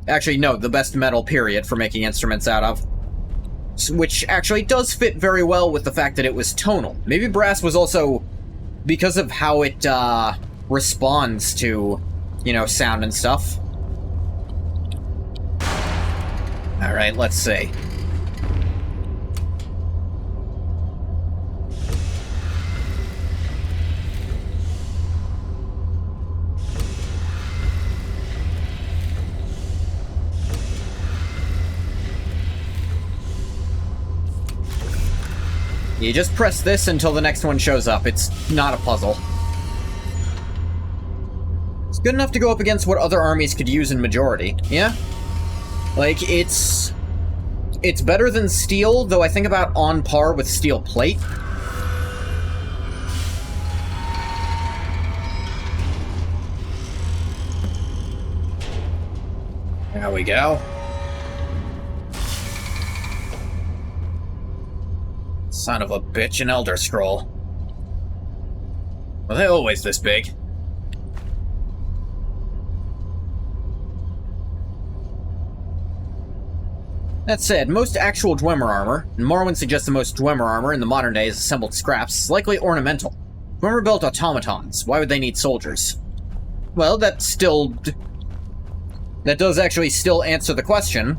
actually, no, the best metal, period, for making instruments out of. Which actually does fit very well with the fact that it was tonal. Maybe brass was also... because of how it, responds to, you know, sound and stuff. Alright, let's see. You just press this until the next one shows up. It's not a puzzle. It's good enough to go up against what other armies could use in majority, yeah? Like, it's better than steel, though I think about on par with steel plate. There we go. Son of a bitch, an Elder Scroll. Were they always this big? That said, most actual Dwemer armor, and Morrowind suggests the most Dwemer armor in the modern day is assembled scraps, is likely ornamental. Dwemer built automatons. Why would they need soldiers? Well, that does actually still answer the question.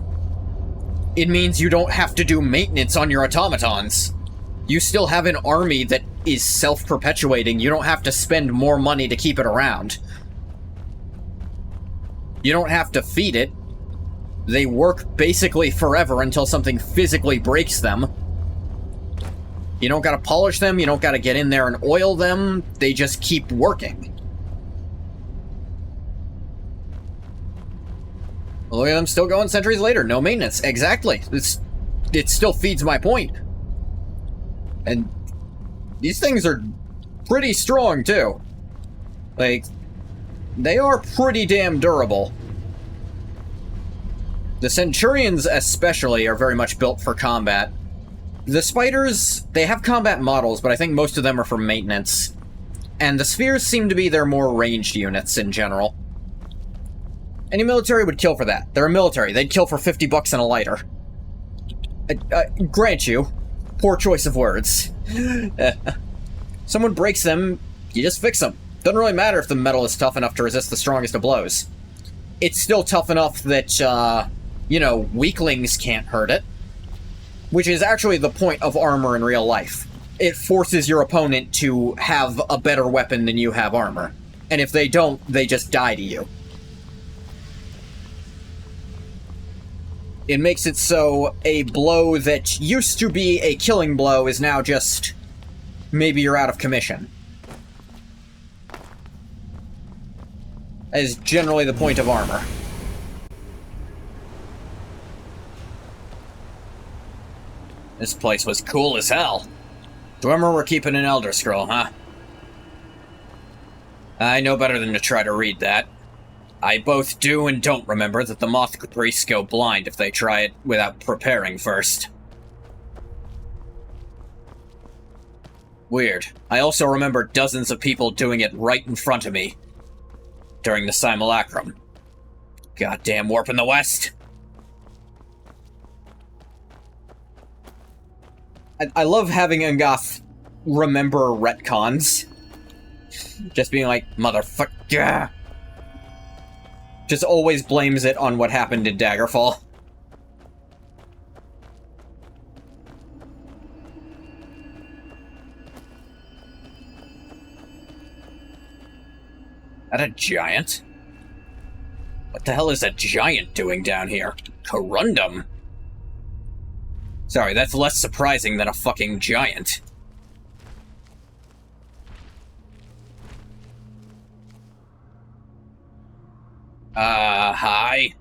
It means you don't have to do maintenance on your automatons. You still have an army that is self-perpetuating. You don't have to spend more money to keep it around. You don't have to feed it. They work basically forever until something physically breaks them. You don't gotta polish them, you don't gotta get in there and oil them, they just keep working. Look at them still going centuries later, no maintenance. Exactly. It still feeds my point. And these things are pretty strong, too. Like, they are pretty damn durable. The Centurions, especially, are very much built for combat. The Spiders, they have combat models, but I think most of them are for maintenance. And the Spheres seem to be their more ranged units in general. Any military would kill for that. They're a military. They'd kill for 50 bucks and a lighter. Grant you. Poor choice of words. Someone breaks them, you just fix them. Doesn't really matter if the metal is tough enough to resist the strongest of blows. It's still tough enough that, you know, weaklings can't hurt it. Which is actually the point of armor in real life. It forces your opponent to have a better weapon than you have armor. And if they don't, they just die to you. It makes it so a blow that used to be a killing blow is now just... maybe you're out of commission. That is generally the point of armor. This place was cool as hell. Dwemer were keeping an Elder Scroll, huh? I know better than to try to read that. I both do and don't remember that the Moth priests go blind if they try it without preparing first. Weird. I also remember dozens of people doing it right in front of me during the simulacrum. Goddamn warp in the west. I love having Ungoth remember retcons. Just being like, motherfucker. Just always blames it on what happened in Daggerfall. That a giant? What the hell is a giant doing down here? Corundum? Sorry, that's less surprising than a fucking giant. Hi?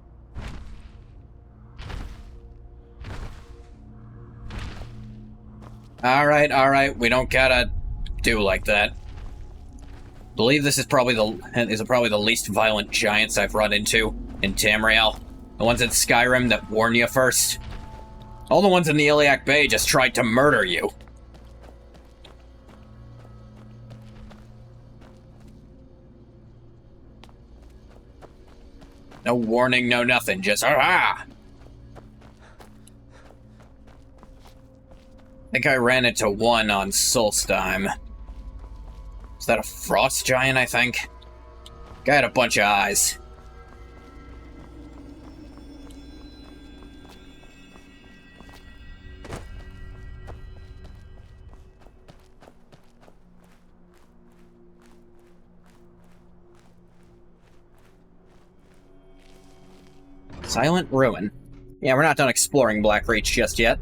Alright, we don't gotta do like that. Believe this is probably the least violent giants I've run into in Tamriel. The ones in Skyrim that warn you first. All the ones in the Iliac Bay just tried to murder you. No warning, no nothing, just ah! I think I ran into one on Solstheim. Is that a frost giant, I think? Guy had a bunch of eyes. Silent Ruin. Yeah, we're not done exploring Blackreach just yet.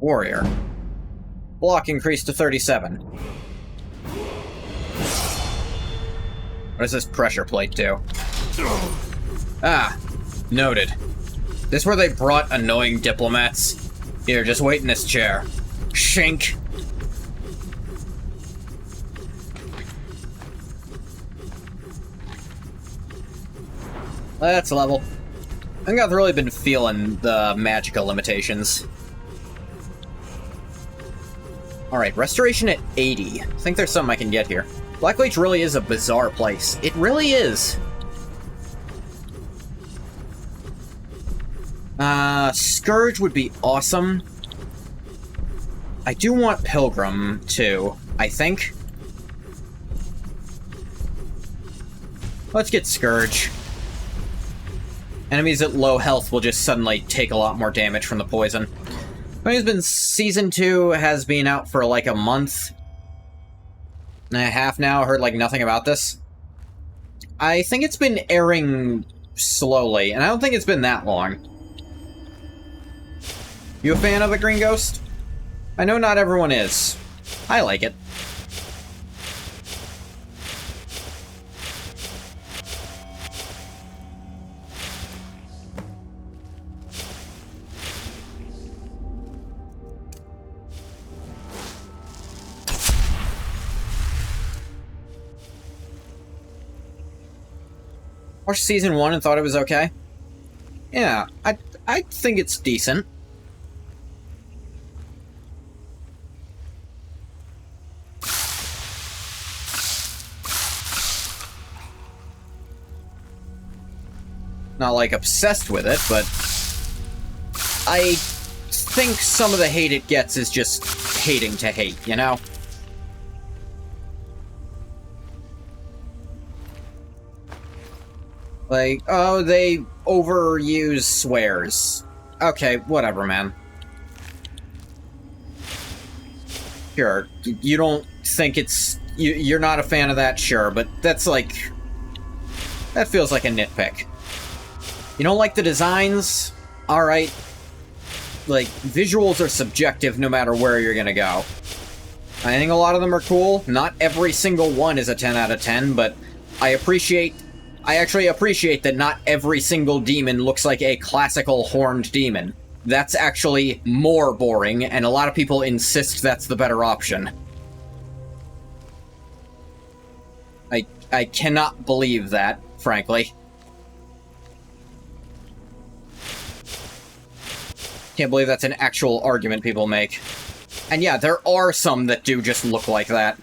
Warrior. Block increased to 37. What does this pressure plate do? Ah, noted. This where they brought annoying diplomats? Here, just wait in this chair. Shink. That's level. I think I've really been feeling the magical limitations. Alright, restoration at 80. I think there's something I can get here. Blackleach really is a bizarre place. It really is. Scourge would be awesome. I do want Pilgrim, too, I think. Let's get Scourge. Enemies at low health will just suddenly take a lot more damage from the poison. Season 2 has been out for like a month and a half now. I heard like nothing about this. I think it's been airing slowly, and I don't think it's been that long. You a fan of the Green Ghost? I know not everyone is. I like it. Watched season 1 and thought it was okay. Yeah, I think it's decent. Not like obsessed with it, but I think some of the hate it gets is just hating to hate, you know? Like, oh, they overuse swears. Okay, whatever, man. Sure, you don't think it's... You're not a fan of that, sure, but that's like... That feels like a nitpick. You don't like the designs? Alright. Like, visuals are subjective no matter where you're gonna go. I think a lot of them are cool. Not every single one is a 10 out of 10, but I actually appreciate that not every single demon looks like a classical horned demon. That's actually more boring, and a lot of people insist that's the better option. I cannot believe that, frankly. Can't believe that's an actual argument people make. And yeah, there are some that do just look like that.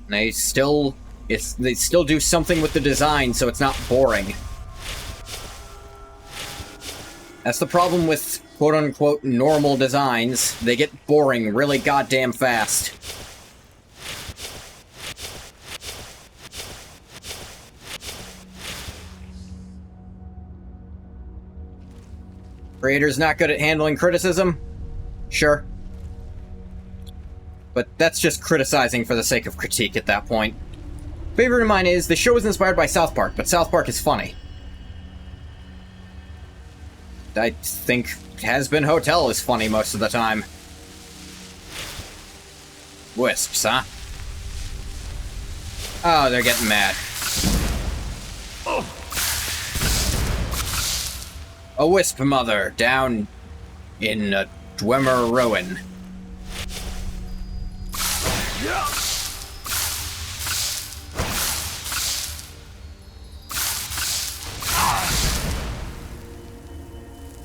They still do something with the design, so it's not boring. That's the problem with quote-unquote normal designs. They get boring really goddamn fast. Creator's not good at handling criticism? Sure. But that's just criticizing for the sake of critique at that point. Favorite of mine is, the show is inspired by South Park, but South Park is funny. I think Has Been Hotel is funny most of the time. Wisps, huh? Oh, they're getting mad. A wisp mother down in a Dwemer ruin.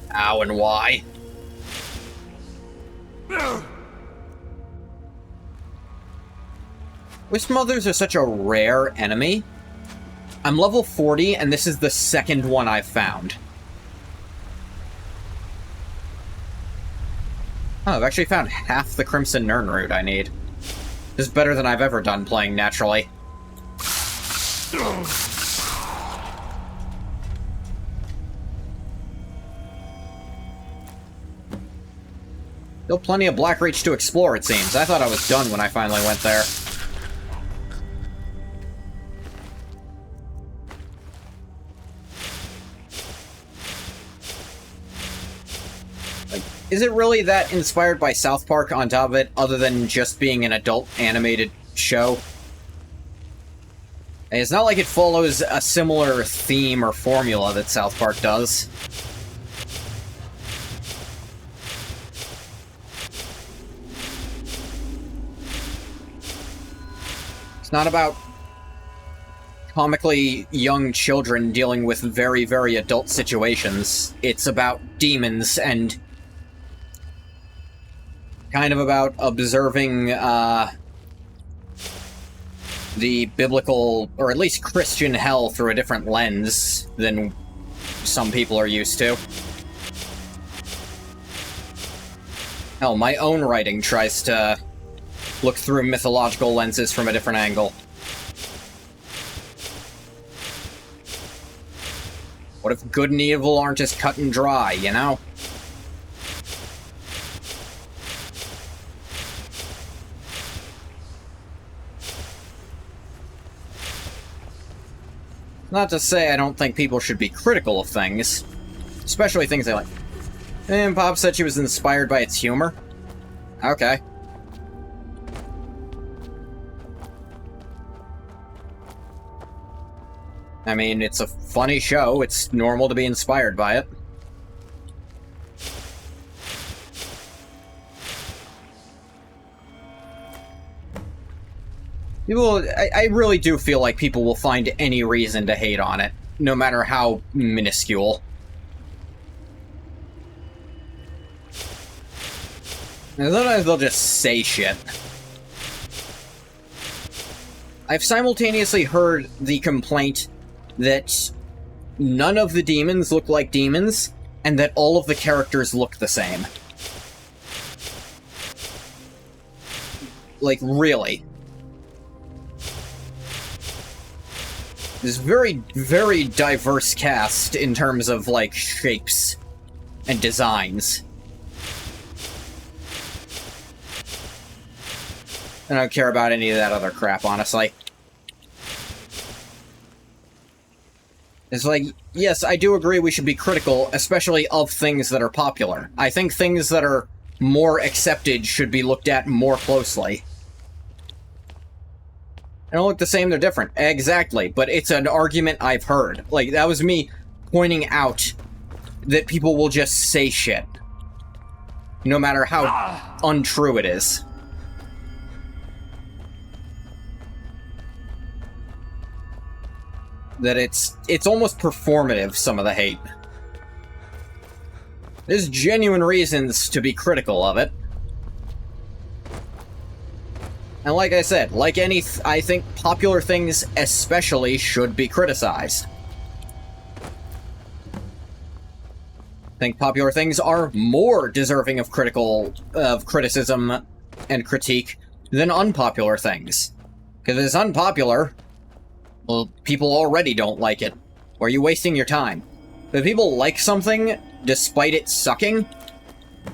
How and why? Wisp mothers are such a rare enemy. I'm level 40, and this is the second one I've found. Oh, I've actually found half the Crimson Nirn root I need. This is better than I've ever done playing naturally. Still plenty of Blackreach to explore, it seems. I thought I was done when I finally went there. Is it really that inspired by South Park on top of it, other than just being an adult animated show? And it's not like it follows a similar theme or formula that South Park does. It's not about comically young children dealing with very, very adult situations. It's about demons and kind of about observing the biblical, or at least Christian hell through a different lens than some people are used to. Hell, my own writing tries to look through mythological lenses from a different angle. What if good and evil aren't as cut and dry, you know? Not to say I don't think people should be critical of things, especially things they like. And Pop said she was inspired by its humor. Okay. I mean, it's a funny show. It's normal to be inspired by it. People, I really do feel like people will find any reason to hate on it, no matter how minuscule. And sometimes they'll just say shit. I've simultaneously heard the complaint that none of the demons look like demons, and that all of the characters look the same. Like, really. This very, very diverse cast in terms of, like, shapes and designs. I don't care about any of that other crap, honestly. It's like, yes, I do agree we should be critical, especially of things that are popular. I think things that are more accepted should be looked at more closely. They don't look the same, they're different. Exactly, but it's an argument I've heard. Like, that was me pointing out that people will just say shit. No matter how untrue it is. That it's almost performative, some of the hate. There's genuine reasons to be critical of it. And like I said, like I think popular things especially should be criticized. I think popular things are more deserving of criticism and critique than unpopular things. Because if it's unpopular, well, people already don't like it. Or are you wasting your time? If people like something, despite it sucking,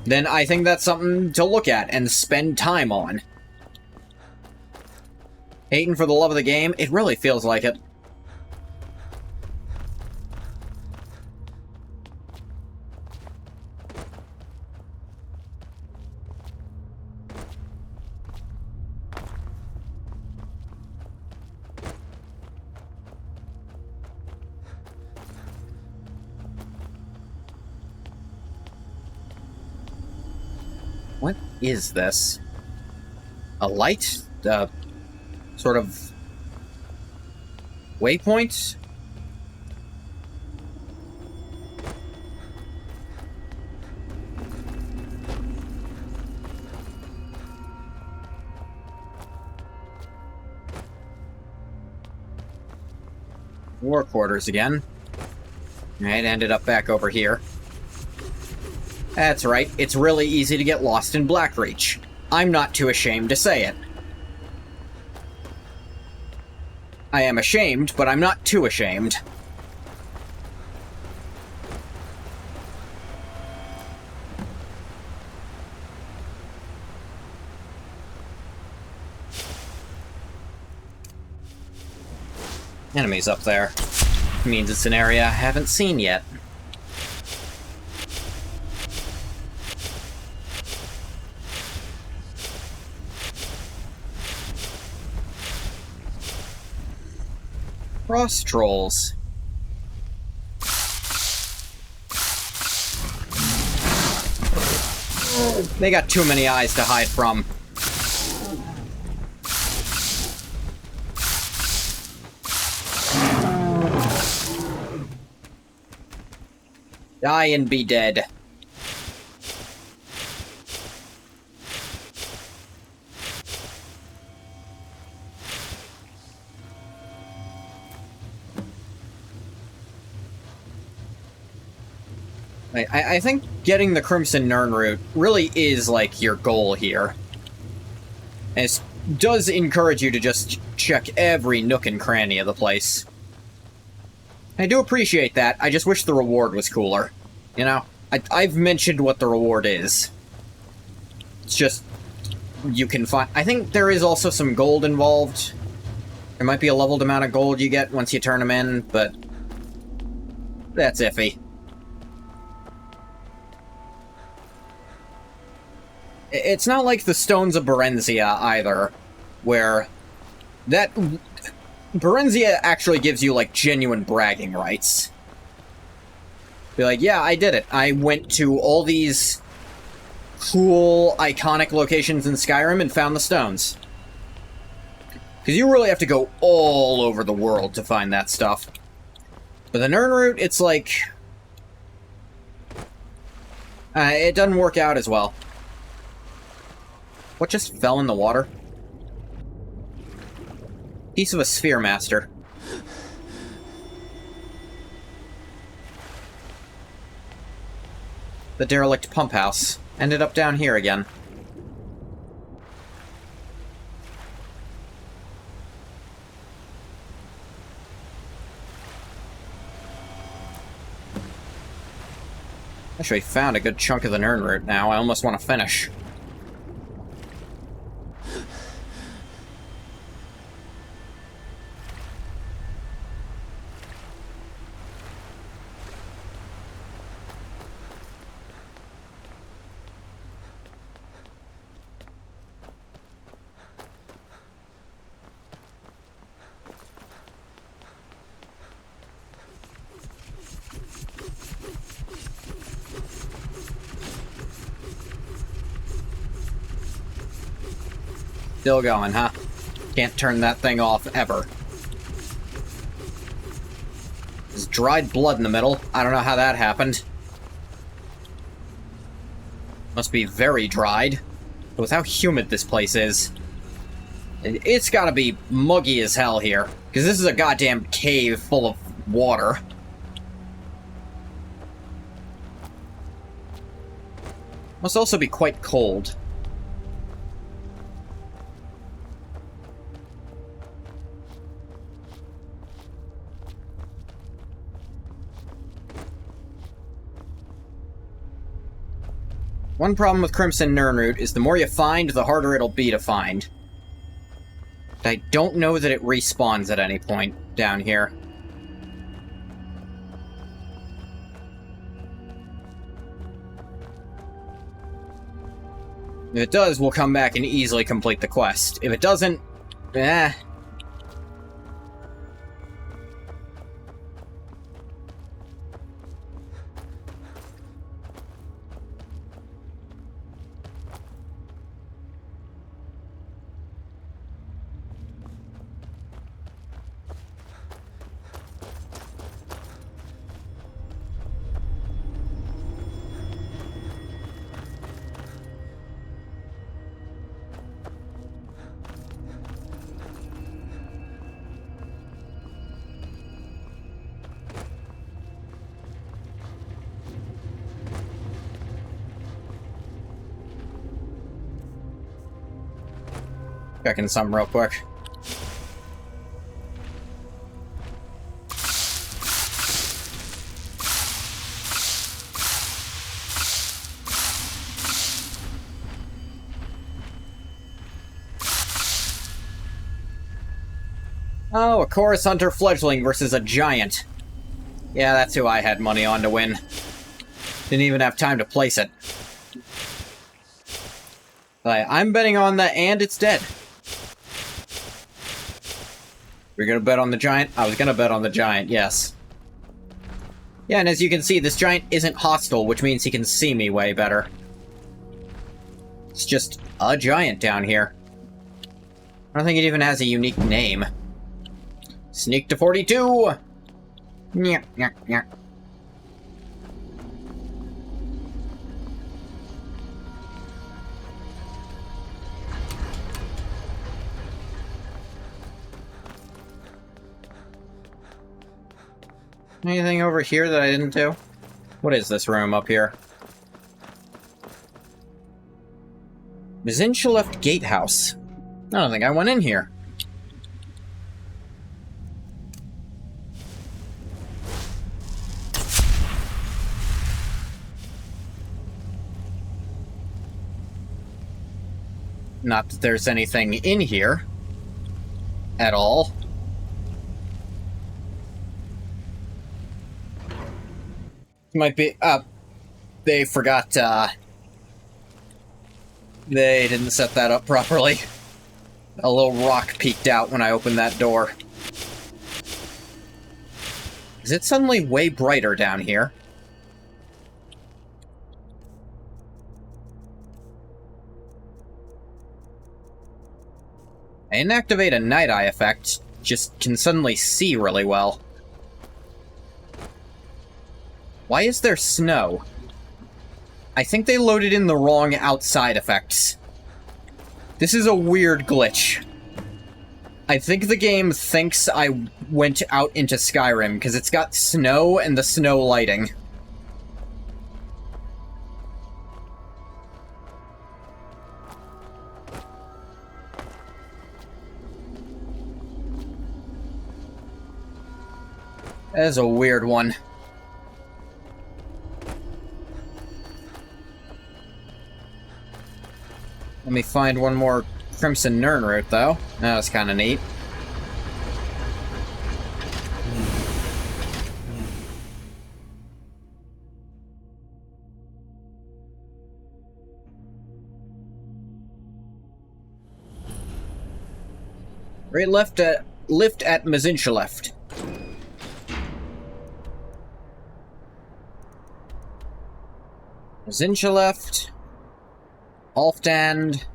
then I think that's something to look at and spend time on. Hating for the love of the game, it really feels like it. What is this? A light? Sort of waypoint? War quarters again. Alright, ended up back over here. That's right, it's really easy to get lost in Blackreach. I'm not too ashamed to say it. I am ashamed, but I'm not too ashamed. Enemies up there. Means it's an area I haven't seen yet. Frost trolls. They got too many eyes to hide from. Die and be dead. I think getting the Crimson Nirnroot really is, like, your goal here. And it does encourage you to just check every nook and cranny of the place. I do appreciate that, I just wish the reward was cooler. You know? I've mentioned what the reward is. It's just... you can find... I think there is also some gold involved. There might be a leveled amount of gold you get once you turn them in, but... that's iffy. It's not like the Stones of Berenzia, either, where that... Berenzia actually gives you, like, genuine bragging rights. Be like, yeah, I did it. I went to all these cool, iconic locations in Skyrim and found the stones. Because you really have to go all over the world to find that stuff. But the Nirnroot, it's like... it doesn't work out as well. What just fell in the water? Piece of a Sphere Master. The derelict pump house. Ended up down here again. Actually found a good chunk of the Nirnroot now. I almost want to finish. Still going, huh? Can't turn that thing off, ever. There's dried blood in the middle. I don't know how that happened. Must be very dried. But with how humid this place is, it's gotta be muggy as hell here. Because this is a goddamn cave full of water. Must also be quite cold. One problem with Crimson Nirnroot is the more you find, the harder it'll be to find. I don't know that it respawns at any point down here. If it does, we'll come back and easily complete the quest. If it doesn't, checking some real quick. Oh, a Chorus Hunter fledgling versus a giant. Yeah, that's who I had money on to win. Didn't even have time to place it. I'm betting on the and it's dead. We're gonna bet on the giant? I was gonna bet on the giant, yes. Yeah, and as you can see, this giant isn't hostile, which means he can see me way better. It's just a giant down here. I don't think it even has a unique name. Sneak to 42! Nyah, nyah, nyah. Anything over here that I didn't do? What is this room up here? Mizinshaleft Gatehouse. I don't think I went in here. Not that there's anything in here at all. Might be they forgot they didn't set that up properly. A little rock peeked out when I opened that door. Is it suddenly way brighter down here? I didn't activate a night eye effect, just can suddenly see really well. Why is there snow? I think they loaded in the wrong outside effects. This is a weird glitch. I think the game thinks I went out into Skyrim, because it's got snow and the snow lighting. That is a weird one. Let me find one more Crimson Nirnroot, though. That was kind of neat. Right, lift at Mizinshaleft. Mizinshaleft. Halfdand.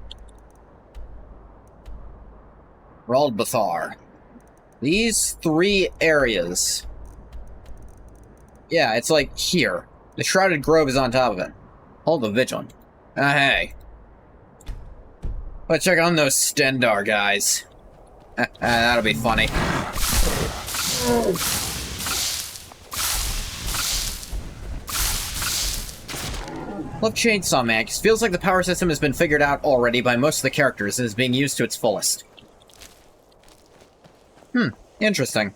Raldbathar. These 3 areas. Yeah, it's like here. The Shrouded Grove is on top of it. Hold the vigilant. Hey. Let's check on those Stendar guys. That'll be funny. Love Chainsaw Man, 'cause it feels like the power system has been figured out already by most of the characters and is being used to its fullest. Interesting.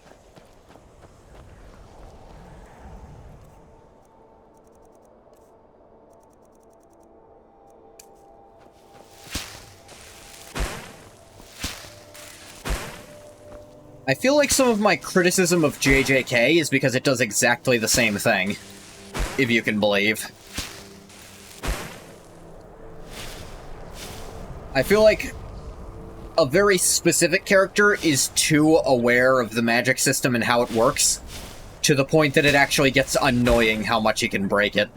I feel like some of my criticism of JJK is because it does exactly the same thing, if you can believe. I feel like a very specific character is too aware of the magic system and how it works, to the point that it actually gets annoying how much he can break it.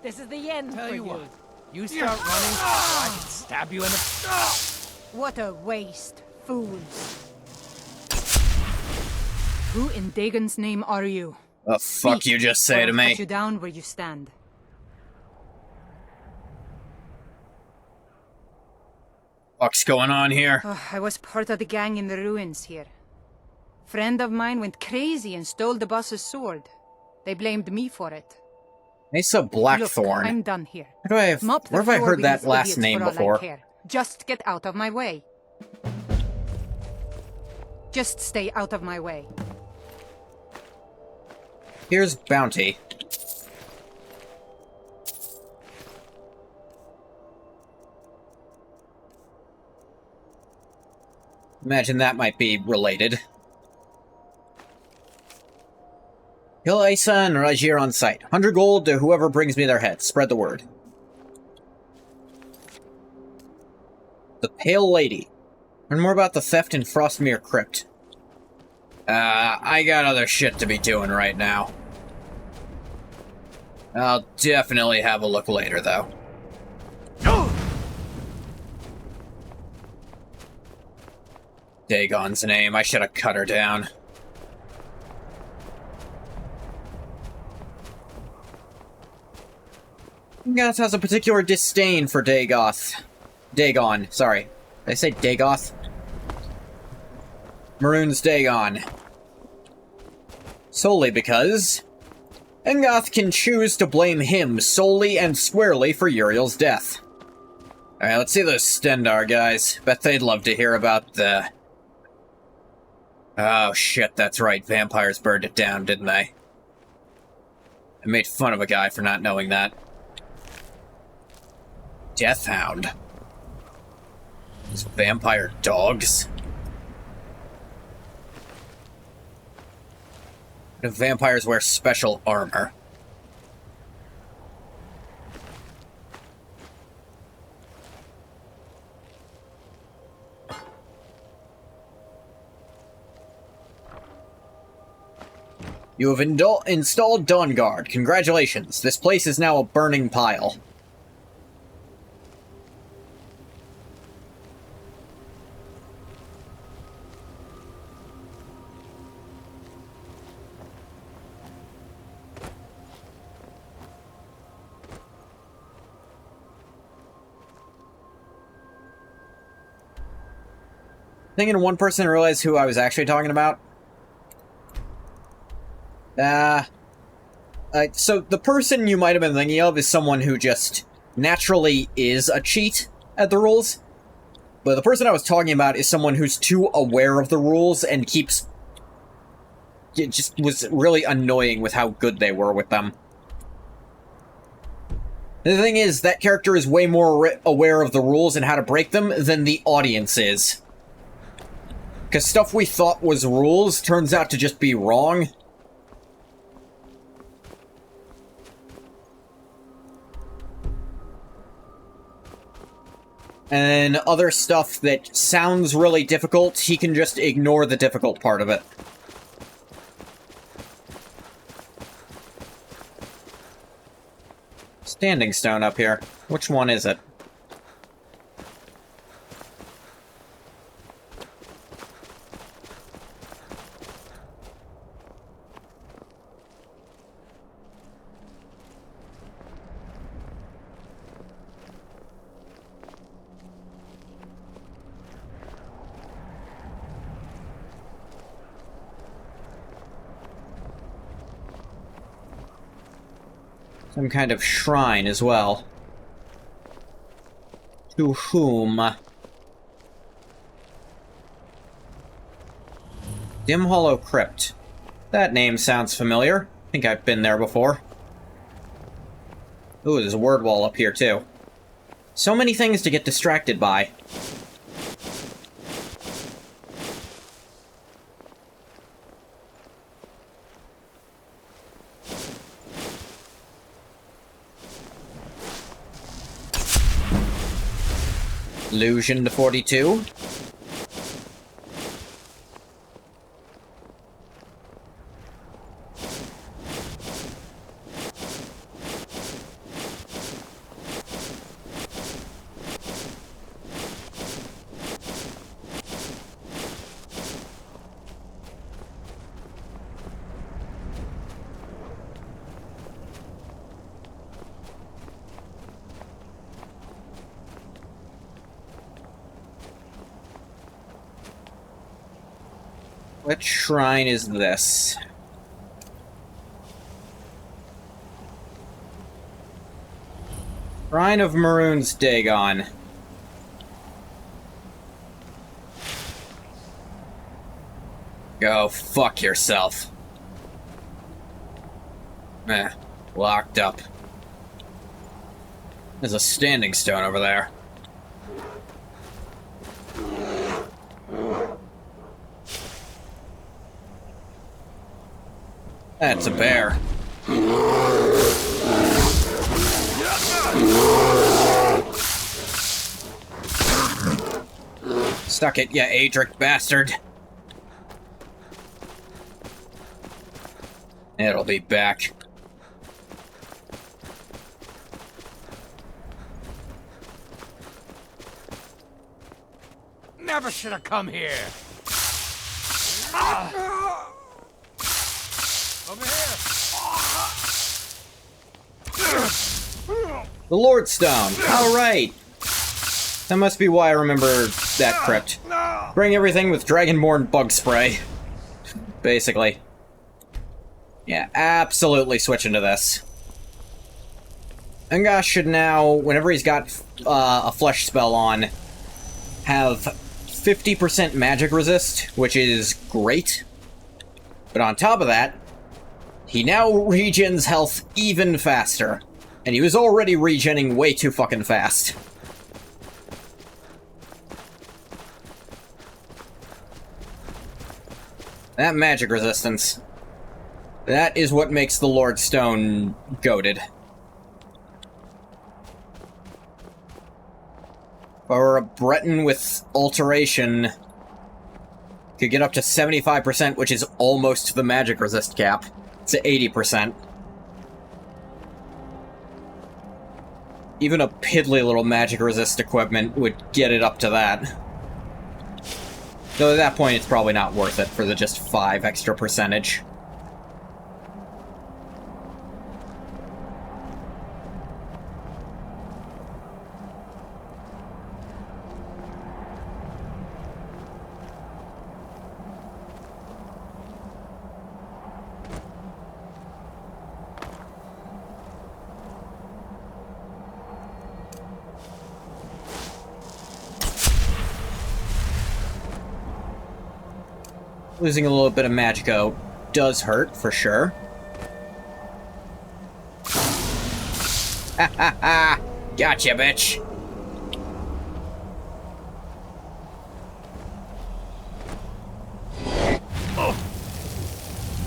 This is the end Tell for you you. what, you start running, so I can stab you in the... What a waste, fools. Who in Dagon's name are you? The fuck you just say to me? Cut you down where you stand. What's going on here? I was part of the gang in the ruins here. Friend of mine went crazy and stole the boss's sword. They blamed me for it. Mesa Blackthorn. Look, I'm done here. Where have I heard that last name before? Just get out of my way. Just stay out of my way. Here's Bounty. Imagine that might be related. Kill Isa and Rajir on site. 100 gold to whoever brings me their head. Spread the word. The Pale Lady. Learn more about the theft in Frostmere Crypt. I got other shit to be doing right now. I'll definitely have a look later, though. Dagon's name. I should have cut her down. Goth has a particular disdain for Dagon, sorry. Did I say Dagoth? Maroon's Dagon. Solely because Engoth can choose to blame him solely and squarely for Uriel's death. Alright, let's see those Stendar guys. Bet they'd love to hear about the... Oh shit, that's right, vampires burned it down, didn't they? I made fun of a guy for not knowing that. Deathhound. These vampire dogs. The vampires wear special armor. You have installed Dawnguard. Congratulations. This place is now a burning pile. Thinking one person realized who I was actually talking about. So the person you might have been thinking of is someone who just naturally is a cheat at the rules. But the person I was talking about is someone who's too aware of the rules and keeps it just was really annoying with how good they were with them. The thing is, that character is way more aware of the rules and how to break them than the audience is. Because stuff we thought was rules turns out to just be wrong. And other stuff that sounds really difficult, he can just ignore the difficult part of it. Standing stone up here. Which one is it? Some kind of shrine as well. To whom? Dim Hollow Crypt. That name sounds familiar. I think I've been there before. Ooh, there's a word wall up here too. So many things to get distracted by. Illusion to 42. What shrine is this? Shrine of Maroon's Dagon. Go fuck yourself. Locked up. There's a standing stone over there. That's a bear. Suck it, you Adric bastard. It'll be back. Never should have come here. Over here. The Lord Stone. Alright. That must be why I remember that crypt. Bring everything with Dragonborn bug spray. Basically. Yeah, absolutely switch into this. Ungash should now, whenever he's got a flesh spell on, have 50% magic resist, which is great. But on top of that, he now regens health even faster. And he was already regenning way too fucking fast. That magic resistance. That is what makes the Lord Stone goated. Or a Breton with alteration could get up to 75%, which is almost the magic resist cap. It's at 80%. Even a piddly little magic resist equipment would get it up to that. Though at that point, it's probably not worth it for the just 5 extra percentage. Losing a little bit of Magico does hurt, for sure. Ha ha ha! Gotcha, bitch!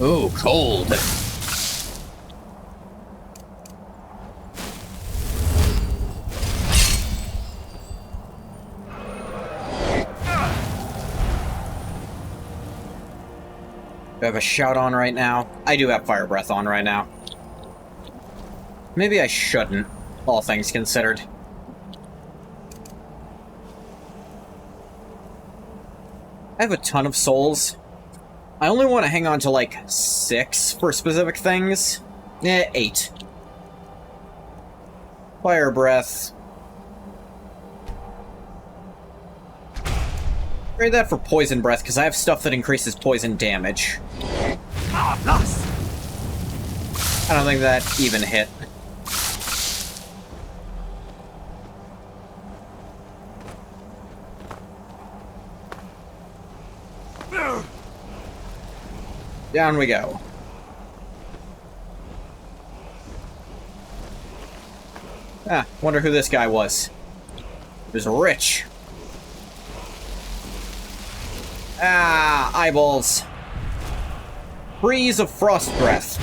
Ooh, cold. Do I have a shout on right now? I do have fire breath on right now. Maybe I shouldn't, all things considered. I have a ton of souls. I only want to hang on to, like, 6 for specific things. 8. Fire breath. Trade that for poison breath, because I have stuff that increases poison damage. I don't think that even hit. Down we go. Ah, wonder who this guy was. He was rich. Ah, eyeballs. Breeze of frost breath.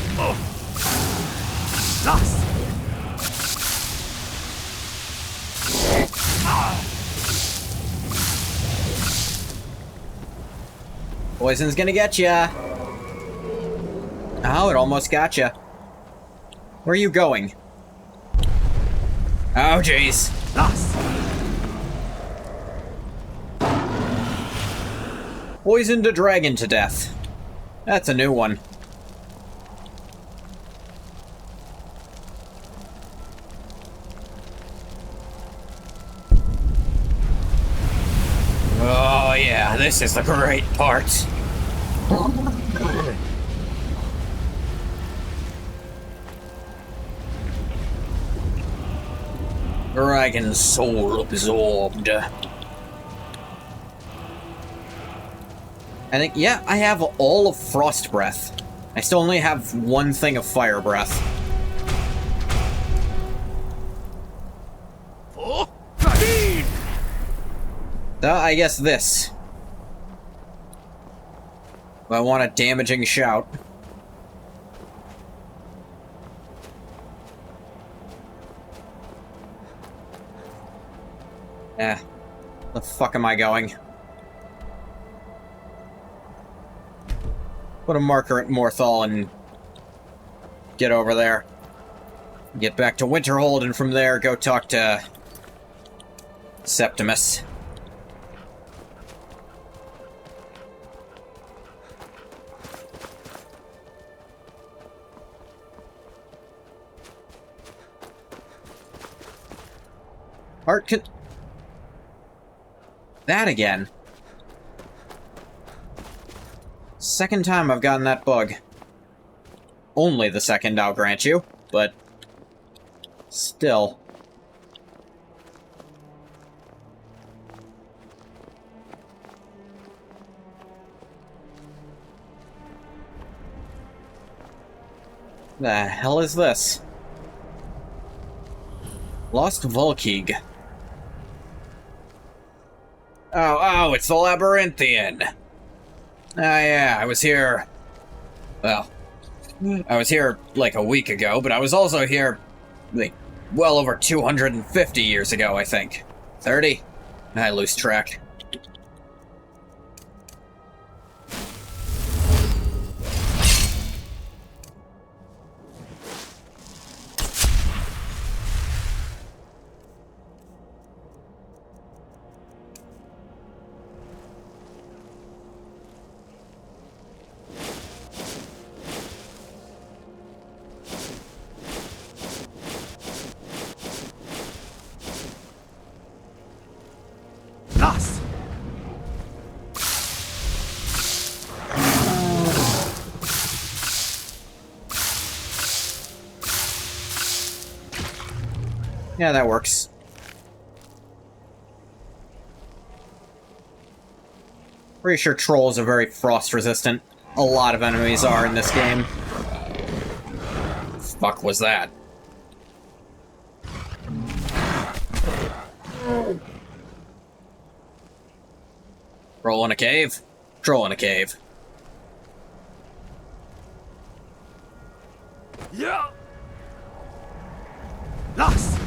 Poison's gonna get ya. Oh, it almost got ya. Where are you going? Oh, jeez. Poisoned a dragon to death. That's a new one. Oh yeah, this is the great part. Dragon soul absorbed. I think, yeah, I have all of frost breath. I still only have one thing of fire breath. I guess this. I want a damaging shout. The fuck am I going? Put a marker at Morthal and get over there. Get back to Winterhold, and from there, go talk to Septimus. Art can... That again. Second time I've gotten that bug. Only the second, I'll grant you, but... still. The hell is this? Lost Volkig. Oh, it's the Labyrinthian. Yeah, I was here... Well, I was here like a week ago, but I was also here, like, well over 250 years ago, I think. 30? I lose track. Yeah, that works. Pretty sure trolls are very frost resistant. a lot of enemies are in this game. Fuck was that? Troll in a cave? Troll in a cave. Yeah. Lost.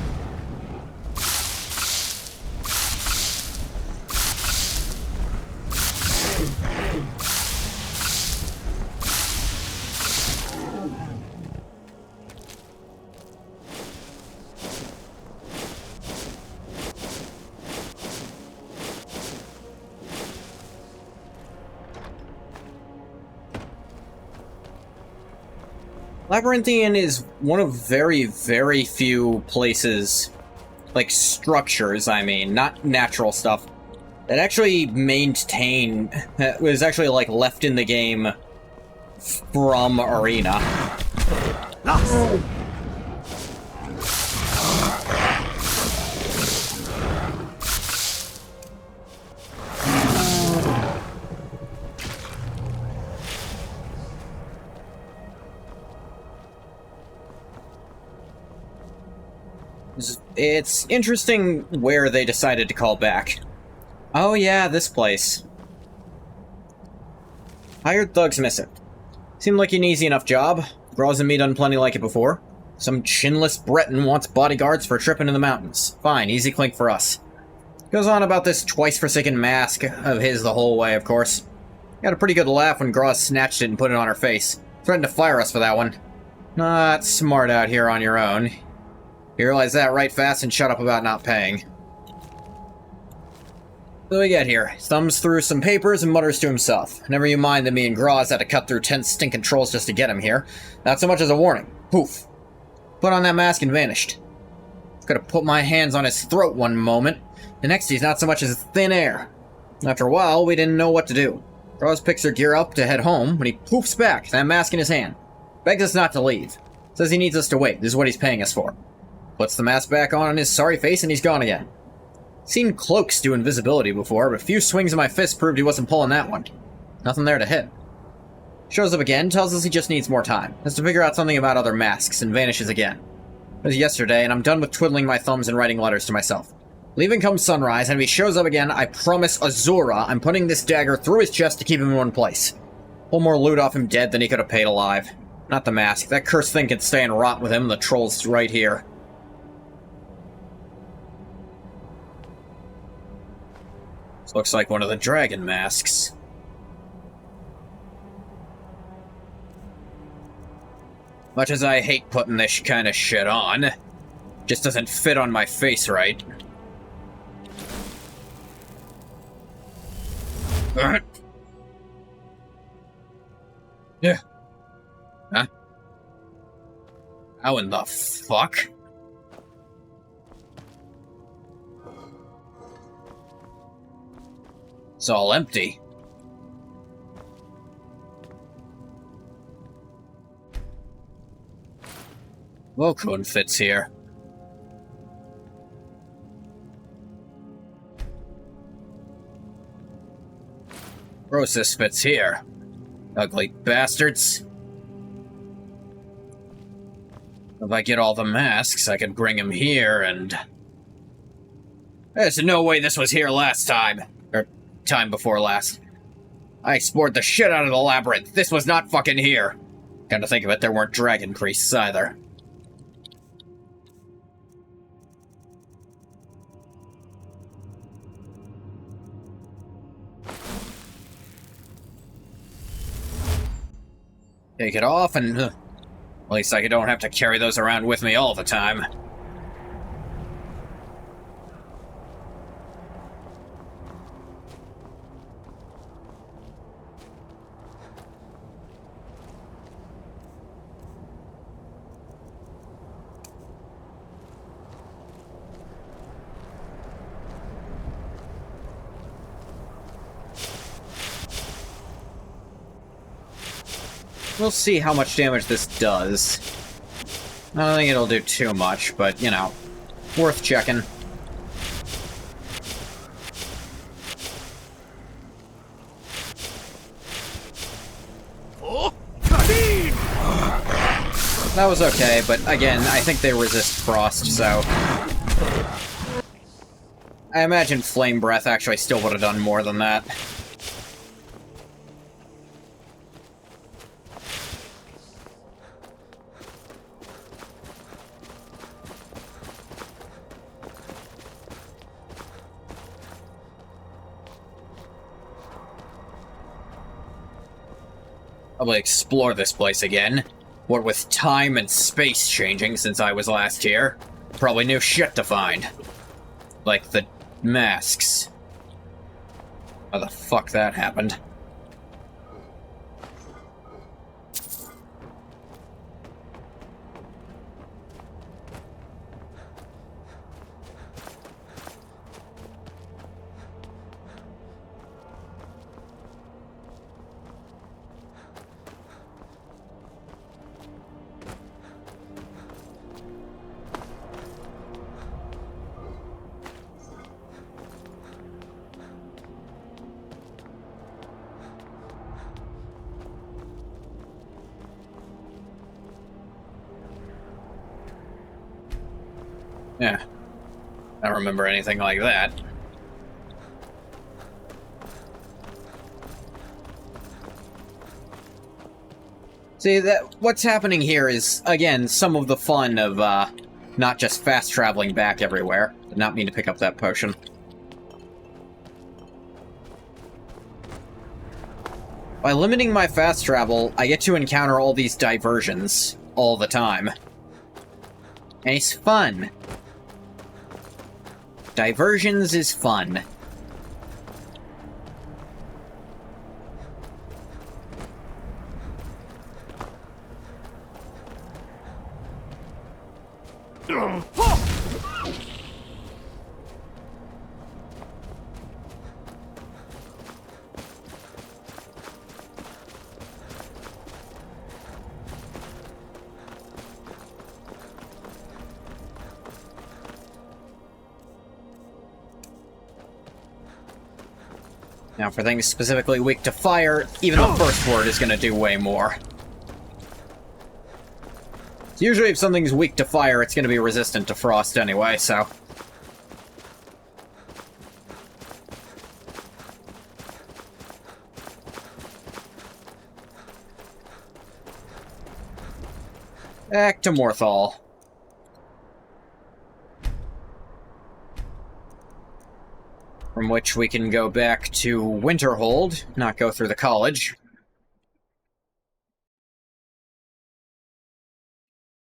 Labyrinthian is one of very, very few places, like structures, I mean, not natural stuff, that actually maintain, was actually like left in the game from Arena. Lost. It's interesting where they decided to call back. Oh yeah, this place. Hired thugs missing. Seemed like an easy enough job. Groz and me done plenty like it before. Some chinless Breton wants bodyguards for tripping in the mountains. Fine, easy clink for us. Goes on about this twice-forsaken mask of his the whole way, of course. Got a pretty good laugh when Groz snatched it and put it on her face. Threatened to fire us for that one. Not smart out here on your own. You realize that right fast and shut up about not paying. So we get here. Thumbs through some papers and mutters to himself. Never you mind that me and Groz had to cut through 10 stinking trolls just to get him here. Not so much as a warning. Poof. Put on that mask and vanished. Could have put my hands on his throat one moment. The next he's not so much as thin air. After a while, we didn't know what to do. Groz picks her gear up to head home when he poofs back, that mask in his hand. Begs us not to leave. Says he needs us to wait. This is what he's paying us for. Puts the mask back on his sorry face and he's gone again. Seen cloaks do invisibility before, but a few swings of my fist proved he wasn't pulling that one. Nothing there to hit. Shows up again, tells us he just needs more time. Has to figure out something about other masks, and vanishes again. It was yesterday, and I'm done with twiddling my thumbs and writing letters to myself. Leaving comes sunrise, and if he shows up again, I promise Azura I'm putting this dagger through his chest to keep him in one place. Pull more loot off him dead than he could have paid alive. Not the mask. That cursed thing can stay and rot with him, the troll's right here. This looks like one of the dragon masks. Much as I hate putting this kind of shit on, just doesn't fit on my face right. Yeah. Huh? How in the fuck? It's all empty. Vokun fits here. Rosis fits here. Ugly bastards. If I get all the masks, I could bring him here and... There's no way this was here last time. Or time before last. I explored the shit out of the labyrinth. This was not fucking here. Come to think of it, there weren't dragon priests either. Take it off and... at least I don't have to carry those around with me all the time. We'll see how much damage this does. I don't think it'll do too much, but, you know, worth checking. That was okay, but again, I think they resist frost, so... I imagine Flame Breath actually still would have done more than that. Probably explore this place again. What with time and space changing since I was last here, probably new shit to find. Like the masks. How the fuck that happened? Yeah. I don't remember anything like that. See, what's happening here is, again, some of the fun of, not just fast traveling back everywhere. Did not mean to pick up that potion. By limiting my fast travel, I get to encounter all these diversions all the time. And it's fun. Diversions is fun. Now, for things specifically weak to fire, even the first word is going to do way more. So usually if something's weak to fire, it's going to be resistant to frost anyway, so... Back to Morthal. From which we can go back to Winterhold, not go through the college.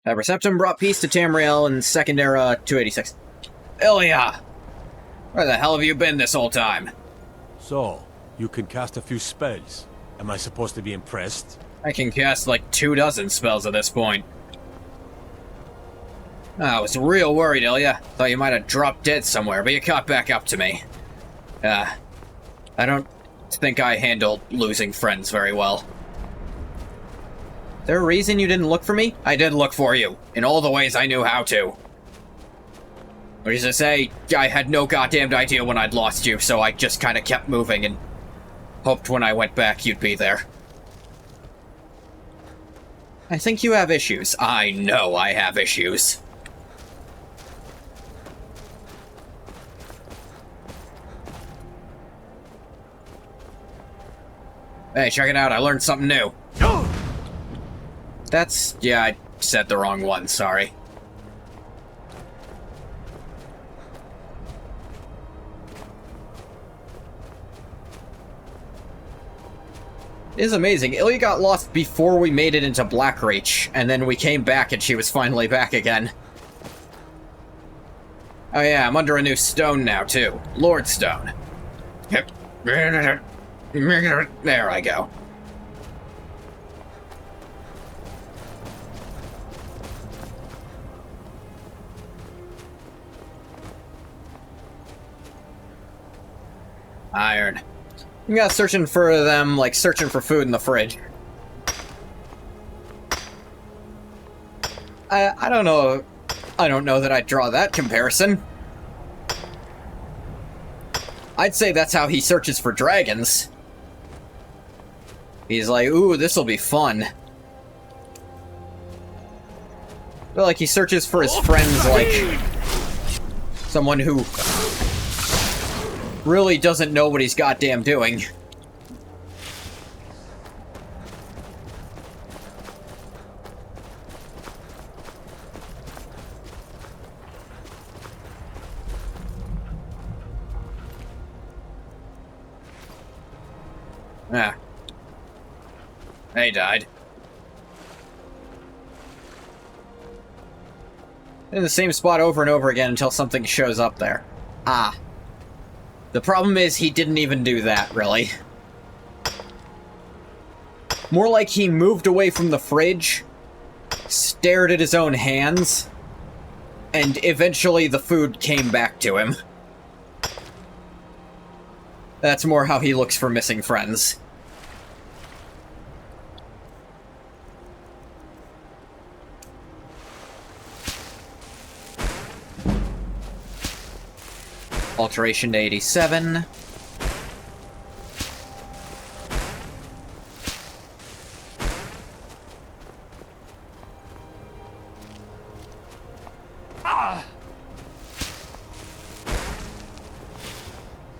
Aberceptum brought peace to Tamriel in Second Era 286. Ilya! Where the hell have you been this whole time? So, you can cast a few spells. Am I supposed to be impressed? I can cast like 24 spells at this point. I was real worried, Ilya. Thought you might have dropped dead somewhere, but you caught back up to me. I don't think I handled losing friends very well. Is there a reason you didn't look for me? I did look for you, in all the ways I knew how to. Which is to say, I had no goddamned idea when I'd lost you, so I just kinda kept moving and hoped when I went back you'd be there. I think you have issues. I know I have issues. Hey, check it out, I learned something new. That's... yeah, I said the wrong one, sorry. It is amazing. Ilya got lost before we made it into Blackreach, and then we came back and she was finally back again. Oh yeah, I'm under a new stone now, too. Lord Stone. There I go. Iron. You got searching for them, like searching for food in the fridge. I don't know. I don't know that I'd draw that comparison. I'd say that's how he searches for dragons. He's like, ooh, this'll be fun. But, like, he searches for his friends like someone who really doesn't know what he's goddamn doing. Ah. They died. In the same spot over and over again until something shows up there. Ah. The problem is he didn't even do that, really. More like he moved away from the fridge, stared at his own hands, and eventually the food came back to him. That's more how he looks for missing friends. Alteration to 87.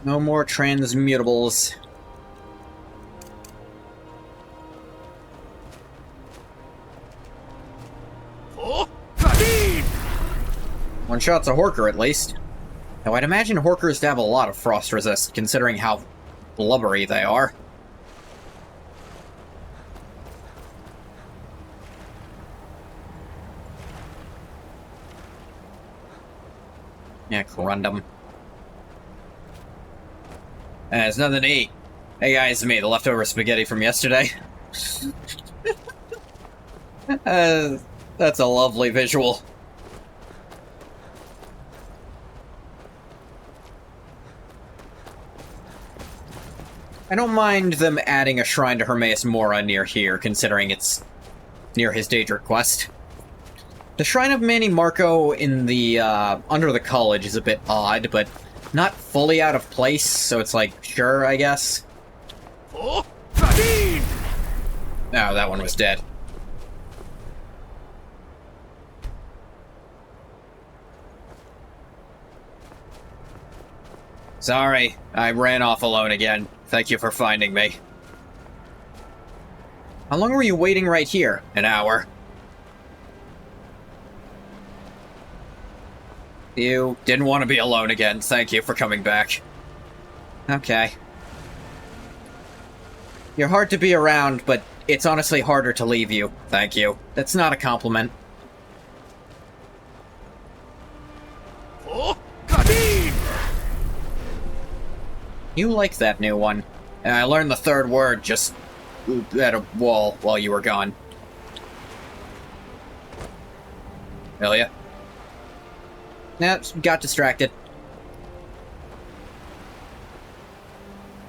No more transmutables. One shot's a Horker, at least. Now, I'd imagine Horkers to have a lot of frost resist, considering how blubbery they are. Yeah, corundum. There's nothing to eat. Hey guys, me, the leftover spaghetti from yesterday. That's a lovely visual. I don't mind them adding a shrine to Hermaeus Mora near here, considering it's near his Daedric quest. The Shrine of Manny Marco in the, under the college is a bit odd, but not fully out of place, so it's like, sure, I guess. Oh, that one was dead. Sorry, I ran off alone again. Thank you for finding me. How long were you waiting right here? An hour. You didn't want to be alone again. Thank you for coming back. Okay. You're hard to be around, but it's honestly harder to leave you. Thank you. That's not a compliment. You like that new one. I learned the third word just at a wall while you were gone. Ilya? Nah, got distracted.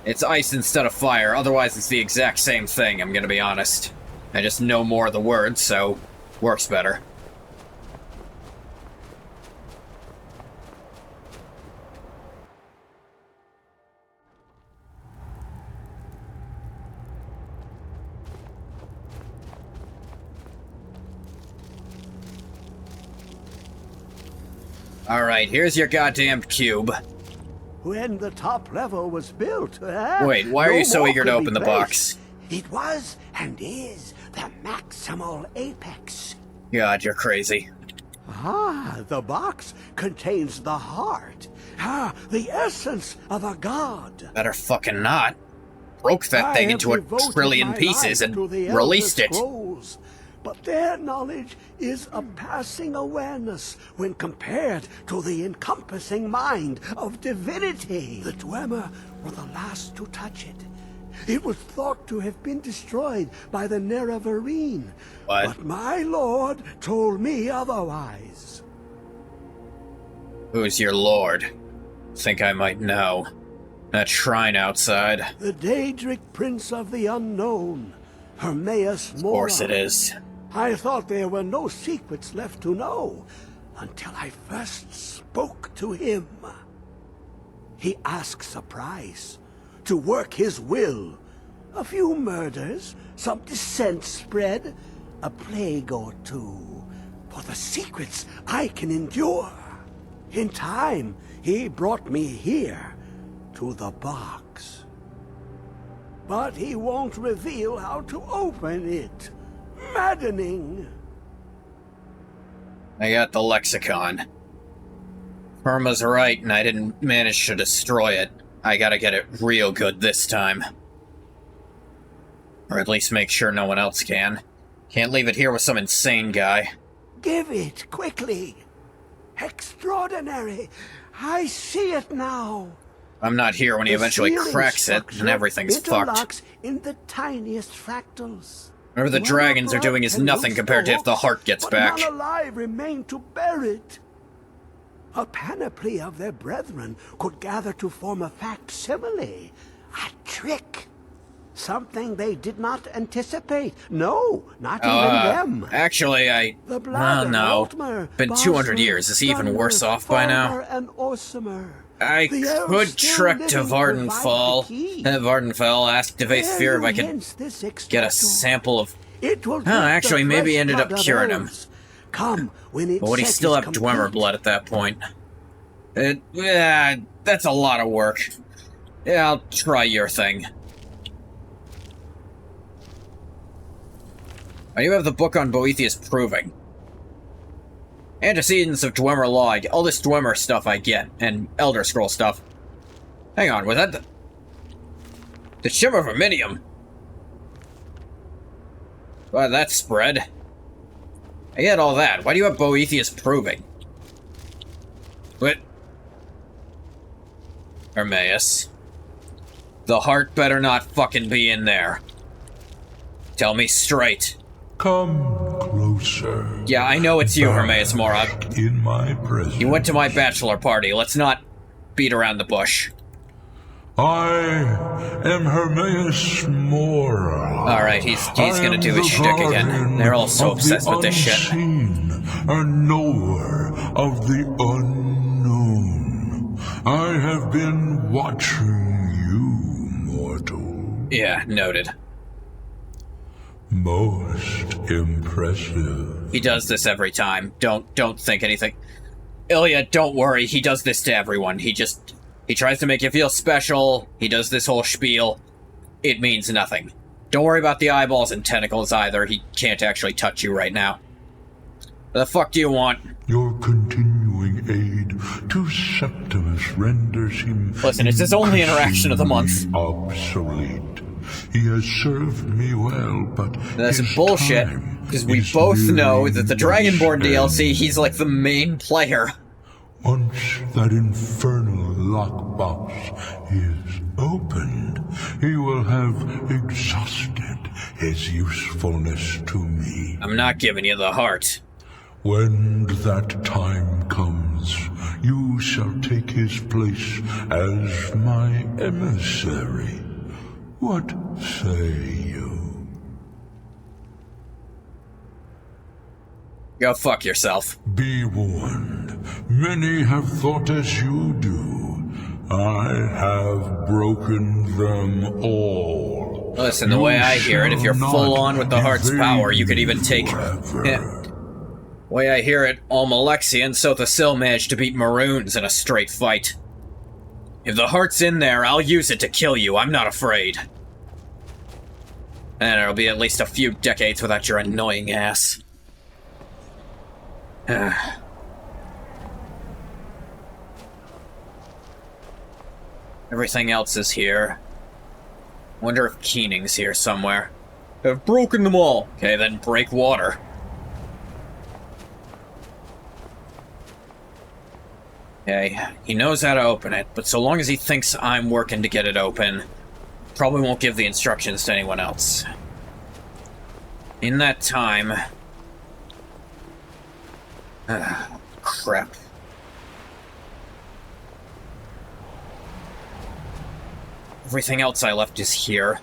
It's ice instead of fire, otherwise it's the exact same thing, I'm gonna be honest. I just know more of the words, so works better. Alright, here's your goddamn cube. When the top level was built, Wait, why are you so eager to open the box? It was and is the maximal apex. God, you're crazy. Ah, the box contains the heart. Ah, the essence of a god. Better fucking not. Broke that thing into a trillion pieces and released it. Scrolls, but their knowledge is a passing awareness when compared to the encompassing mind of divinity. The Dwemer were the last to touch it. It was thought to have been destroyed by the Nerevarine. What? But my lord told me otherwise. Who's your lord? Think I might know. That shrine outside. The Daedric Prince of the Unknown, Hermaeus Mora. Of course it is. I thought there were no secrets left to know until I first spoke to him. He asks a price to work his will. A few murders, some dissent spread, a plague or two. for the secrets I can endure. In time, he brought me here, to the box. But he won't reveal how to open it. Maddening. I got the lexicon. Irma's right, and I didn't manage to destroy it. I gotta get it real good this time. Or at least make sure no one else can. Can't leave it here with some insane guy. Give it, quickly. Extraordinary. I see it now. I'm not here when he eventually cracks it, and everything's fucked. In the tiniest fractals. Whatever the dragons are doing is nothing compared to if the heart gets back. None alive remain to bear it. A panoply of their brethren could gather to form a facsimile. A trick. Something they did not anticipate. No, not even them. Actually, I... The blood of no. Altmer, Been 200 years. Is he even worse off by now? And Orsimer. I could trek to Vardenfell. Vardenfell asked Devaithfir if I could get a sample of... actually, maybe he ended up curing him. Come, when but would he still have Dwemer blood at that point? Yeah, that's a lot of work. Yeah, I'll try your thing. I do have the book on Boethius Proving. Antecedents of Dwemer Law, all this Dwemer stuff I get, and Elder Scroll stuff. Hang on, was that the Shimmer Verminium? Well, that spread. I get all that. Why do you have Boethius Proving? What? Hermaeus. The heart better not fucking be in there. Tell me straight. Come closer. Yeah, I know it's you, Hermaeus Morag. In my presence. You went to my bachelor party. Let's not beat around the bush. I am Hermaeus Morag. Alright, he's gonna do his shtick again. They're all so obsessed with this shit. A knower of the unknown. I have been watching you, mortal. Yeah, noted. Most impressive. He does this every time. Don't think anything. Ilya, don't worry. He does this to everyone. He tries to make you feel special. He does this whole spiel. It means nothing. Don't worry about the eyeballs and tentacles either. He can't actually touch you right now. What the fuck do you want? Your continuing aid to Septimus renders him... Listen, it's his only interaction of the month. Obsolete. He has served me well, but that's bullshit, because we both know that the Dragonborn DLC, he's like the main player. Once that infernal lockbox is opened, he will have exhausted his usefulness to me. I'm not giving you the heart. When that time comes, you shall take his place as my emissary. What say you? Go fuck yourself. Be warned. Many have thought as you do. I have broken them all. Listen, the way I hear it, if you're full on with the heart's power, you could even take... way I hear it, Almalexia and Sothasil managed to beat Maroons in a straight fight. If the heart's in there, I'll use it to kill you. I'm not afraid. And it'll be at least a few decades without your annoying ass. Everything else is here. Wonder if Keening's here somewhere. I've broken them all. Okay, then break water. Okay, he knows how to open it, but so long as he thinks I'm working to get it open, probably won't give the instructions to anyone else. In that time... crap. Everything else I left is here.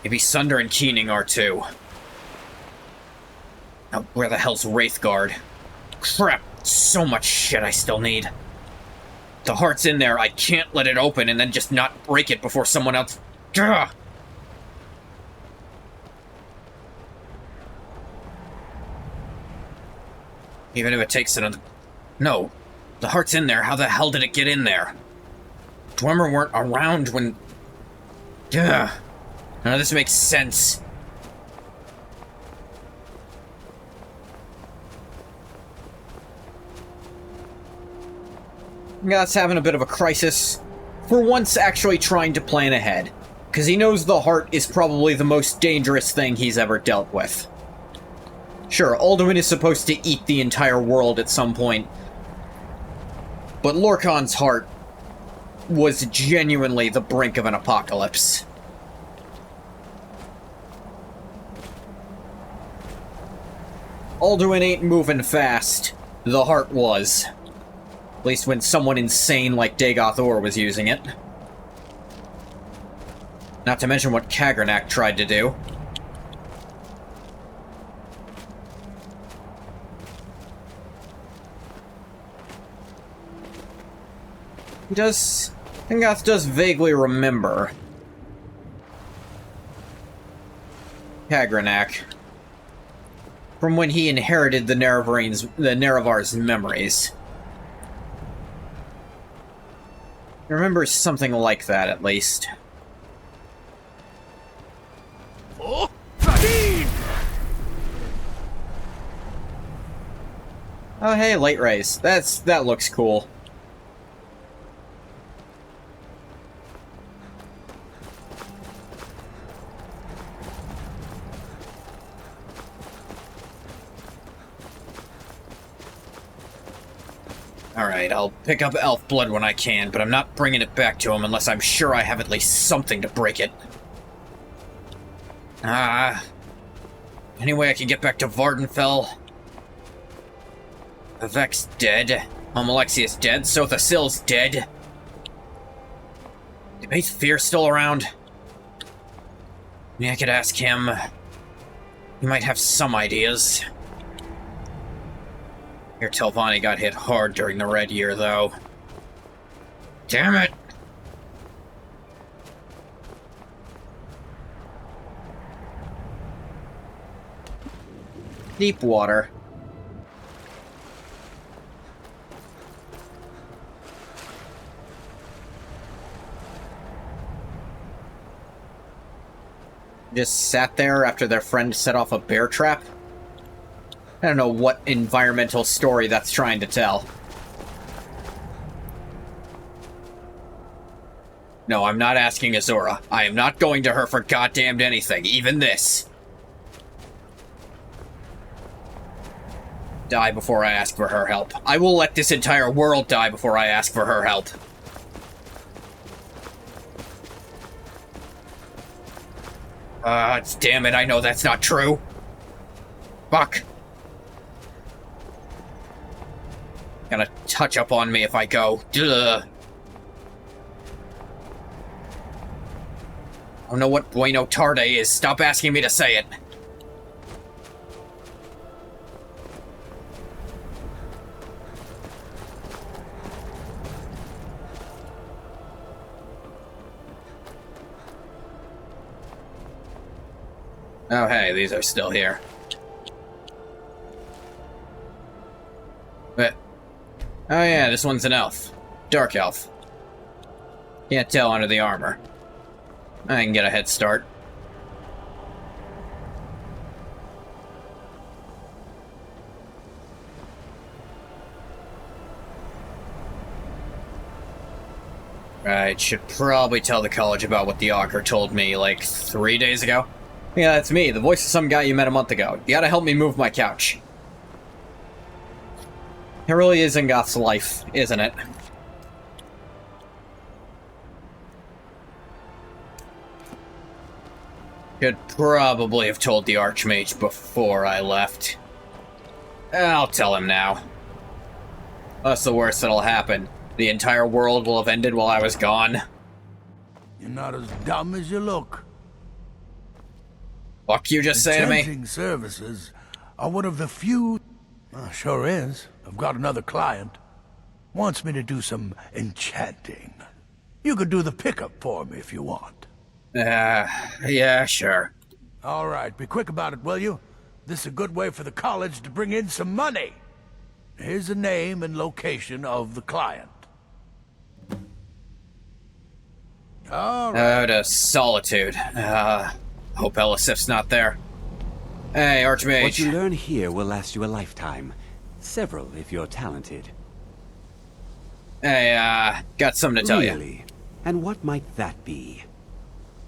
Maybe Sunder and Keening are too. Now, where the hell's Wraithguard? Crap! So much shit I still need. The heart's in there, I can't let it open and then just not break it before someone else... Gah! Even if it takes another... No. The heart's in there. How the hell did it get in there? Dwemer weren't around when... Ugh. None of this makes sense. God's having a bit of a crisis. For once, actually trying to plan ahead. Because he knows the heart is probably the most dangerous thing he's ever dealt with. Sure, Alduin is supposed to eat the entire world at some point. But Lorkhan's heart was genuinely the brink of an apocalypse. Alduin ain't moving fast. The heart was. At least when someone insane like Dagoth Ur was using it. Not to mention what Kagernak tried to do. Dagoth does vaguely remember Kagernak from when he inherited the Nerevar's memories. He remembers something like that, at least. Oh, oh hey, light rays. That looks cool. Alright, I'll pick up elf blood when I can, but I'm not bringing it back to him unless I'm sure I have at least something to break it. Any way I can get back to Vardenfell? Vivek's dead. Almalexia's dead. Sotha Sil's dead. Is Fear still around? Maybe I could ask him. He might have some ideas. Here, Telvanni got hit hard during the Red Year, though. Damn it! Deep water. Just sat there after their friend set off a bear trap? I don't know what environmental story that's trying to tell. No, I'm not asking Azura. I am not going to her for goddamned anything, even this. Die before I ask for her help. I will let this entire world die before I ask for her help. Damn it, I know that's not true. Fuck. Gonna touch up on me if I go. Ugh. I don't know what Bueno Tarde is. Stop asking me to say it. Oh hey, these are still here. But oh yeah, this one's an elf. Dark elf. Can't tell under the armor. I can get a head start. I should probably tell the college about what the Augur told me, like, 3 days ago. Yeah, that's me, the voice of some guy you met a month ago. You gotta help me move my couch. It really is Ngoth's life, isn't it? Could probably have told the Archmage before I left. I'll tell him now. That's the worst that'll happen. The entire world will have ended while I was gone. You're not as dumb as you look. Fuck you just say to me? Enchanting services are one of the few... sure is. I've got another client. Wants me to do some enchanting. You could do the pickup for me if you want. Yeah, sure. All right, be quick about it, will you? This is a good way for the college to bring in some money. Here's the name and location of the client. All right. To Solitude. Hope Elisif's not there. Hey, Archmage. What you learn here will last you a lifetime. Several, if you're talented. Hey, got something to tell you. Really? And what might that be?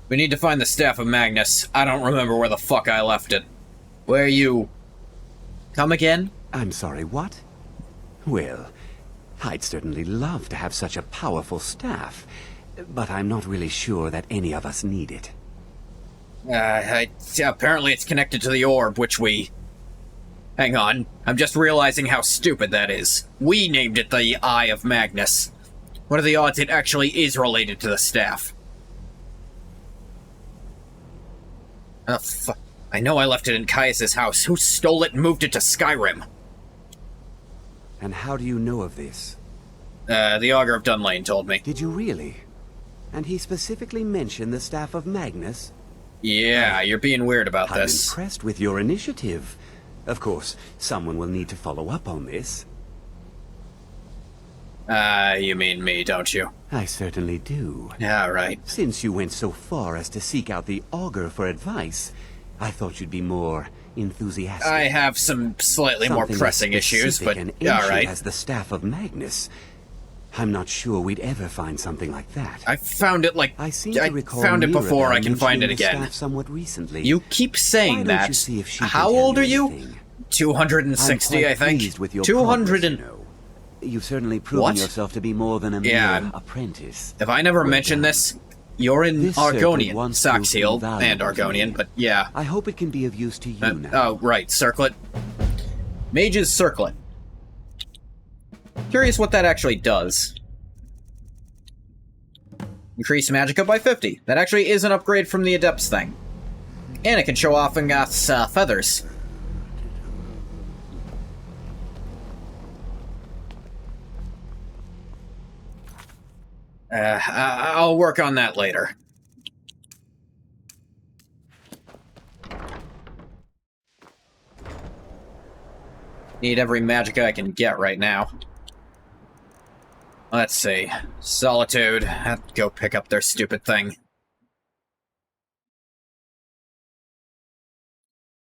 We need to find the Staff of Magnus. I don't remember where the fuck I left it. Where you... Come again? I'm sorry, what? Well, I'd certainly love to have such a powerful staff, but I'm not really sure that any of us need it. Apparently it's connected to the orb, which we... Hang on, I'm just realizing how stupid that is. We named it the Eye of Magnus. What are the odds it actually is related to the staff? Oh, fuck. I know I left it in Caius's house. Who stole it and moved it to Skyrim? And how do you know of this? The Augur of Dunlane told me. Did you really? And he specifically mentioned the Staff of Magnus? Yeah, you're being weird about this. I'm impressed with your initiative. Of course, someone will need to follow up on this. You mean me, don't you? I certainly do. Yeah, right. Since you went so far as to seek out the Augur for advice, I thought you'd be more enthusiastic. I have some slightly more pressing issues, but alright. As the Staff of Magnus, I'm not sure we'd ever find something like that. I found it like... I found it before, I can find it again. Somewhat recently. You keep saying that. How old are you? 260, I think. With your 200 and... You've certainly proven yourself to be more than a mere apprentice. If I never mentioned this, you're in Argonian, Saxhiel, and Argonian, but yeah. I hope it can be of use to you now. Oh, right, Circlet. Mage's Circlet. Curious what that actually does. Increase Magicka by 50. That actually is an upgrade from the Adepts thing. And it can show off Ngoth's feathers. I'll work on that later. Need every Magicka I can get right now. Let's see. Solitude. Have to go pick up their stupid thing.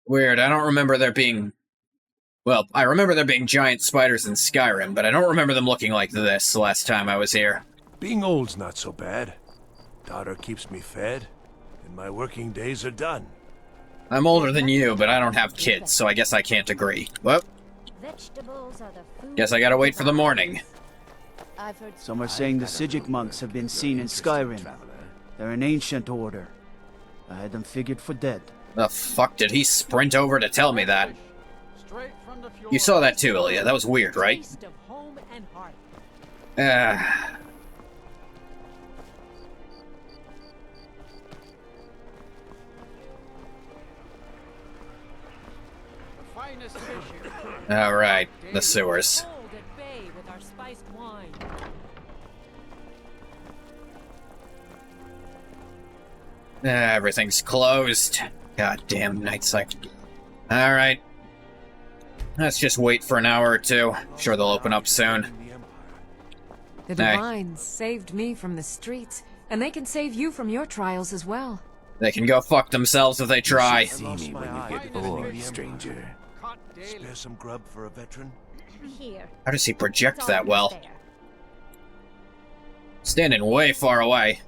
Weird, I don't remember there being... Well, I remember there being giant spiders in Skyrim, but I don't remember them looking like this the last time I was here. Being old's not so bad. Daughter keeps me fed, and my working days are done. I'm older than you, but I don't have kids, so I guess I can't agree. Well, guess I gotta wait for the morning. Some are saying the Sijic monks have been seen in Skyrim. They're an ancient order. I had them figured for dead. The fuck did he sprint over to tell me that? You saw that too, Ilya. That was weird, right? Alright, the sewers. Everything's closed. Goddamn night cycle. Alright. Let's just wait for an hour or two. Sure they'll open up soon. The Divines saved me from the streets, and they can save you from your trials as well. They can go fuck themselves if they try. See me when you get bored, stranger. Spare some grub for a veteran? How does he project that well? Standing way far away.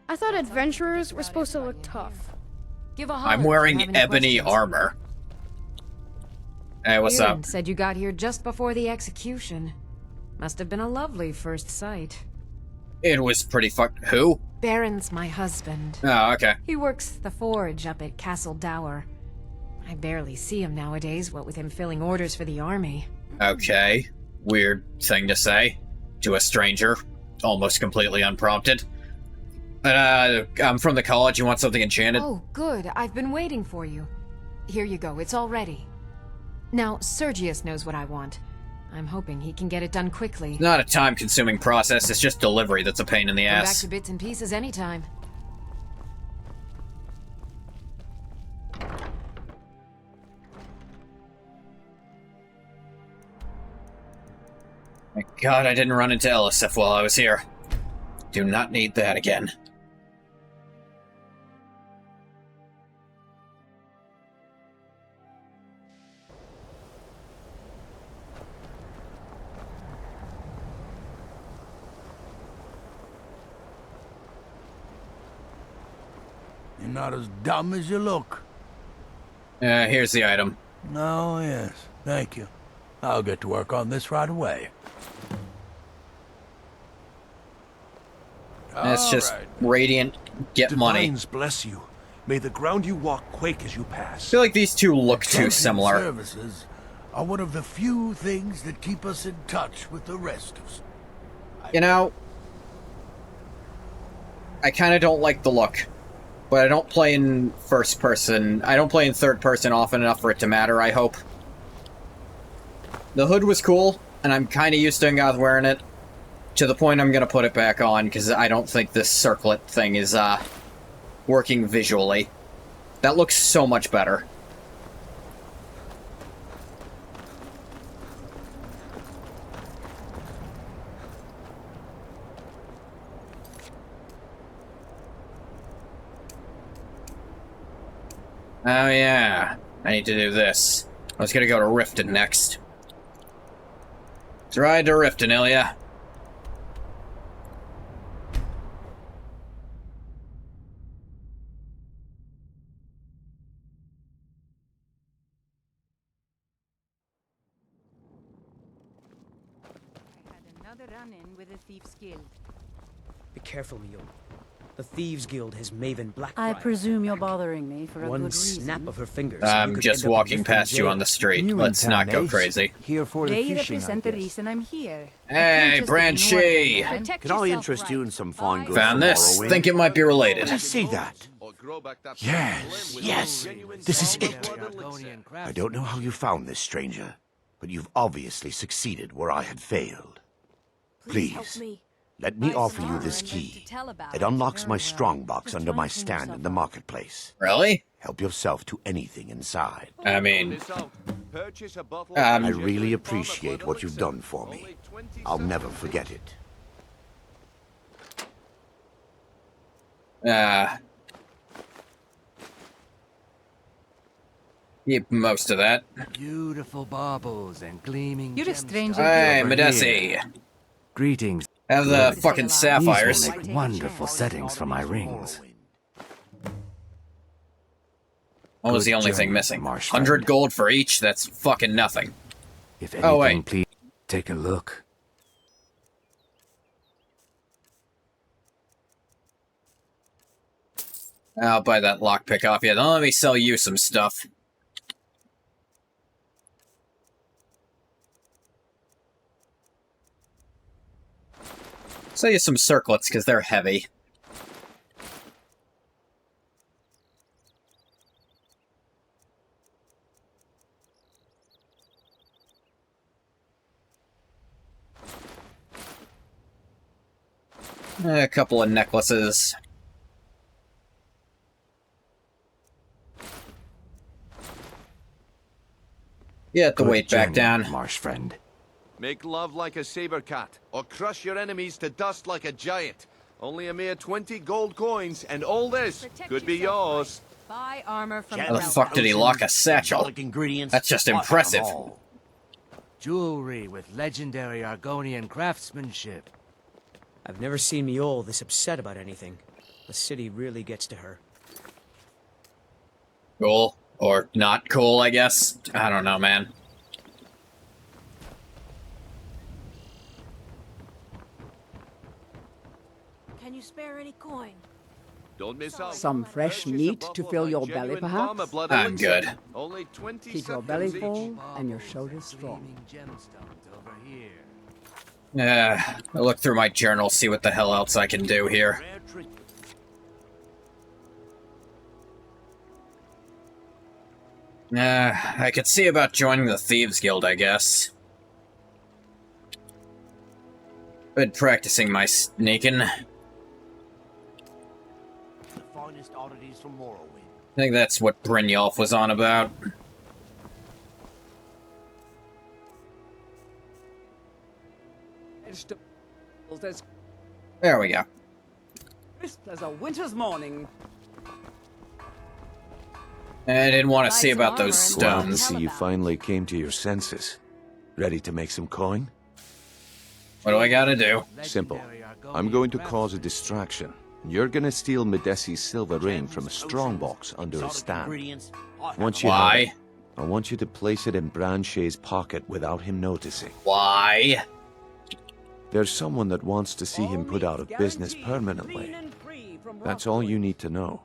I thought adventurers were supposed to look tough. Give a I'm wearing ebony armor. Hey, what's up? Said you got here just before the execution. Must have been a lovely first sight. It was pretty Who? Baron's my husband. Oh, okay. He works the forge up at Castle Dower. I barely see him nowadays, what with him filling orders for the army. Okay. Weird thing to say. To a stranger. Almost completely unprompted. I'm from the college. You want something enchanted? Oh, good. I've been waiting for you. Here you go. It's all ready. Now, Sergius knows what I want. I'm hoping he can get it done quickly. Not a time-consuming process. It's just delivery that's a pain in the Come ass. back to bits and pieces anytime. Thank God I didn't run into Elisif while I was here. Do not need that again. You're not as dumb as you look. Here's the item. Oh, yes. Thank you. I'll get to work on this right away. That's just radiant. Get money. Divines bless you. May the ground you walk quake as you pass. I feel like these two look too similar. Services are one of the few things that keep us in touch with the rest of us. You know, I kind of don't like the look, but I don't play in first person. I don't play in third person often enough for it to matter, I hope. The hood was cool, and I'm kind of used to Ngoth wearing it, to the point I'm going to put it back on, because I don't think this circlet thing is, working visually. That looks so much better. Oh yeah, I need to do this. I was gonna go to Riften next. Let's ride to Riften, Ilya. Another run-in with the Thieves Guild. Be careful, Mule. The Thieves Guild has Maven Blackbriar. I presume you're bothering me for a One good reason. snap of her fingers. I'm just walking past you on the street. Let's not go crazy. Here for the They fishing, represent I the guess. reason I'm here. Hey, Branchy! Can I interest you in some fine goods? Found this. Think it might be related. I see that. Yes, yes. This is it. I don't know how you found this, stranger, but you've obviously succeeded where I had failed. Please, let me offer you this key. It unlocks my strongbox under my stand in the marketplace. Really? Help yourself to anything inside. I mean... I really appreciate what you've done for me. I'll never forget it. Keep most of that. Beautiful baubles and gleaming You're a stranger. Hey, Medesi. Greetings. Have the fucking sapphires. These will make wonderful settings for my rings. What was the only thing missing? 100 gold for each? That's fucking nothing. If anything, Oh, wait. please take a look. I'll buy that lockpick off you. Then let me sell you some stuff. Sell you some circlets, because they're heavy. A couple of necklaces. Get the weight back down. Marsh friend. Make love like a saber cat, or crush your enemies to dust like a giant. Only a mere 20 gold coins, and all this could be yours. Buy armor from How the fuck did he lock a satchel? That's just impressive. Jewelry with legendary Argonian craftsmanship. I've never seen Mule this upset about anything. The city really gets to her. Cool. Or not cool, I guess. I don't know, man. Can you spare any coin? Don't miss out. Some fresh meat to fill your belly, perhaps? I'm good. Only 20 Keep your belly full and your shoulders strong. I'll look through my journal, see what the hell else I can do here. I could see about joining the Thieves Guild, I guess. Been practicing my sneaking. I think that's what Brynjolf was on about. As There we go. crisp as a winter's morning. I didn't want to see about those Glad to stones. see you finally came to your senses. Ready to make some coin? What do I gotta do? Simple. I'm going to cause a distraction. You're gonna steal Medesi's silver ring from a strongbox under his stand. Once you have Why? it, I want you to place it in Branchet's pocket without him noticing. Why? There's someone that wants to see him put out of business permanently. That's all you need to know.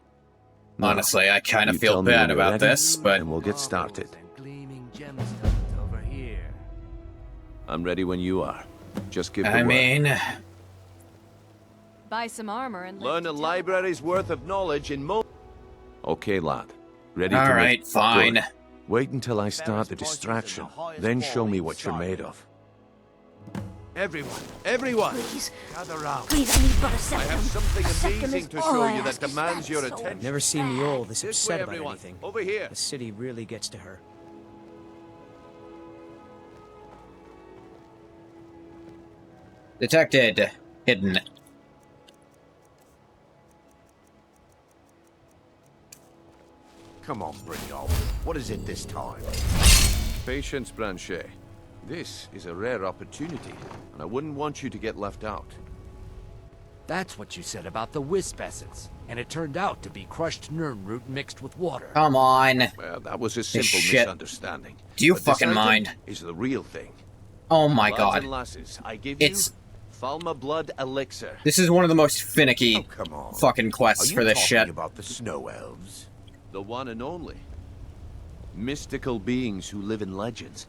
Now, Honestly, I kind of you feel tell me bad when you're about ready, this, but and we'll get started. Gleaming gemstones over here. I'm ready when you are. Just give the I word. mean, Buy some armor and Learn a library's worth of knowledge in Okay, lad. Ready all to right, fine. Good. Wait until I start the distraction, then show me what you're made of. Everyone! Please. Gather round. Please, I need but a I septum. have something A septum amazing is to all show I you that ask, is demands your so attention. Never seen me all this This upset way, about everyone. anything. Over here. The city really gets to her. Detected. Hidden. Come on, bring it on. What is it this time? Patience, Branchet. This is a rare opportunity, and I wouldn't want you to get left out. That's what you said about the wisp essence. And it turned out to be crushed nirnroot mixed with water. Come on. Well, that was a This simple shit. misunderstanding. Do you But this fucking item mind? Is the real thing. Oh my Lads god. and lasses, I give It's- you Falma Blood Elixir. This is one of the most finicky Come on. fucking quests Are you for this talking shit. about the snow elves? The one and only. Mystical beings who live in legends.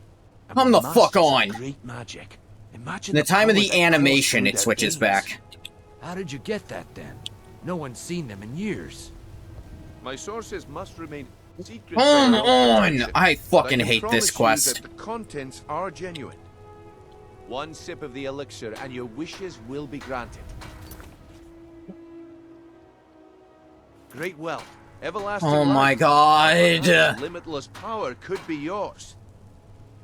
And Come were the fuck masters of on. Great magic. Imagine In the time of power the that coursed animation, through it their switches veins. back. How did you get that then? No one's seen them in years. My sources must remain secret. Come for your on! protection, I but fucking can hate this promise you quest. that the contents are genuine. One sip of the elixir and your wishes will be granted. Great wealth, everlasting Oh my life, god. and limitless power could be yours.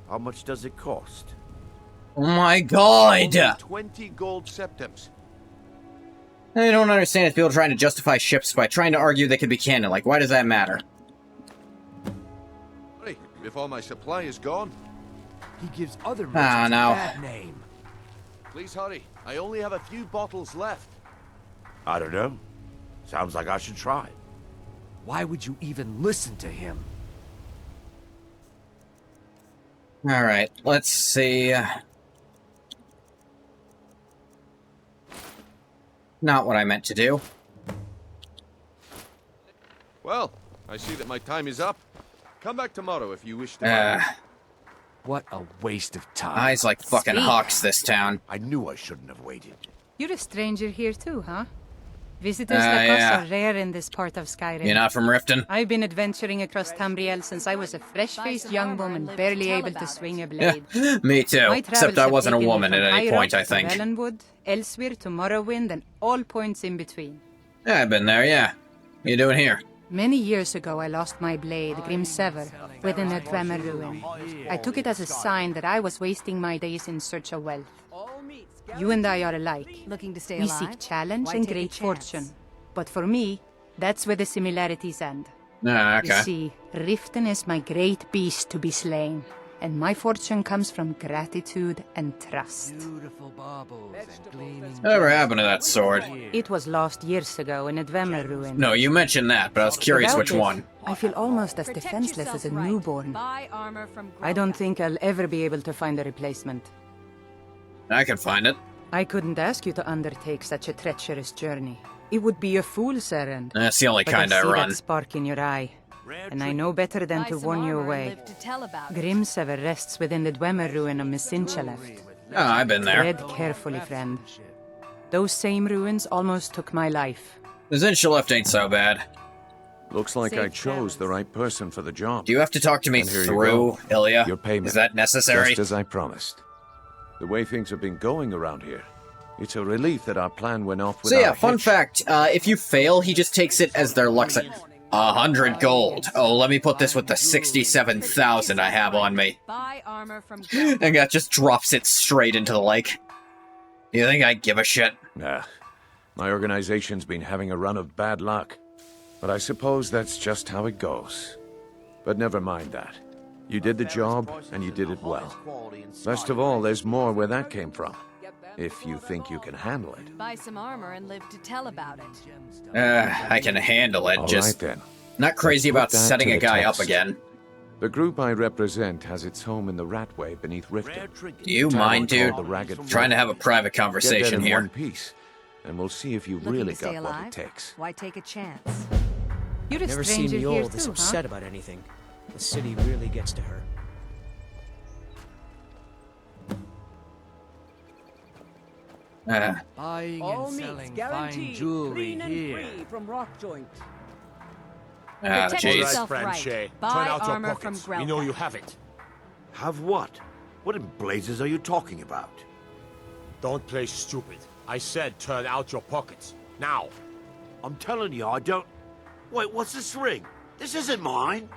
How much does it cost? Oh my god! Only 20 gold septums. I don't understand if people are trying to justify ships by trying to argue they could be canon. Like, why does that matter? Hurry, before my supply is gone. He gives other Ah, merchants no. a bad name. Please hurry. I only have a few bottles left. I don't know. Sounds like I should try. Why would you even listen to him? Alright, let's see. Not what I meant to do. Well, I see that my time is up. Come back tomorrow if you wish to. What a waste of time. Eyes like fucking Speak. hawks, this town. I knew I shouldn't have waited. You're a stranger here too, huh? Visitors like us yeah. are rare in this part of Skyrim. You're not from Riften? I've been adventuring across Tamriel since I was a fresh-faced young woman, barely able to swing a Yeah, blade. me too. My Except travels I have wasn't a taken me woman from at any High point, Rock I think. to Valenwood, Elsewhere to Morrowind, and all points in between. Yeah, I've been there, yeah. What you doing here? Many years ago, I lost my blade, Grimsever, within a Dwemer ruin. I took it as a sign that I was wasting my days in search of wealth. You and I are alike. Looking to stay We alive? seek challenge Why and take a great chance? fortune. But for me, that's where the similarities end. Ah, You okay. see, Riften is my great beast to be slain, and my fortune comes from gratitude and trust. Beautiful baubles and gleaming Whatever happened to that sword? It was lost years ago in a Dwemer ruin. No, you mentioned that, but I was curious Without which it, one. I feel almost as defenseless as a newborn. I don't think I'll ever be able to find a replacement. I can find it. I couldn't ask you to undertake such a treacherous journey. It would be a fool's errand. That's the only But kind I see run. that spark in your eye, and I know better than to warn you away. Grimsever rests within the Dwemer ruin of Misinchaleft. Oh, I've been there. Tread carefully, friend. Those same ruins almost took my life. The Zinchaleft ain't so bad. Looks like I chose the right person for the job. Do you have to talk to me And here you through, go. Ilya? Your payment. Is that necessary? Just as I promised. The way things have been going around here, it's a relief that our plan went off So without yeah, a fun hitch. fact, if you fail, he just takes it as their luck. 100 gold. Oh, let me put this with the 67,000 I have on me. Buy armor from And that just drops it straight into the lake. You think I give a shit? Nah. My organization's been having a run of bad luck. But I suppose that's just how it goes. But never mind that. You did the job, and you did it well. Best of all, there's more where that came from. If you think you can handle it. Buy some armor and live to tell about it. I can handle it, All just right, then. not crazy Let's put about that setting to a the guy test. up again. The group I represent has its home in the Ratway beneath Riften. Do you Town mind, dude? called the Ragged Trying to have a private Get that conversation in here. one piece, and we'll see if you Looking really to stay got what alive? it takes. Why take a chance? You're a Never seen stranger me here all this too, upset huh? about anything. The city really gets to her. Buying All and meats selling fine guaranteed, jewelry clean and here. free from Rock Joint. Protect jeez. yourself Friend right. Shay, Buy turn out your armor from pockets. We know Grelka. you have it. Have what? What in blazes are you talking about? Don't play stupid. I said turn out your pockets. Now. I'm telling you, I don't... Wait, what's this ring? This isn't mine.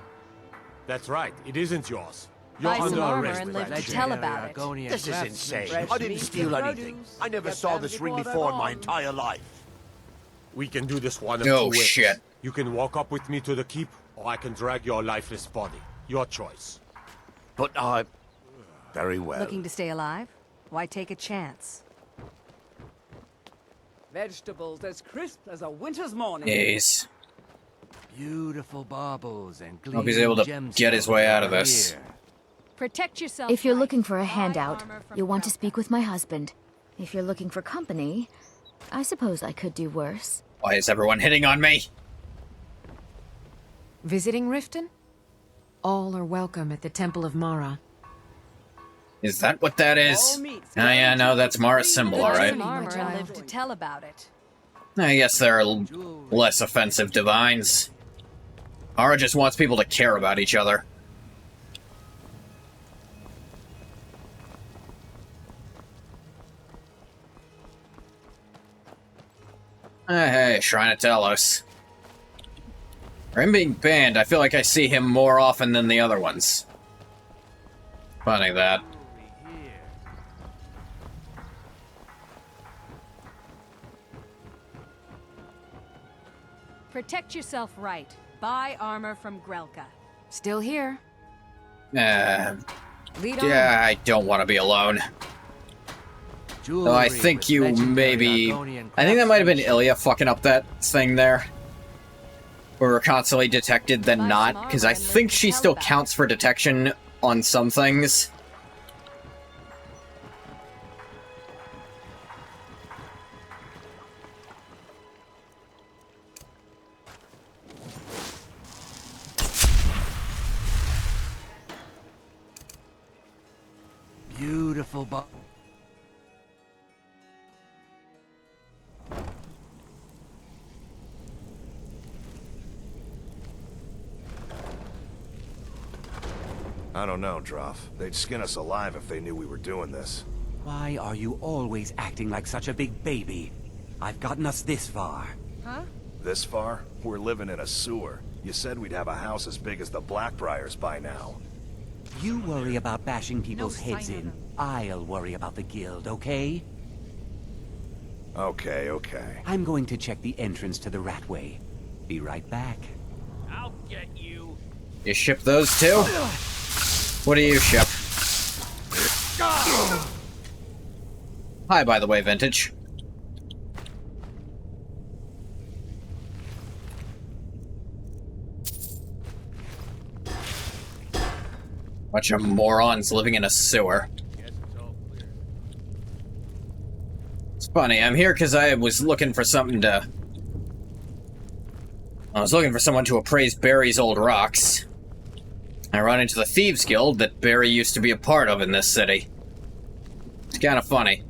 That's right. It isn't yours. You're Buy some under armor arrest, and live Friend to Shay. tell about it. This is insane. Fresh I didn't meat steal and anything. produce. I never Get saw them this ring before before in they're my gone. entire life. We can do this one of Oh, two ways. shit. You can walk up with me to the keep, or I can drag your lifeless body. Your choice. But I... Very well. Looking to stay alive? Why take a chance? Vegetables as crisp as a winter's morning. Jeez. Beautiful baubles and Hope he's able to get his way out of this. Protect yourself. If you're right. looking for a Buy handout, armor from you'll want to Grelka. speak with my husband. If you're looking for company, I suppose I could do worse. Why is everyone hitting on me? Visiting Riften? All are welcome at the Temple of Mara. Is that what that is? Oh yeah, no, that's Mara's symbol, Buy alright. some armor and live to tell about it. I guess there are less offensive divines. Mara just wants people to care about each other. Hey, Shrine of Talos. For him being banned, I feel like I see him more often than the other ones. Funny that. Protect yourself right. Buy armor from Grelka. Still here. Lead on. Yeah, I don't want to be alone. Though I think you maybe... I think that might have been Ilya fucking up that thing there. Where we're constantly detected, then not. Because I think she still counts for detection on some things. Beautiful I don't know, Droff. They'd skin us alive if they knew we were doing this. Why are you always acting like such a big baby? I've gotten us this far. Huh? This far? We're living in a sewer. You said we'd have a house as big as the Blackbriars by now. You worry about bashing people's heads in. I'll worry about the guild, okay? Okay, okay. I'm going to check the entrance to the Ratway. Be right back. I'll get you. You ship those two? What do you ship? Hi, by the way, Vintage. Bunch of morons living in a sewer. It's funny, I'm here because I was looking for something to... I was looking for someone to appraise Barry's old rocks. I run into the Thieves Guild that Barry used to be a part of in this city. It's kind of funny.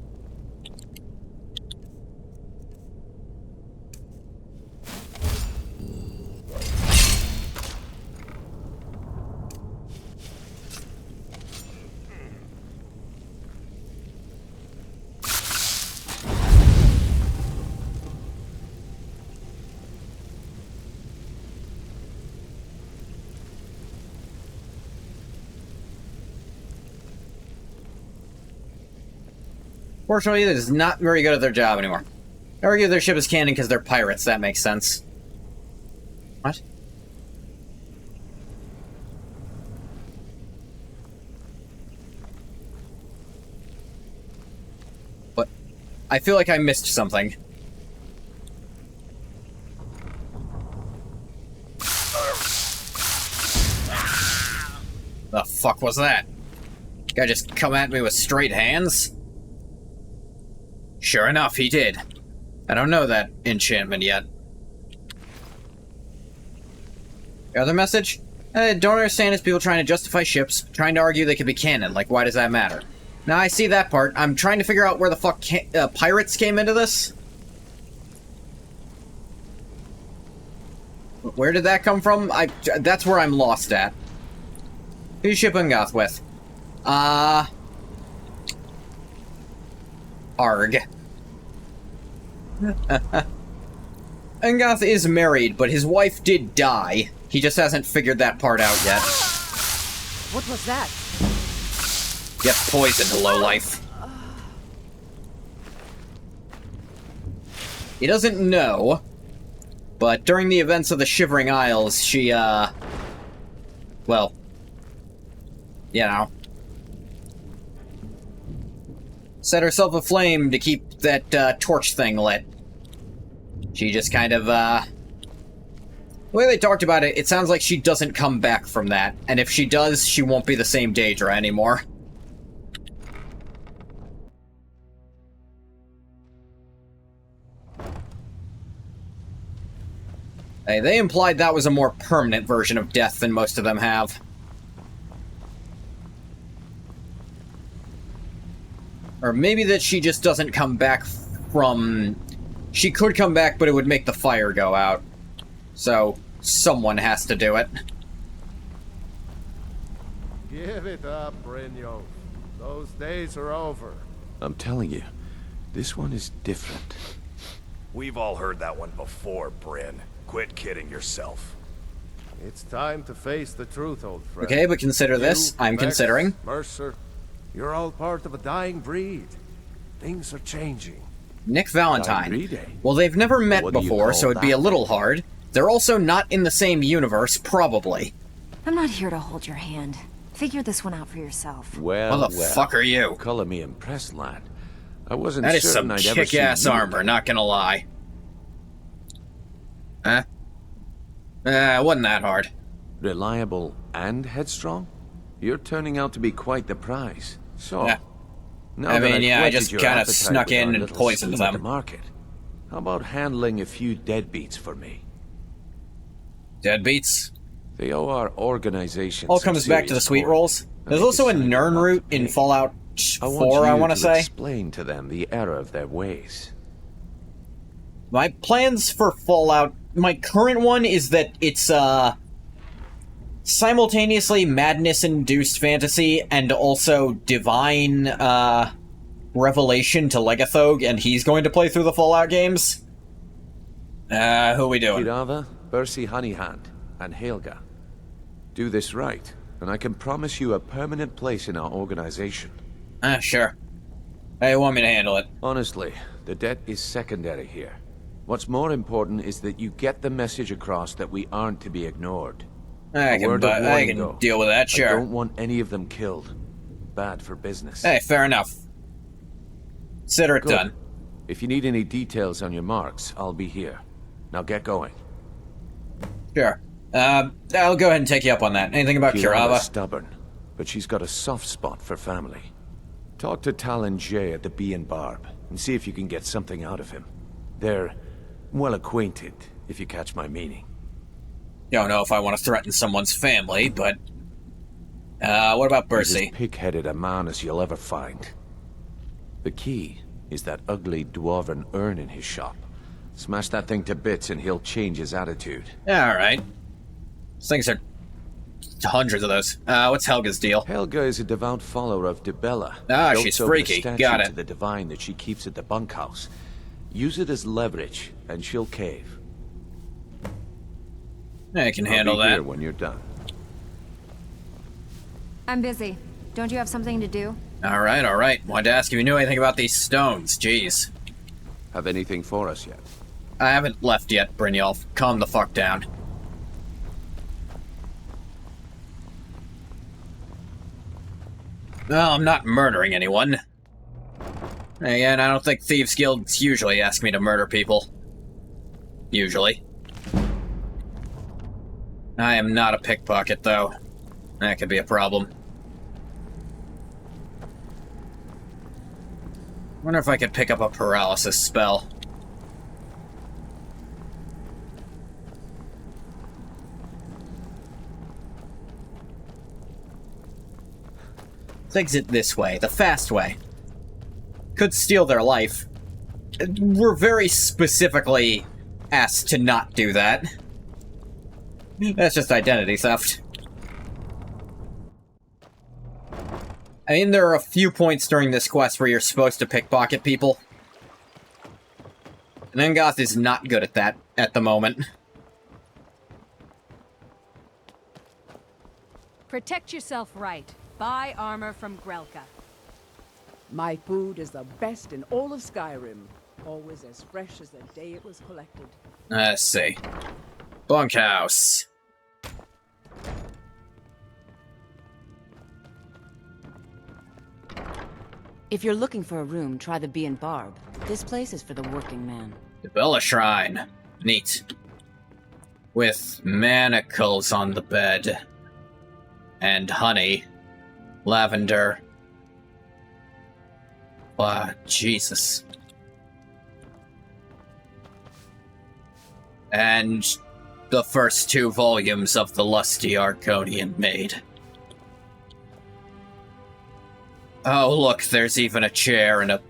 Fortunately, it is not very good at their job anymore. I argue their ship is canon because they're pirates. That makes sense. What? What? I feel like I missed something. The fuck was that? Guy just come at me with straight hands? Sure enough, he did. I don't know that enchantment yet. The other message? I don't understand is people trying to justify ships, trying to argue they could be canon. Like, why does that matter? Now, I see that part. I'm trying to figure out where the fuck pirates came into this. Where did that come from? That's where I'm lost at. Who's shipping Goth with? Arg. Angoth is married, but his wife did die. He just hasn't figured that part out yet. What was that? Get poisoned, lowlife. He doesn't know, but during the events of the Shivering Isles, she, well, you know, set herself aflame to keep that, torch thing lit. She just kind of, the way they talked about it, it sounds like she doesn't come back from that. And if she does, she won't be the same Daedra anymore. Hey, they implied that was a more permanent version of death than most of them have. Or maybe that she just doesn't come back from... She could come back, but it would make the fire go out. So, someone has to do it. Give it up, Brynjolf. Those days are over. I'm telling you, this one is different. We've all heard that one before, Bryn. Quit kidding yourself. It's time to face the truth, old friend. Okay, but consider this. I'm Vex, considering. Mercer, you're all part of a dying breed. Things are changing. Nick Valentine. Well, they've never met before, so it'd be a little hard. They're also not in the same universe, probably. I'm not here to hold your hand. Figure this one out for yourself. Well, What the fuck are you? Color me impressed, lad. I wasn't That is certain some I'd ever see kick-ass you armor, again. not gonna lie. Huh? Wasn't that hard. Reliable and headstrong? You're turning out to be quite the prize. So, Yeah. now I that mean, I've yeah, I whetted just your kinda appetite snuck with our in and little poisoned scheme at them. the market, how about handling a few deadbeats for me? Deadbeats? They owe our organization All some comes back to the serious sweet glory, rolls. and There's they also a decided Nern not route to in pay. Fallout I 4, I want to say. Explain to them the error of their ways. My plans for Fallout, my current one is that it's, simultaneously madness-induced fantasy and also divine, revelation to Legathog, and he's going to play through the Fallout games. Who are we doing? Kirava, Bercy Honeyhand, and Helga. Do this right, and I can promise you a permanent place in our organization. Sure. Hey, you want me to handle it? Honestly, the debt is secondary here. What's more important is that you get the message across that we aren't to be ignored. I can deal with that, sure. I don't want any of them killed. Bad for business. Hey, fair enough. Consider it Good. done. If you need any details on your marks, I'll be here. Now get going. Sure. I'll go ahead and take you up on that. Anything about Kirava's Kirava? stubborn, but she's got a soft spot for family. Talk to Talon Jay at the Bee and Barb, and see if you can get something out of him. They're well acquainted, if you catch my meaning. Don't know if I want to threaten someone's family, but... what about He's Bercy? as pig-headed a man as you'll ever find. The key is that ugly dwarven urn in his shop. Smash that thing to bits and he'll change his attitude. Alright. These things are... hundreds of those. What's Helga's deal? Helga is a devout follower of Dibella. Ah, Built she's over the freaky. statue Got to it. the divine that she keeps at the bunkhouse. Use it as leverage, and she'll cave. I can I'll handle be that. here when you're done. I'm busy. Don't you have something to do? Alright. Wanted to ask if you knew anything about these stones. Jeez. Have anything for us yet? I haven't left yet, Brynjolf. Calm the fuck down. Well, I'm not murdering anyone. Again, I don't think Thieves Guilds usually ask me to murder people. Usually. I am not a pickpocket, though. That could be a problem. Wonder if I could pick up a paralysis spell. Let's exit this way, the fast way. Could steal their life. We're very specifically asked to not do that. That's just identity theft. I mean, there are a few points during this quest where you're supposed to pickpocket people. And Nengoth is not good at that at the moment. Protect yourself right. Buy armor from Grelka. My food is the best in all of Skyrim. Always as fresh as the day it was collected. Let's see. Bunkhouse. If you're looking for a room, try the Bee and Barb. This place is for the working man. The Bella Shrine. Neat. With manacles on the bed. And honey. Lavender. Wow, Jesus. And the first 2 volumes of the Lusty Arconian Maid. Oh, look, there's even a chair and a...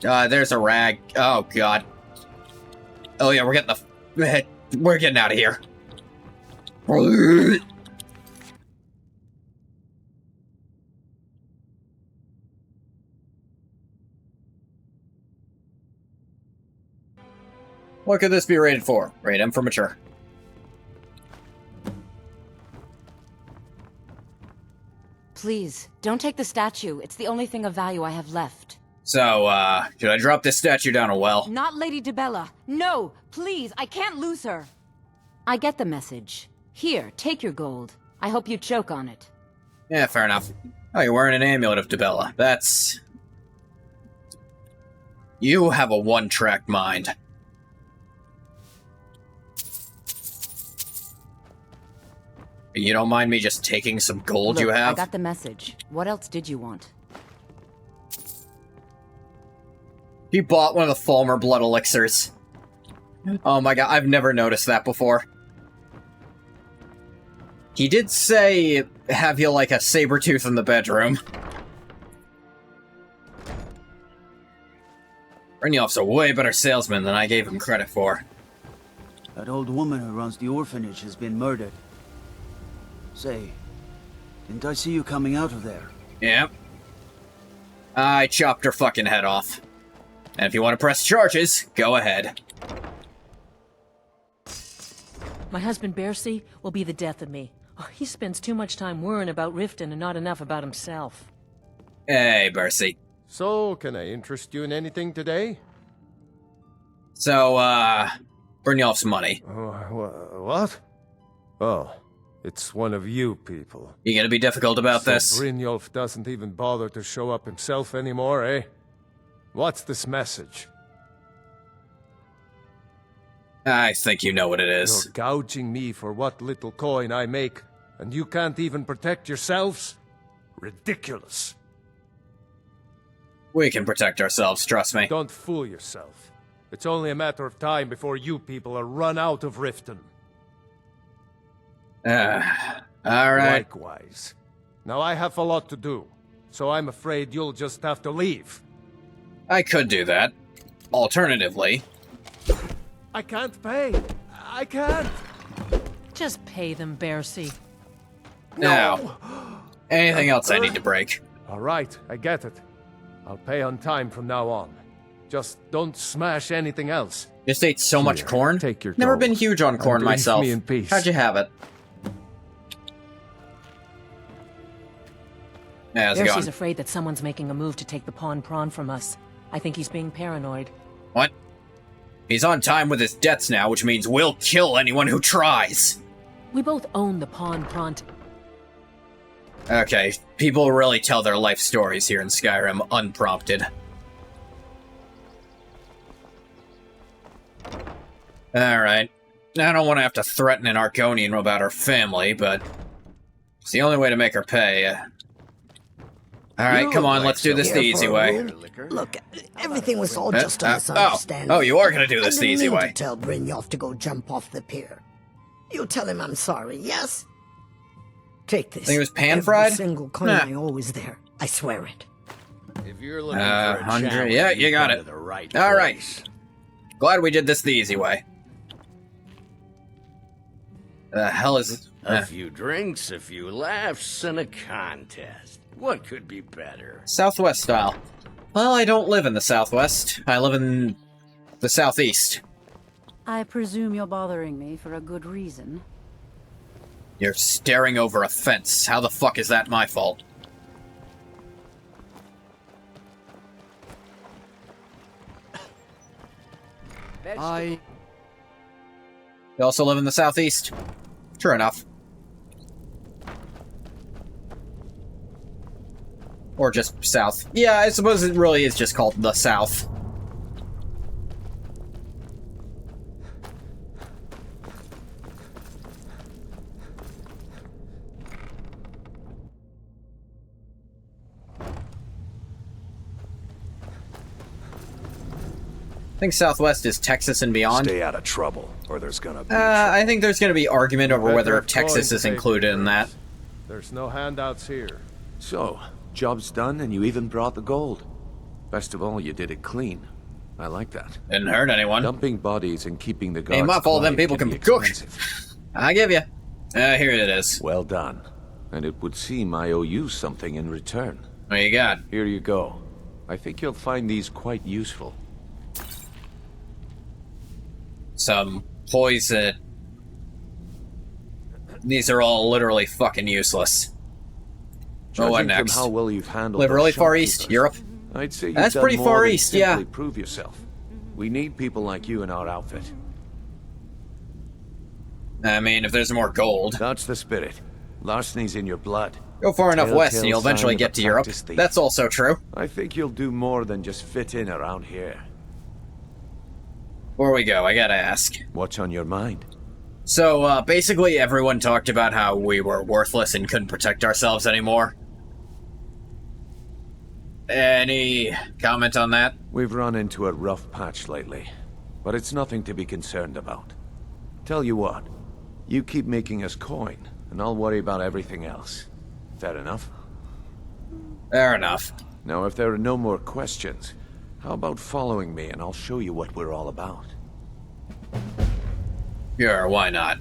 there's a rag. Oh, God. Oh, yeah, we're getting the... We're getting out of here. What could this be rated for? Rate M for mature. Please, don't take the statue. It's the only thing of value I have left. So, should I drop this statue down a well? Not Lady DeBella. No! Please, I can't lose her! I get the message. Here, take your gold. I hope you choke on it. Yeah, fair enough. Oh, you're wearing an amulet of DeBella. That's... You have a one-track mind. You don't mind me just taking some gold you have? I got the message. What else did you want? He bought one of the Falmer blood elixirs. Oh my god, I've never noticed that before. He did say, have you like a saber tooth in the bedroom. Brynjolf's a way better salesman than I gave him credit for. That old woman who runs the orphanage has been murdered. Say, didn't I see you coming out of there? Yep. I chopped her fucking head off. And if you want to press charges, go ahead. My husband Bercy will be the death of me. Oh, he spends too much time worrying about Riften and not enough about himself. Hey, Bercy. So, can I interest you in anything today? So, Brynjolf's money. What? Oh, it's one of you people. You gonna be difficult about this? Brynjolf doesn't even bother to show up himself anymore, eh? What's this message? I think you know what it is. You're gouging me for what little coin I make, and you can't even protect yourselves? Ridiculous. We can protect ourselves, trust me. Don't fool yourself. It's only a matter of time before you people are run out of Riften. Alright. Likewise. Now I have a lot to do, so I'm afraid you'll just have to leave. I could do that. Alternatively... I can't pay. I can't. Just pay them, Bercy. Now, anything else I need to break? All right, I get it. I'll pay on time from now on. Just don't smash anything else. Just ate so much corn? Take your Never gold. been huge on corn And leave myself. me in peace. How'd you have it? Yeah, how's it Darcy's going? afraid that someone's making a move to take the pawn prawn from us. I think he's being paranoid. What? He's on time with his debts now, which means we'll kill anyone who tries. We both own the pawn prawn. Okay, people really tell their life stories here in Skyrim unprompted. Alright. I don't want to have to threaten an Argonian about her family, but it's the only way to make her pay. Alright, come on, let's do this the easy way. Look, everything was all just a misunderstanding. Oh, you are gonna do this the easy way. I didn't mean to tell Brynjolf to go jump off the pier. You tell him I'm sorry, yes? Take this. I think it was pan-fried? Every single coin I always there. I swear it. If you're looking for a 100. challenge, Yeah, you got come it. to the right Alright. place. Glad we did this the easy way. The hell is... A few drinks, a few laughs, and a contest. What could be better? Southwest style. Well, I don't live in the Southwest. I live in the Southeast. I presume you're bothering me for a good reason. You're staring over a fence. How the fuck is that my fault? You also live in the Southeast? Sure enough. Or just South. Yeah, I suppose it really is just called the South. I think Southwest is Texas and beyond. Stay out of trouble, or there's gonna be I think there's gonna be argument over whether Better Texas coins is paid included in that. There's no handouts here. So, job's done and you even brought the gold. Best of all, you did it clean. I like that. Didn't hurt anyone. Dumping bodies and keeping the guards Ain't my fault them quiet people can be cook. expensive. I give you. Here it is. Well done. And it would seem I owe you something in return. What you got? Here you go. I think you'll find these quite useful. Some poison. These are all literally fucking useless. Oh, what Judging from next? how well you've handled Live those really far east, shopkeepers, Europe. I'd say you've That's done pretty more far than east, yeah. simply prove yourself. We need people like you in our outfit. I mean, if there's more gold. That's the spirit. Larceny's in your blood. Go far enough west and Telltale you'll eventually sign of get a to Europe. practiced thief. That's also true. I think you'll do more than just fit in around here. Before we go, I gotta ask. What's on your mind? So, basically everyone talked about how we were worthless and couldn't protect ourselves anymore. Any comment on that? We've run into a rough patch lately, but it's nothing to be concerned about. Tell you what, you keep making us coin, and I'll worry about everything else. Fair enough? Fair enough. Now, if there are no more questions, how about following me and I'll show you what we're all about? Sure, why not?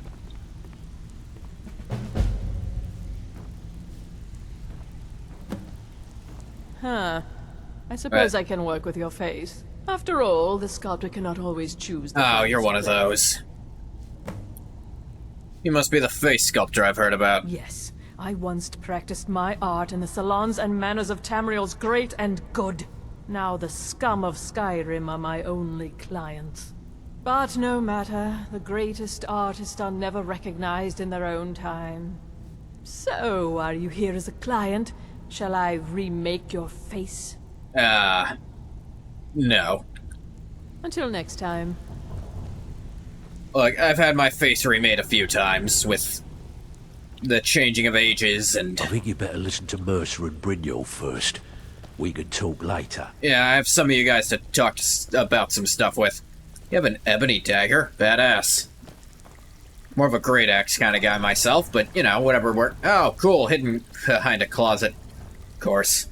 Huh. I suppose I can work with your face. After all, the sculptor cannot always choose the Oh, you're finest one of blade. those. You must be the face sculptor I've heard about. Yes. I once practiced my art in the salons and manners of Tamriel's great and good. Now the scum of Skyrim are my only clients. But no matter, the greatest artists are never recognized in their own time. So, are you here as a client? Shall I remake your face? No. Until next time. Look, I've had my face remade a few times with the changing of ages and... I think you better listen to Mercer and Brynjolf first. We can talk later. Yeah, I have some of you guys to talk about some stuff with. You have an ebony dagger? Badass. More of a great axe kind of guy myself, but, you know, whatever work. Oh, cool, hidden behind a closet. Of course.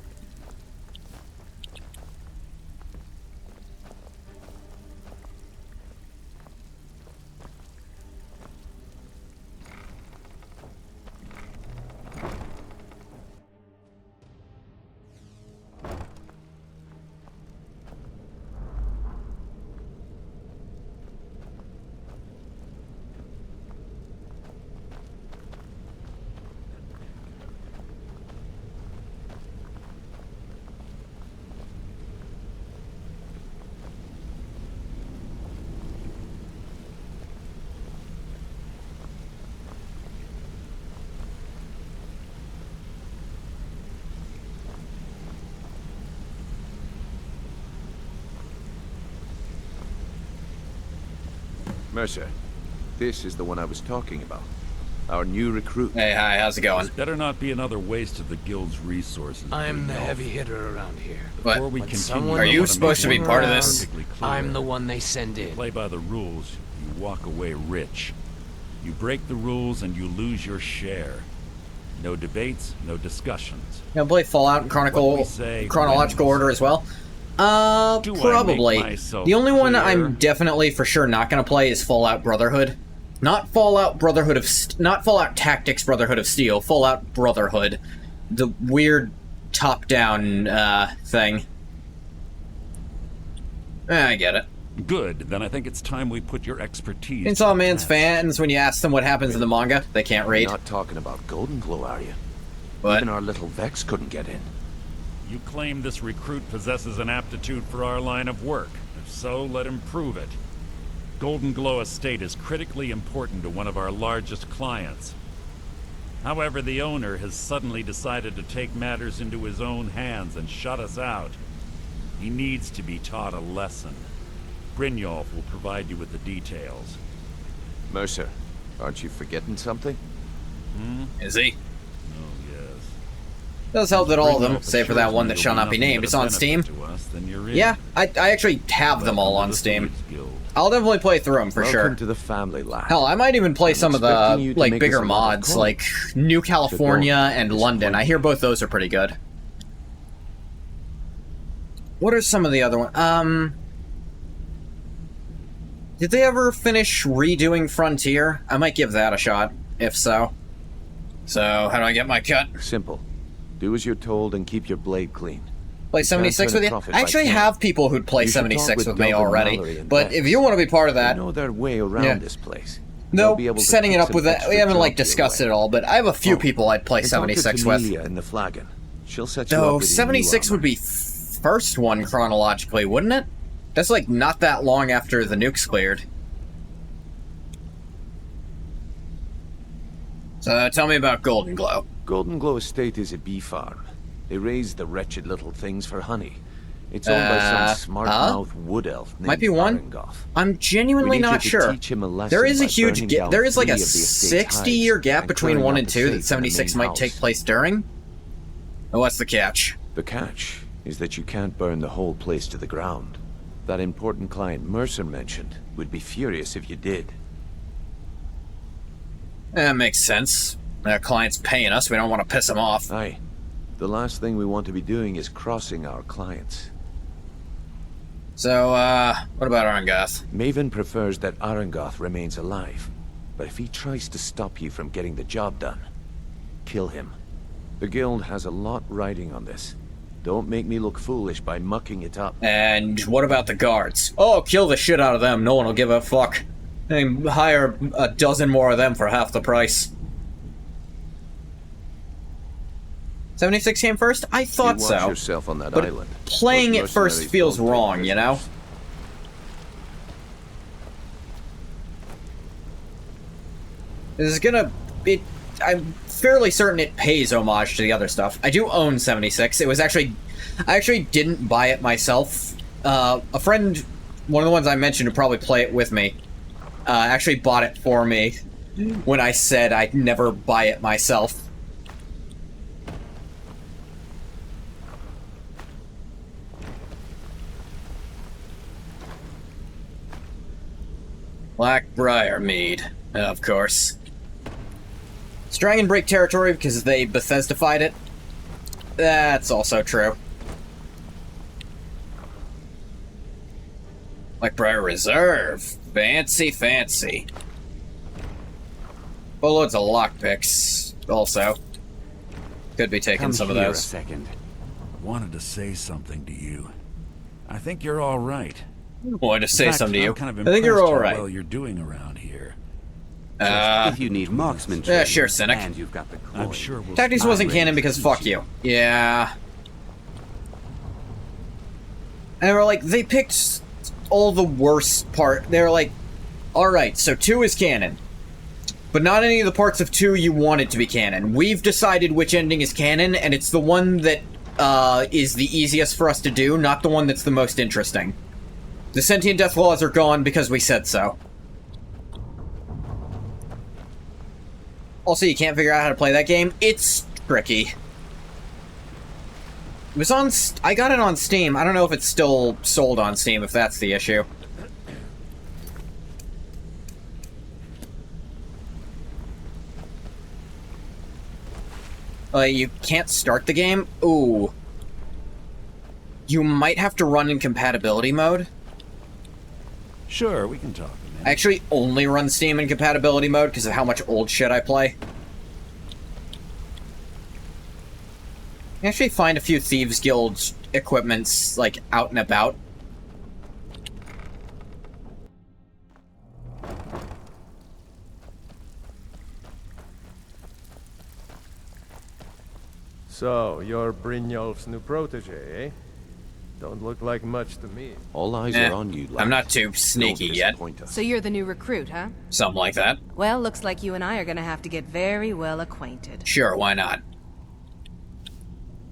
Mercer, this is the one I was talking about. Our new recruit. Hey, hi, how's it going? This better not be another waste of the guild's resources. I'm the heavy hitter around here. What? Before we continue, Are you supposed to be part of this? I'm the one they send in. Play by the rules, you walk away rich. You break the rules and you lose your share. No debates, no discussions. You know, play Fallout in chronological order as well? Probably. The only one I'm definitely for sure not gonna play is Fallout Brotherhood. Not Fallout Tactics Brotherhood of Steel, Fallout Brotherhood. The weird top-down, thing. I get it. Good, then I think it's time we put your expertise. Chainsaw Man's fans, when you ask them what happens in the manga, they can't read. You're not talking about Golden Glow, are you? What? Even our little Vex couldn't get in. You claim this recruit possesses an aptitude for our line of work. If so, let him prove it. Golden Glow Estate is critically important to one of our largest clients. However, the owner has suddenly decided to take matters into his own hands and shut us out. He needs to be taught a lesson. Brynjolf will provide you with the details. Mercer, aren't you forgetting something? Is he? Oh, yes. Does help that all of them, save for that one that shall not be named, is on Steam. Yeah, I actually have them all on Steam. I'll definitely play through them for sure. Welcome to the family, lad. Hell, I might even play some of the like bigger us mods, like New California and London. I hear both those are pretty good. What are some of the other ones? Did they ever finish redoing Frontier? I might give that a shot, if so. So, how do I get my cut? Simple. Do as you're told and keep your blade clean. Play 76 with you? I actually have people who'd play 76 with me already, but if you want to be part of that... They know their way around this place. No, setting it up with that, we haven't, like, discussed it all, but I have a few people I'd play 76 with. In the flagon. She'll set you Though, up with 76 would be first one chronologically, wouldn't it? That's, like, not that long after the nuke's cleared. So, tell me about Golden Glow. Golden Glow Estate is a bee farm. They raise the wretched little things for honey. It's owned by some smart-mouthed wood elf named Might be one. Arengoth. I'm genuinely not sure. There is a huge gap. There is like a 60-year gap between 1 and 2 that 76 might take place during. Oh, what's the catch? The catch is that you can't burn the whole place to the ground. That important client Mercer mentioned would be furious if you did. That makes sense. Our client's paying us, we don't want to piss him off. Aye. The last thing we want to be doing is crossing our clients. So, what about Arangoth? Maven prefers that Arangoth remains alive. But if he tries to stop you from getting the job done, kill him. The guild has a lot riding on this. Don't make me look foolish by mucking it up. And what about the guards? Oh, kill the shit out of them. No one will give a fuck. And hire a dozen more of them for half the price. 76 came first? I thought you so. watch yourself on that but island. Playing it first feels wrong, you know? This is gonna... I'm fairly certain it pays homage to the other stuff. I do own 76. It was actually... I actually didn't buy it myself. A friend, one of the ones I mentioned to probably play it with me, actually bought it for me when I said I'd never buy it myself. Blackbriar Mead, of course. It's Dragon Break territory because they Bethesda-fied it. That's also true. Blackbriar Reserve. Fancy, fancy. Boatloads of lockpicks, also. Could be taking some of those. A second. Wanted to say something to you. I think you're all right. Wanted to say something to you. Kind of I think you're all right. Well, you're doing around here. If you need marksmanship, yeah, sure, Cynic. And you've got the I'm sure we'll Tactics wasn't canon because fuck you. Yeah. And they were like, they picked all the worst part. They were like, alright, so 2 is canon. But not any of the parts of 2 you wanted to be canon. We've decided which ending is canon, and it's the one that is the easiest for us to do, not the one that's the most interesting. The sentient death laws are gone because we said so. Also, you can't figure out how to play that game? It's tricky. It was on... I got it on Steam. I don't know if it's still sold on Steam, if that's the issue. You can't start the game? Ooh. You might have to run in compatibility mode. Sure, we can talk. I actually only run Steam in compatibility mode because of how much old shit I play. You actually find a few Thieves Guild equipments, like, out and about. So, you're Brynjolf's new protege, eh? Don't look like much to me. All eyes are on you, lad. I'm not too sneaky yet. So you're the new recruit, huh? Something like that. Well, looks like you and I are gonna have to get very well acquainted. Sure, why not?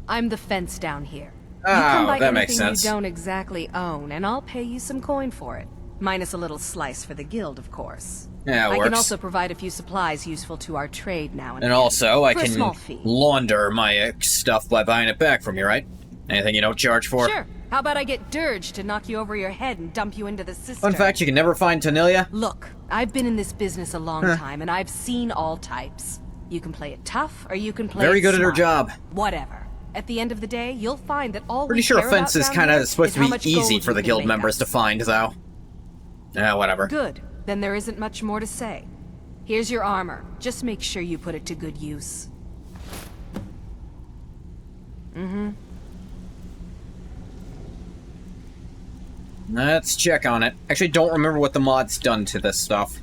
I'm the fence down here. Oh, you come by that makes anything sense. you don't exactly own, and I'll pay you some coin for it. Minus a little slice for the guild, of course. Yeah, it I works. can also provide a few supplies useful to our trade now and And then. also, I For a can small fee. launder my stuff by buying it back from you, right? Anything you don't charge for? Sure. How about I get Dirge to knock you over your head and dump you into the cistern? Fun fact, you can never find Tanilia. Look, I've been in this business a long Huh. time, and I've seen all types. You can play it tough, or you can play Very it good at her smart. job. Whatever. At the end of the day, you'll find that all Pretty we sure care about offense is down kind here of supposed is to how be much easy gold for you the can guild make members to us. find, though. Yeah, whatever. Good. Then there isn't much more to say. Here's your armor. Just make sure you put it to good use. Let's check on it. Actually, don't remember what the mod's done to this stuff.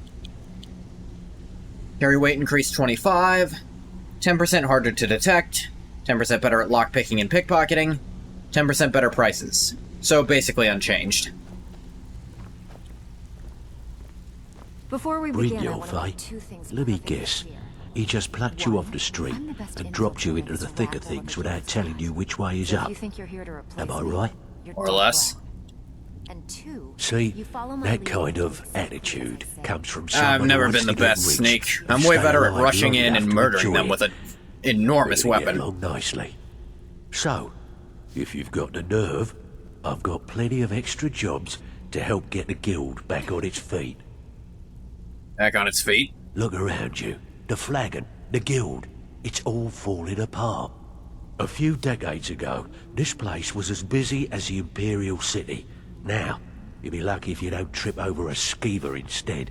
Carry weight increased 25, 10% harder to detect, 10% better at lockpicking and pickpocketing, 10% better prices. So basically unchanged. Before we Bring begin, I your want to fight. make two things Let me perfectly guess. clear. He just plucked you off the street and dropped you into the thick of things without telling you which way is So if up. you think you're here to replace Am I me, right? you're More or dead less. wrong. And two, See, you follow my that lead kind and of do exactly attitude as I say. comes from someone I've who never wants been the to get best rich sneak. and I'm way stay better at alive rushing long in enough and to murdering enjoy them it. with an enormous We're gonna get weapon. along nicely. So, if you've got the nerve, I've got plenty of extra jobs to help get the guild back on its feet. Back on its feet? Look around you. The flagon, the guild, it's all falling apart. A few decades ago, this place was as busy as the Imperial City. Now, you'll be lucky if you don't trip over a skeever instead.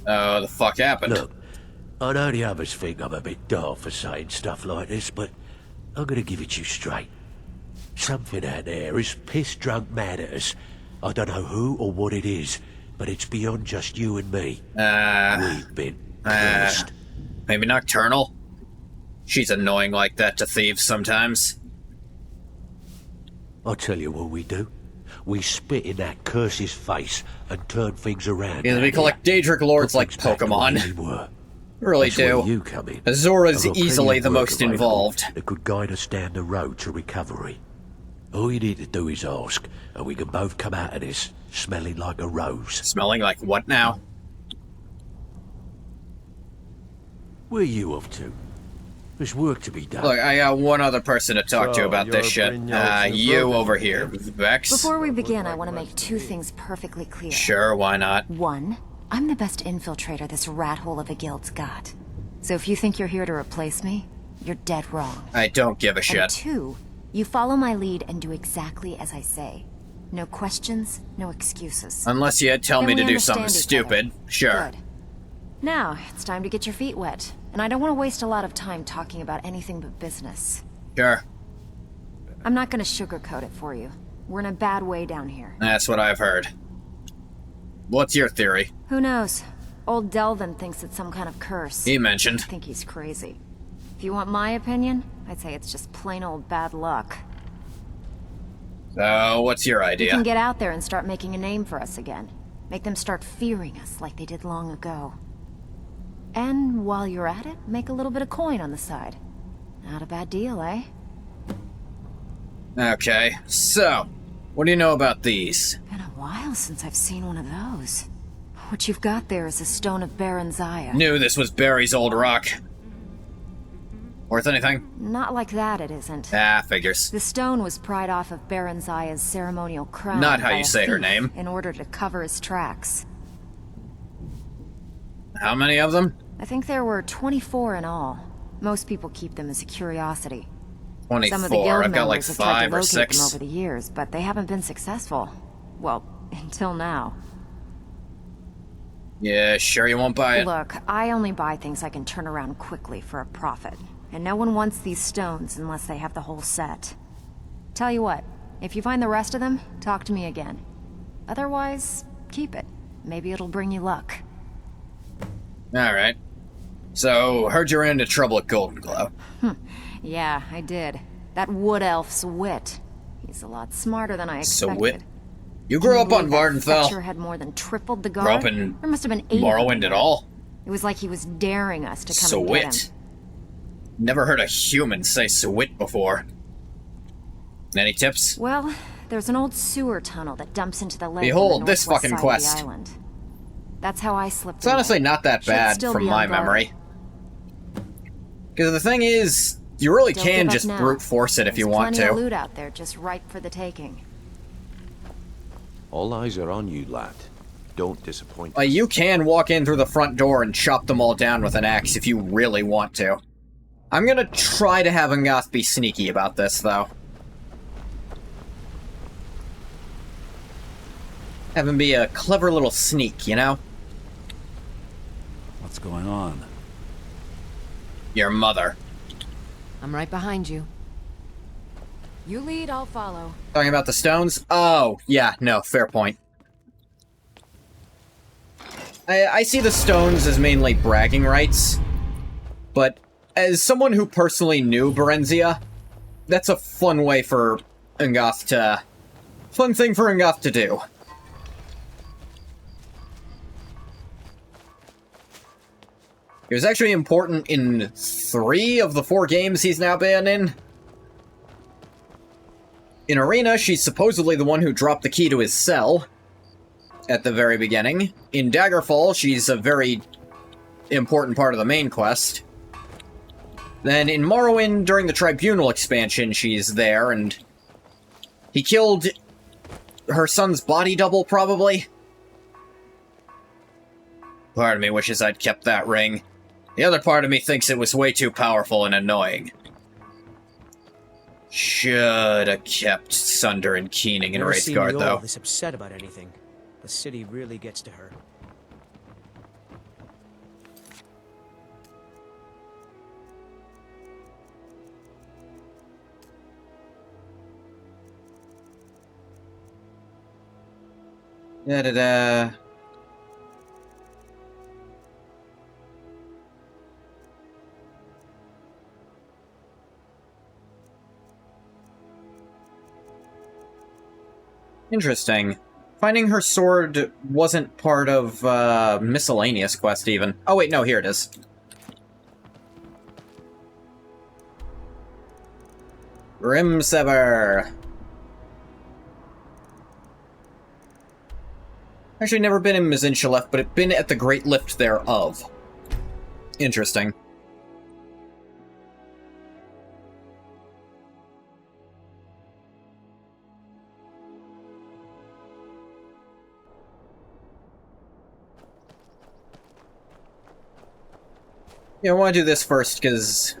Oh, the fuck happened? Look, I know the others think I'm a bit daft for saying stuff like this, but I'm gonna give it to you straight. Something out there is piss-drunk mad at us. I don't know who or what it is, but it's beyond just you and me. We've been cursed. Maybe Nocturnal? She's annoying like that to thieves sometimes. I'll tell you what we do. We spit in that curse's face and turn things around. Because we collect Daedric Lords like Pokemon. Really That's where do. you come in. Azora's I've got plenty easily of the work most available involved. that could guide us down the road to recovery. All you need to do is ask, and we can both come out of this smelling like a rose. Smelling like what now? Where are you off to? There's work to be done. Look, I got one other person to talk to So, about this you're shit. Brynjolf's new You brother. over here, Vex. Before we begin, I want to make two things perfectly clear. Sure, why not? One, I'm the best infiltrator this rat hole of a guild's got. So if you think you're here to replace me, you're dead wrong. I don't give a And shit. two, you follow my lead and do exactly as I say. No questions, no excuses. Unless you tell Then me we to do understand something each other. stupid. Sure. Good. Now, it's time to get your feet wet. And I don't want to waste a lot of time talking about anything but business. Sure. I'm not going to sugarcoat it for you. We're in a bad way down here. That's what I've heard. What's your theory? Who knows? Old Delvin thinks it's some kind of curse. He mentioned. I think he's crazy. If you want my opinion, I'd say it's just plain old bad luck. So, what's your We idea? can get out there and start making a name for us again. Make them start fearing us like they did long ago. And while you're at it, make a little bit of coin on the side. Not a bad deal, eh? Okay, so, what do you know about these? Been a while since I've seen one of those. What you've got there is a stone of Baron Zaya. Knew this was Barry's old rock. Worth anything? Not like that, it isn't. Ah, figures. The stone was pried off of Baron Zaya's ceremonial crown. Not how by you a say her thief name. In order to cover his tracks. How many of them? I think there were 24 in all. Most people keep them as a curiosity. 24. Some of the guild I've got like members have tried 5 to or locate 6. them over the years, but they haven't been successful. Well, until now. Yeah, sure you won't buy it. Look, I only buy things I can turn around quickly for a profit. And no one wants these stones unless they have the whole set. Tell you what, if you find the rest of them, talk to me again. Otherwise, keep it. Maybe it'll bring you luck. Alright. So, heard you ran into trouble at Golden Glow. Yeah, I did. That wood elf's wit. He's a lot smarter than I expected. Wit. You grew up on Vardenfell. Fetcher had more than tripled the guard. Grew up in There must have been 8 Morrowind at all. It was like he was daring us to come and get him. Swit. Never heard a human say swit before. Any tips? Well, there's an old sewer tunnel that dumps into the lake. Behold, on the this northwest fucking side quest. Of the island. That's how I slipped. It's honestly not that Should bad still from be my on guard. memory. Because the thing is, you really Don't can give up just now. brute force it if you There's want plenty to. of loot out there, just ripe for the taking. All eyes are on you, lad. Don't disappoint. You can walk in through the front door and chop them all down with an axe if you really want to. I'm gonna try to have Ngoth be sneaky about this, though. Have him be a clever little sneak, you know? What's going on? Your mother. I'm right behind you. You lead, I'll follow. Talking about the stones? Oh, yeah, no, fair point. I see the stones as mainly bragging rights, but as someone who personally knew Berenzia, that's a fun way for Ngoth to... fun thing for Ngoth to do. It was actually important in 3 of the 4 games he's now been in. In Arena, she's supposedly the one who dropped the key to his cell at the very beginning. In Daggerfall, she's a very important part of the main quest. Then in Morrowind, during the Tribunal expansion, she's there, and he killed her son's body double, probably. Part of me wishes I'd kept that ring. The other part of me thinks it was way too powerful and annoying. Should have kept Sunder and Keening in Wraithguard, though. This upset about anything. The city really gets to her. Da-da-da. Interesting. Finding her sword wasn't part of, miscellaneous quest, even. Oh, wait, no, here it is. Grimsever. Actually, never been in Mizinshalef, but been at the Great Lift thereof. Interesting. Yeah, I want to do this first, because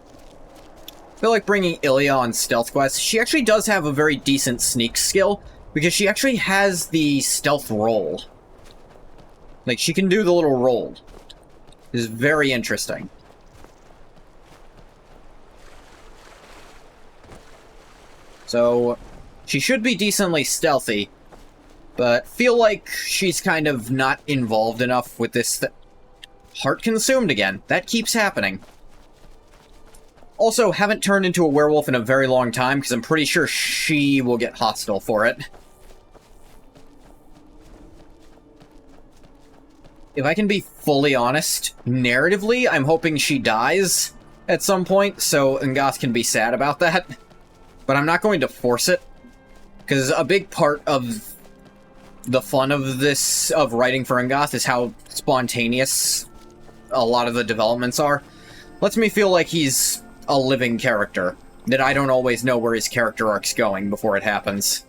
I feel like bringing Ilya on stealth quests. She actually does have a very decent sneak skill, because she actually has the stealth roll. Like, she can do the little roll. It is very interesting. So, she should be decently stealthy, but feel like she's kind of not involved enough with this Heart consumed again. That keeps happening. Also, haven't turned into a werewolf in a very long time, because I'm pretty sure she will get hostile for it. If I can be fully honest, narratively, I'm hoping she dies at some point, so Ngoth can be sad about that. But I'm not going to force it, because a big part of the fun of this, of writing for Ungoth, is how spontaneous a lot of the developments are. Lets me feel like he's a living character, that I don't always know where his character arc's going before it happens.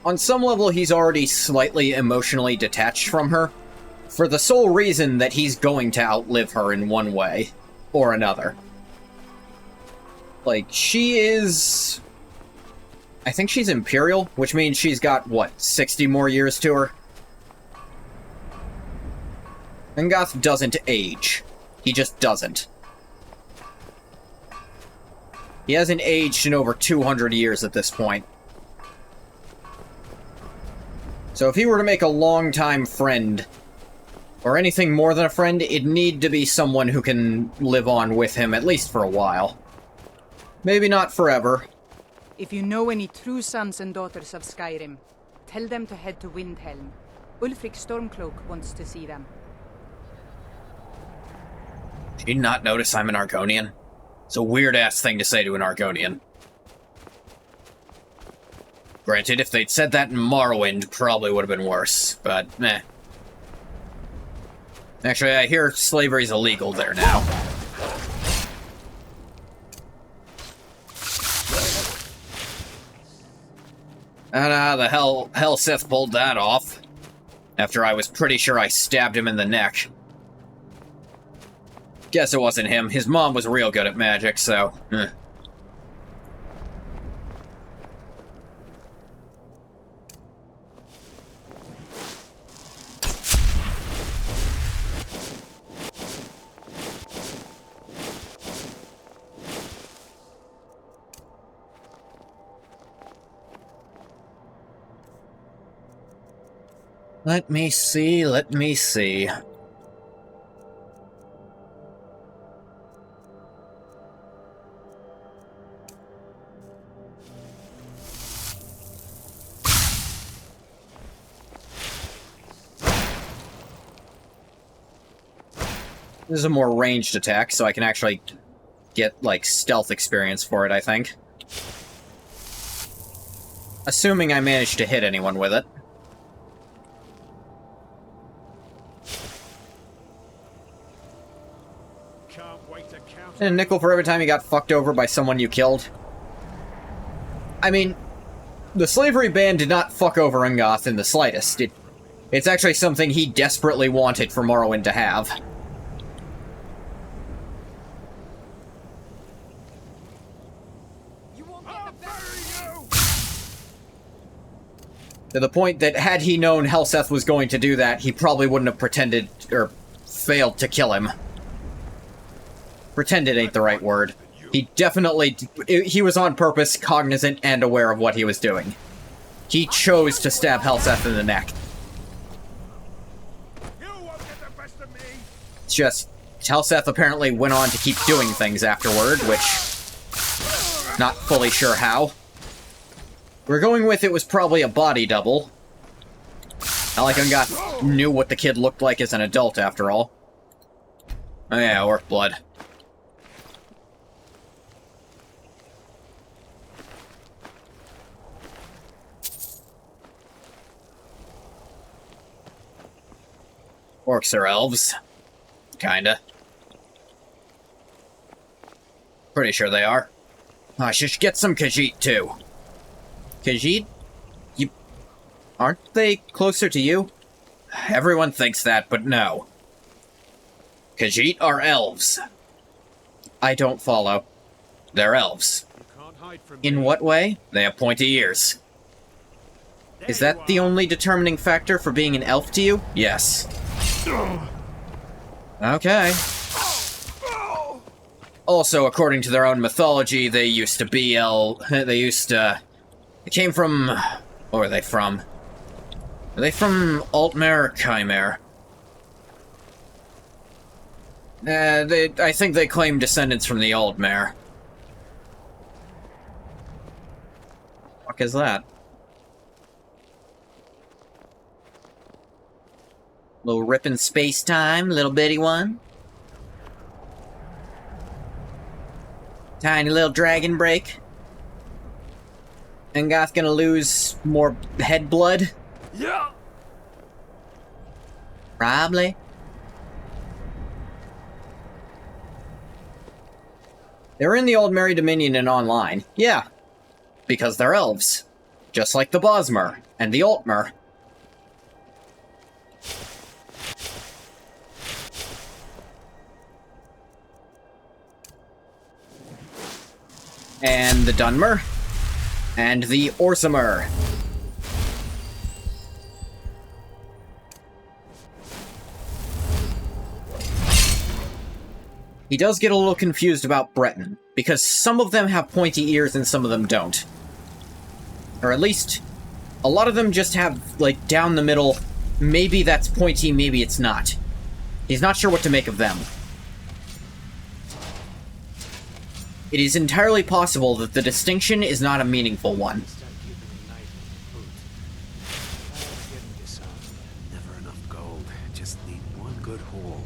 On some level, he's already slightly emotionally detached from her, for the sole reason that he's going to outlive her in one way or another. Like, she is... I think she's Imperial, which means she's got, what, 60 more years to her? Ungoth doesn't age. He just doesn't. He hasn't aged in over 200 years at this point. So if he were to make a long-time friend, or anything more than a friend, it'd need to be someone who can live on with him, at least for a while. Maybe not forever. If you know any true sons and daughters of Skyrim, tell them to head to Windhelm. Ulfric Stormcloak wants to see them. Did you not notice I'm an Argonian? It's a weird-ass thing to say to an Argonian. Granted, if they'd said that in Morrowind, probably would have been worse, but meh. Actually, I hear slavery's illegal there now. I don't know how the hell Sith pulled that off. After I was pretty sure I stabbed him in the neck. Guess it wasn't him. His mom was real good at magic, so... Let me see, let me see. This is a more ranged attack, so I can actually get, like, stealth experience for it, I think. Assuming I managed to hit anyone with it. And a nickel for every time you got fucked over by someone you killed. I mean, the slavery ban did not fuck over Ungoth in the slightest. It's actually something he desperately wanted for Morrowind to have. To the point that had he known Helseth was going to do that, he probably wouldn't have pretended, or failed to kill him. Pretended ain't the right word. He definitely... He was on purpose, cognizant, and aware of what he was doing. He chose to stab Helseth in the neck. It's just... Helseth apparently went on to keep doing things afterward, which... Not fully sure how. We're going with it was probably a body double. Not like Ungoth knew what the kid looked like as an adult, after all. Oh yeah, orc blood. Orcs are elves. Kinda. Pretty sure they are. I should get some Khajiit, too. Khajiit? You... Aren't they closer to you? Everyone thinks that, but no. Khajiit are elves. I don't follow. They're elves. In what way? They have pointy ears. Is that the only determining factor for being an elf to you? Yes. Okay. Also, according to their own mythology, they used to be They came from... Where were they from? Are they from Altmare or Chimere? I think they claim descendants from the Altmare. Fuck is that? Little ripping space time, little bitty one. Tiny little dragon break. And Goth's gonna lose more head blood? Yeah. Probably. They're in the old Merry Dominion and online. Yeah. Because they're elves. Just like the Bosmer and the Altmer. And the Dunmer. And the Orsimer. He does get a little confused about Breton, because some of them have pointy ears and some of them don't. Or at least, a lot of them just have, like, down the middle, maybe that's pointy, maybe it's not. He's not sure what to make of them. It is entirely possible that the distinction is not a meaningful one. Never enough gold. Just need one good haul.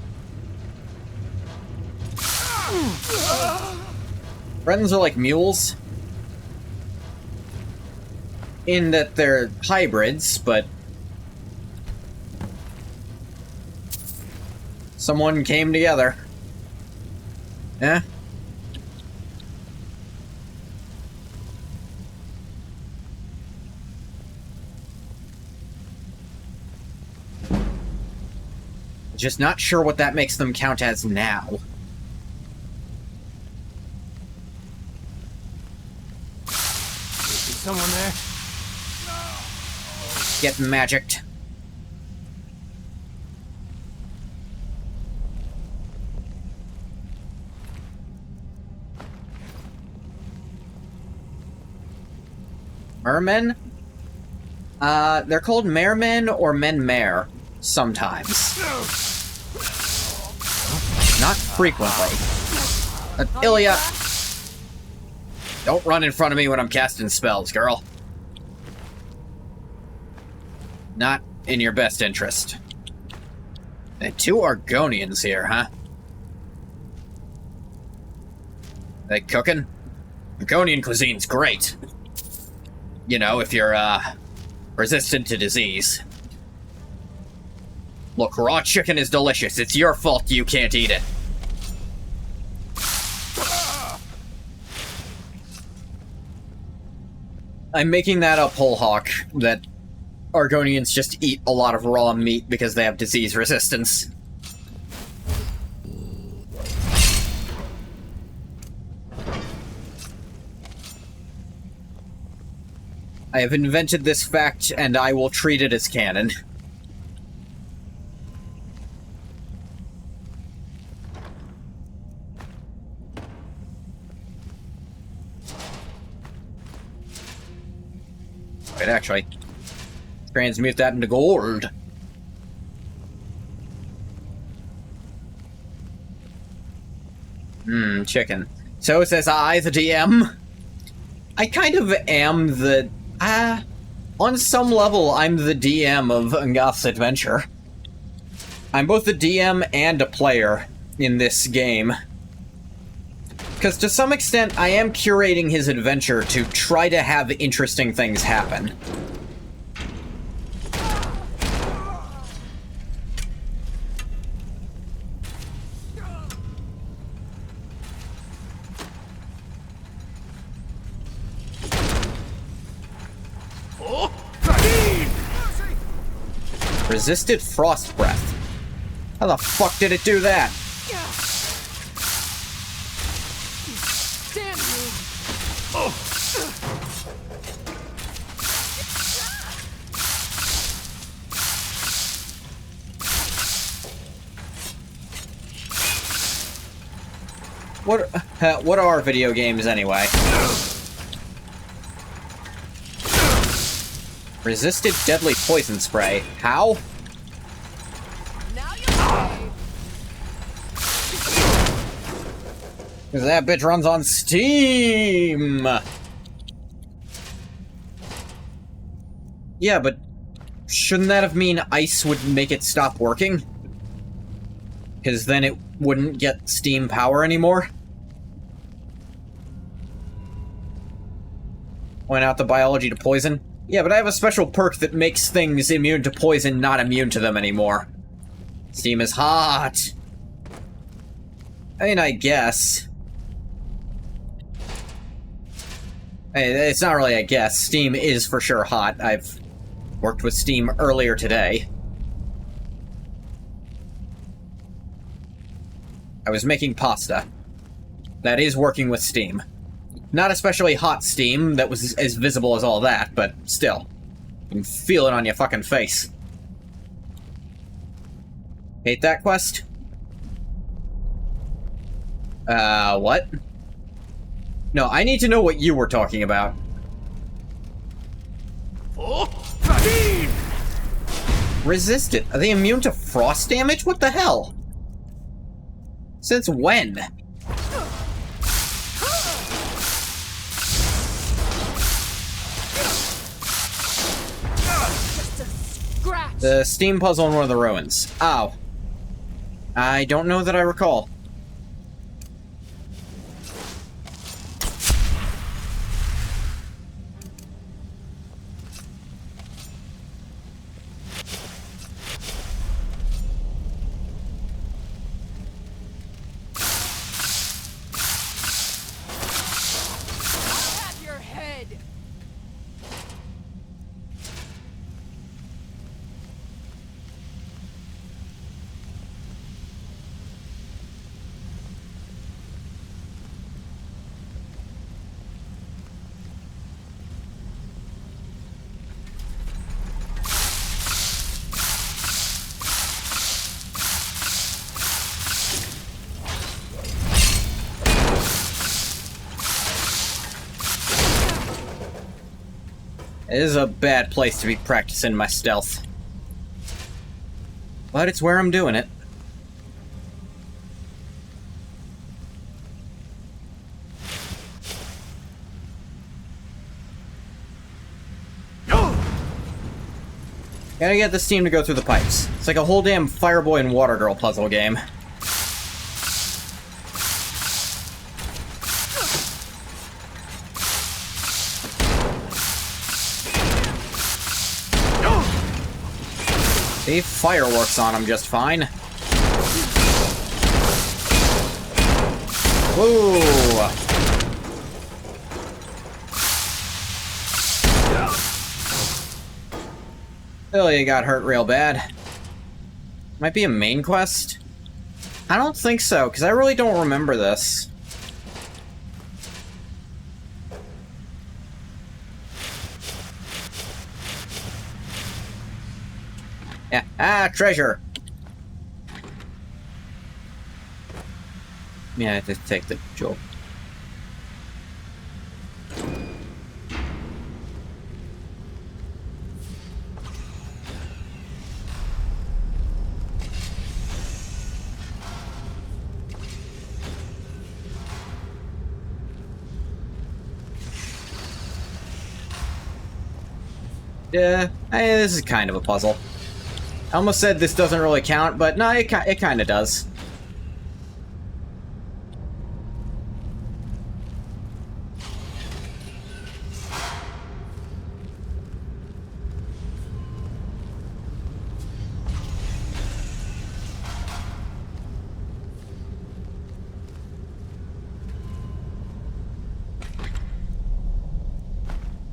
Bretons are like mules. In that they're hybrids, but... someone came together. Eh? Just not sure what that makes them count as now. Is someone there? Get magicked. Mermen? They're called mermen or men-mare sometimes. Not frequently. Ilya! Don't run in front of me when I'm casting spells, girl. Not in your best interest. And 2 Argonians here, huh? They cooking? Argonian cuisine's great. You know, if you're, resistant to disease. Look, raw chicken is delicious. It's your fault you can't eat it. I'm making that up whole hawk, that Argonians just eat a lot of raw meat because they have disease resistance. I have invented this fact, and I will treat it as canon. Wait, actually. Transmute that into gold. Chicken. So says I, the DM. I kind of am the... on some level, I'm the DM of Ngoth's adventure. I'm both the DM and a player in this game. Because to some extent, I am curating his adventure to try to have interesting things happen. Resisted frost breath. How the fuck did it do that? Damn you! What are video games anyway? Resisted deadly poison spray. How? Because that bitch runs on Steam! Yeah, but shouldn't that have mean ice would make it stop working? Because then it wouldn't get Steam power anymore? Point out the biology to poison? Yeah, but I have a special perk that makes things immune to poison not immune to them anymore. Steam is hot. I mean, I guess. Hey, it's not really a guess. Steam is for sure hot. I've worked with Steam earlier today. I was making pasta. That is working with Steam. Not especially hot Steam that was as visible as all that, but still. You can feel it on your fucking face. Hate that quest? What? No, I need to know what you were talking about. Resistant? Are they immune to frost damage? What the hell? Since when? The Steam puzzle in one of the ruins. Ow. I don't know that I recall. It is a bad place to be practicing my stealth. But it's where I'm doing it. Gotta get this team to go through the pipes. It's like a whole damn Fireboy and Water Girl puzzle game. See, fireworks on them just fine. Whoa! Oh, you got hurt real bad. Might be a main quest? I don't think so, because I really don't remember this. Yeah. Ah, treasure! Yeah, I have to take the jewel. Yeah, this is kind of a puzzle. I almost said this doesn't really count, but no, it kind of does.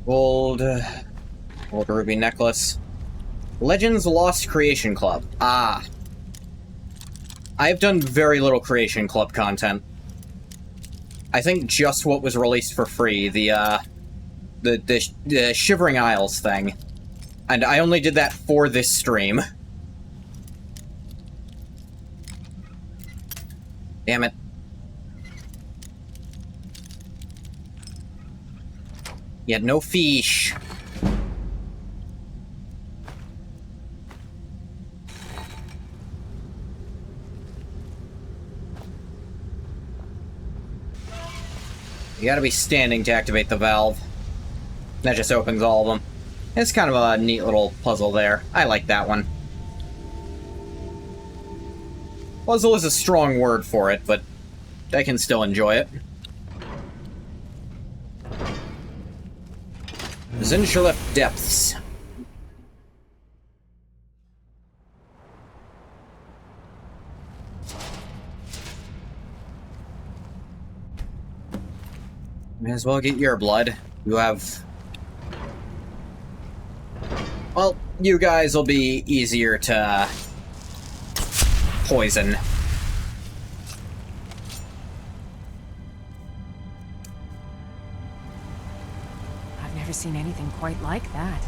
Gold ruby necklace. Legends Lost Creation Club. Ah. I've done very little Creation Club content. I think just what was released for free, the Shivering Isles thing. And I only did that for this stream. Damn it. Yet no fish. You gotta be standing to activate the valve. That just opens all of them. It's kind of a neat little puzzle there. I like that one. Puzzle is a strong word for it, but I can still enjoy it. Zinshalev Depths. May as well get your blood. You have... Well, you guys will be easier to poison. I've never seen anything quite like that.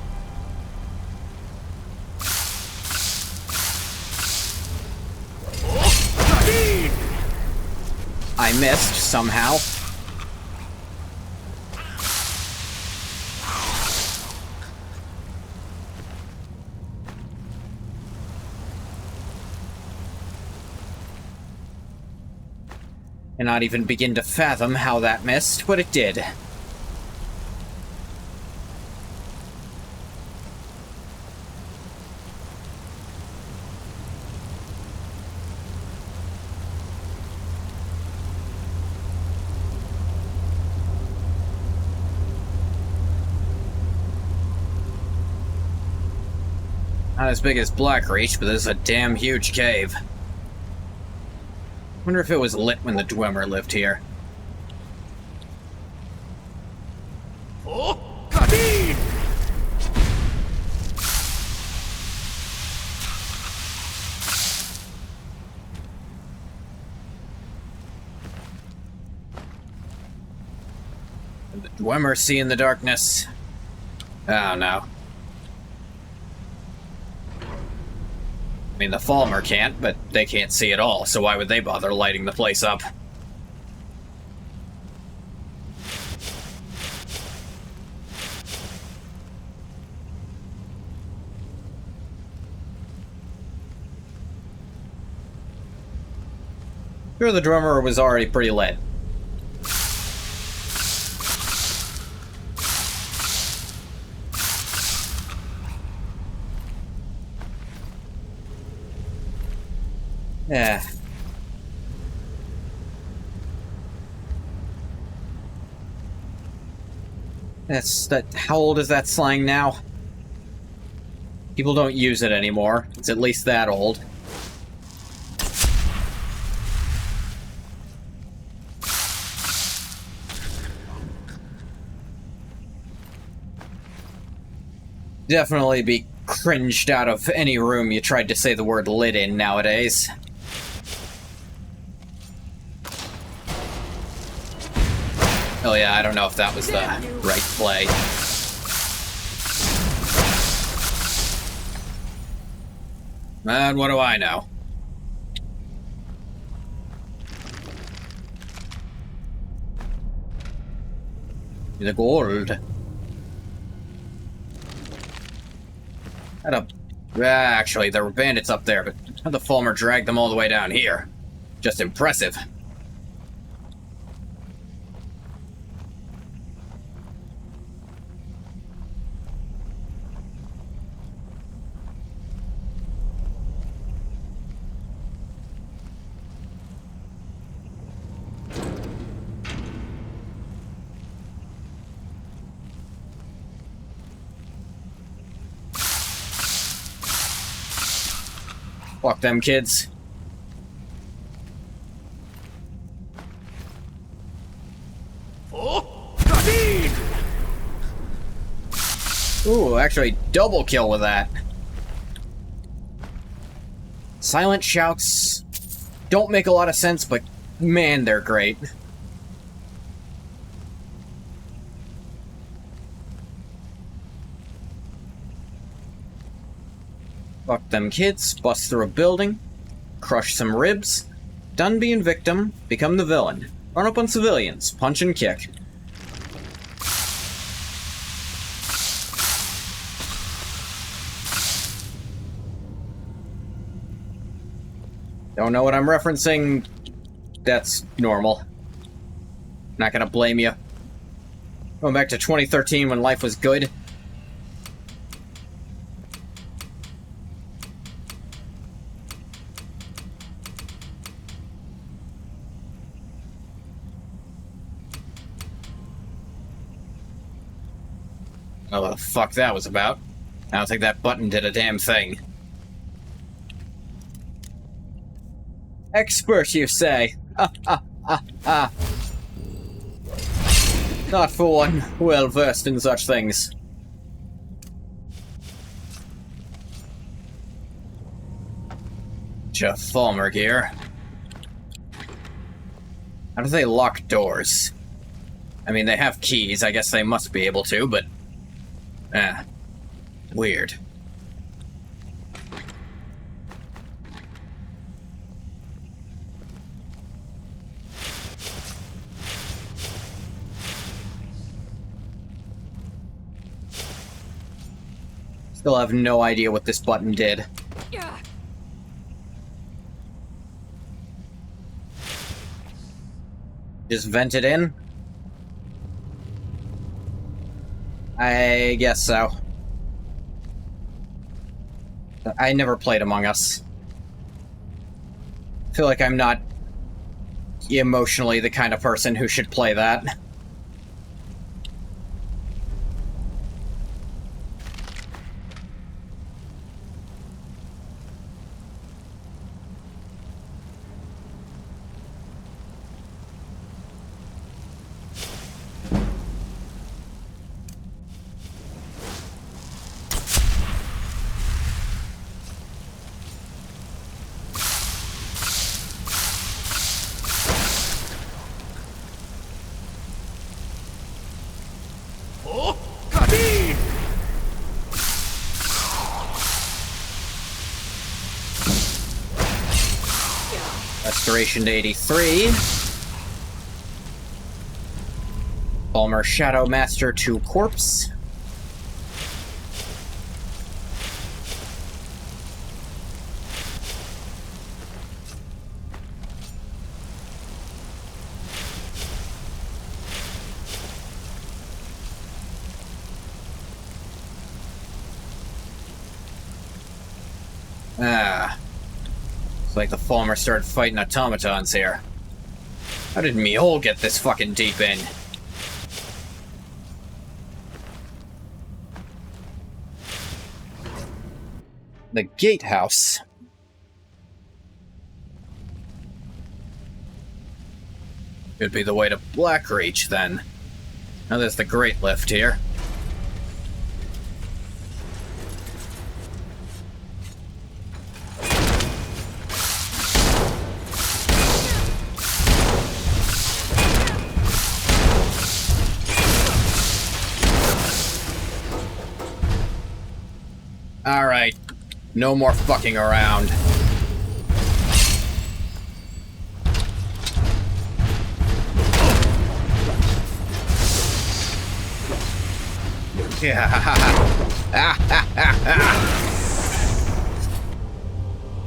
I missed somehow. Cannot even begin to fathom how that missed, but it did. Not as big as Blackreach, but this is a damn huge cave. Wonder if it was lit when the Dwemer lived here. Oh, Kadeen! Can the Dwemer see in the darkness? I don't know. I mean, the Falmer can't, but they can't see at all, so why would they bother lighting the place up? Sure, the drummer was already pretty lit. Yeah. How old is that slang now? People don't use it anymore. It's at least that old. Definitely be cringed out of any room you tried to say the word lit in nowadays. Oh yeah, I don't know if that was the right play. And what do I know? The gold. Actually, there were bandits up there, but how the Falmer dragged them all the way down here? Just impressive. Fuck them kids. Ooh, actually double kill with that. Silent shouts don't make a lot of sense, but man, they're great. Fuck them kids, bust through a building, crush some ribs, done being victim, become the villain. Run up on civilians, punch and kick. Don't know what I'm referencing? That's normal. Not gonna blame you. Going back to 2013 when life was good. know what the fuck that was about. I don't think that button did a damn thing. Expert, you say? Not for one well versed in such things. Falmer gear. How do they lock doors? I mean, they have keys. I guess they must be able to, but... weird. Still have no idea what this button did. Just vent it in? I guess so. I never played Among Us. I feel like I'm not emotionally the kind of person who should play that. Restoration to 83. Balmer Shadow Master to corpse. It's like the Falmer started fighting automatons here. How did Mihol get this fucking deep in? The gatehouse. Could be the way to Blackreach, then. Now there's the Great Lift here. Alright, no more fucking around.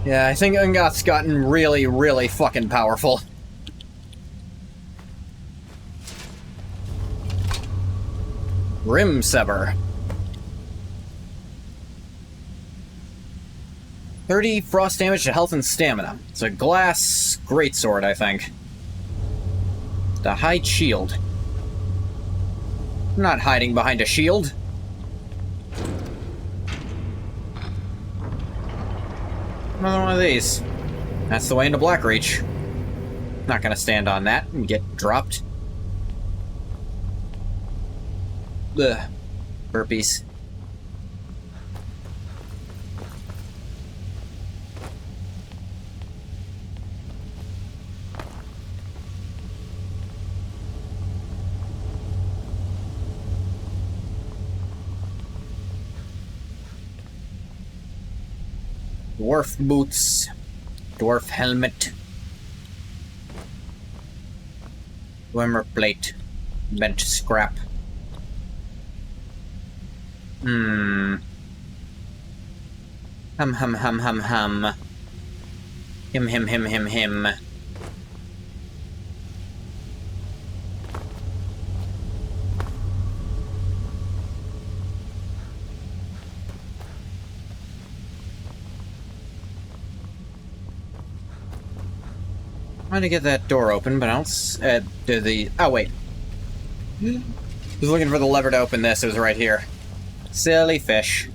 Yeah, I think Ungoth's gotten really, really fucking powerful. Rim Sever. 30 frost damage to health and stamina. It's a glass greatsword, I think. The hide shield. I'm not hiding behind a shield. Another one of these. That's the way into Blackreach. Not gonna stand on that and get dropped. Ugh. Burpees. Dwarf boots, dwarf helmet, swimmer plate, bent scrap. Hum hum hum hum hum. Him. Trying to get that door open, but I don't oh wait. I was looking for the lever to open this, it was right here. Silly fish.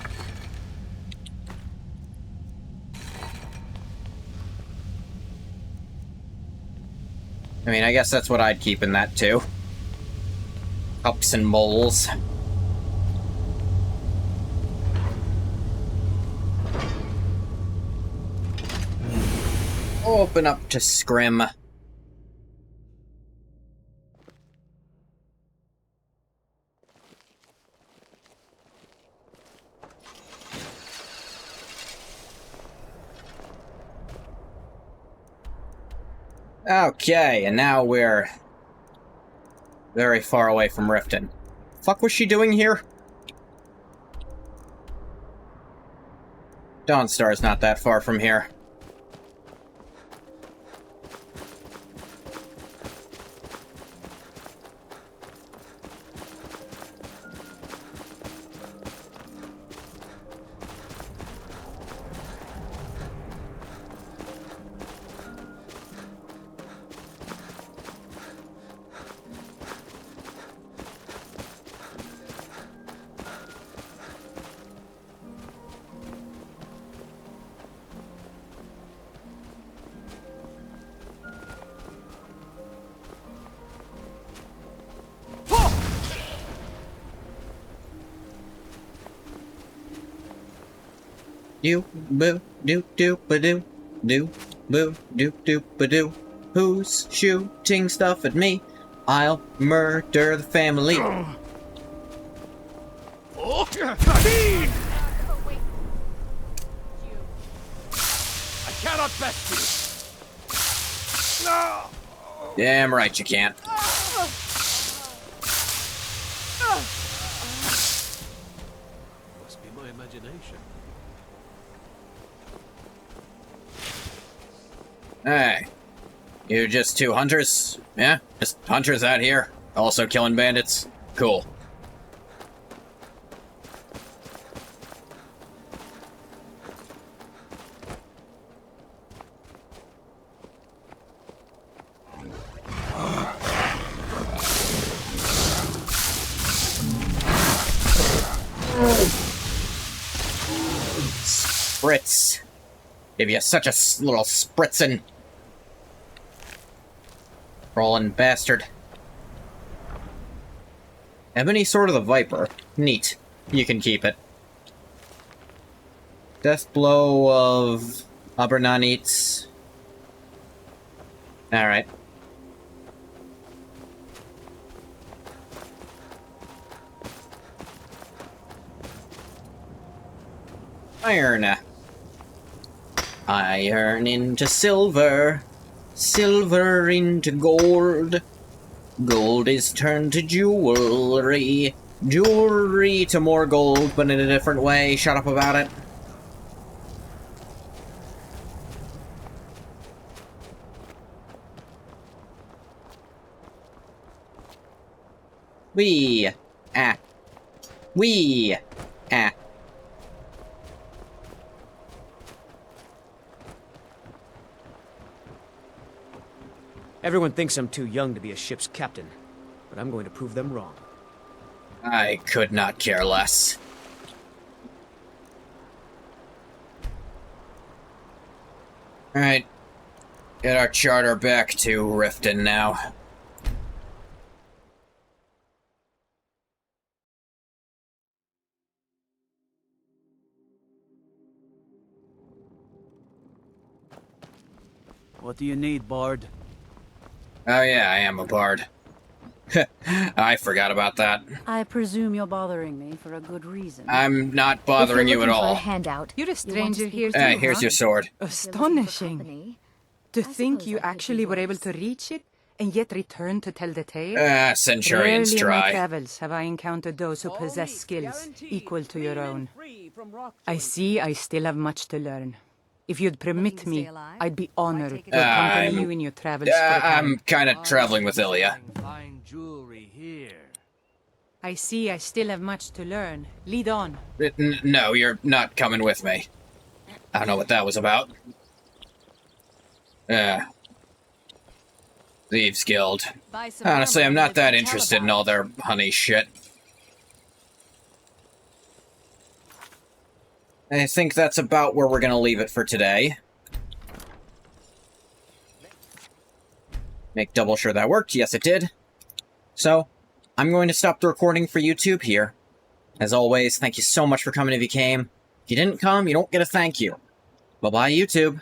I mean, I guess that's what I'd keep in that, too. Cups and bowls. Open up to SKYRIM. Okay, and now we're very far away from Riften. Fuck was she doing here? Dawnstar's not that far from here. Do boo do do ba do do boo do do ba do. Who's shooting stuff at me? I'll murder the family. Oh, I cannot best you. No. Damn right you can't. Must be my imagination. Hey, you just two hunters? Yeah, just hunters out here, also killing bandits. Cool. Spritz. Give you such a little spritzin'. Rolling bastard. Ebony Sword of the Viper. Neat. You can keep it. Death Blow of Abernanites. Alright. Iron. Iron into silver. Silver into gold. Gold is turned to jewelry. Jewelry to more gold, but in a different way. Shut up about it. Wee. Ah. Wee. Ah. Everyone thinks I'm too young to be a ship's captain, but I'm going to prove them wrong. I could not care less. Alright. Get our charter back to Riften now. What do you need, Bard? Oh yeah, I am a bard. I forgot about that. I presume you're bothering me for a good reason. I'm not bothering you at all. You're a stranger here too, Hey, here's huh? your sword. Astonishing. To think you actually were able to reach it, and yet return to tell the tale? Centurions Rarely in my try. travels have I encountered those who possess skills equal to your own. I see I still have much to learn. If you'd permit me, I'd be honored to accompany you in your travels for a time. I'm kind of traveling with Ilya. Fine jewelry here. I see I still have much to learn. Lead on. No, you're not coming with me. I don't know what that was about. Thieves Guild. Honestly, I'm not that interested in all their honey shit. I think that's about where we're going to leave it for today. Make double sure that worked. Yes, it did. So, I'm going to stop the recording for YouTube here. As always, thank you so much for coming if you came. If you didn't come, you don't get a thank you. Bye-bye, YouTube.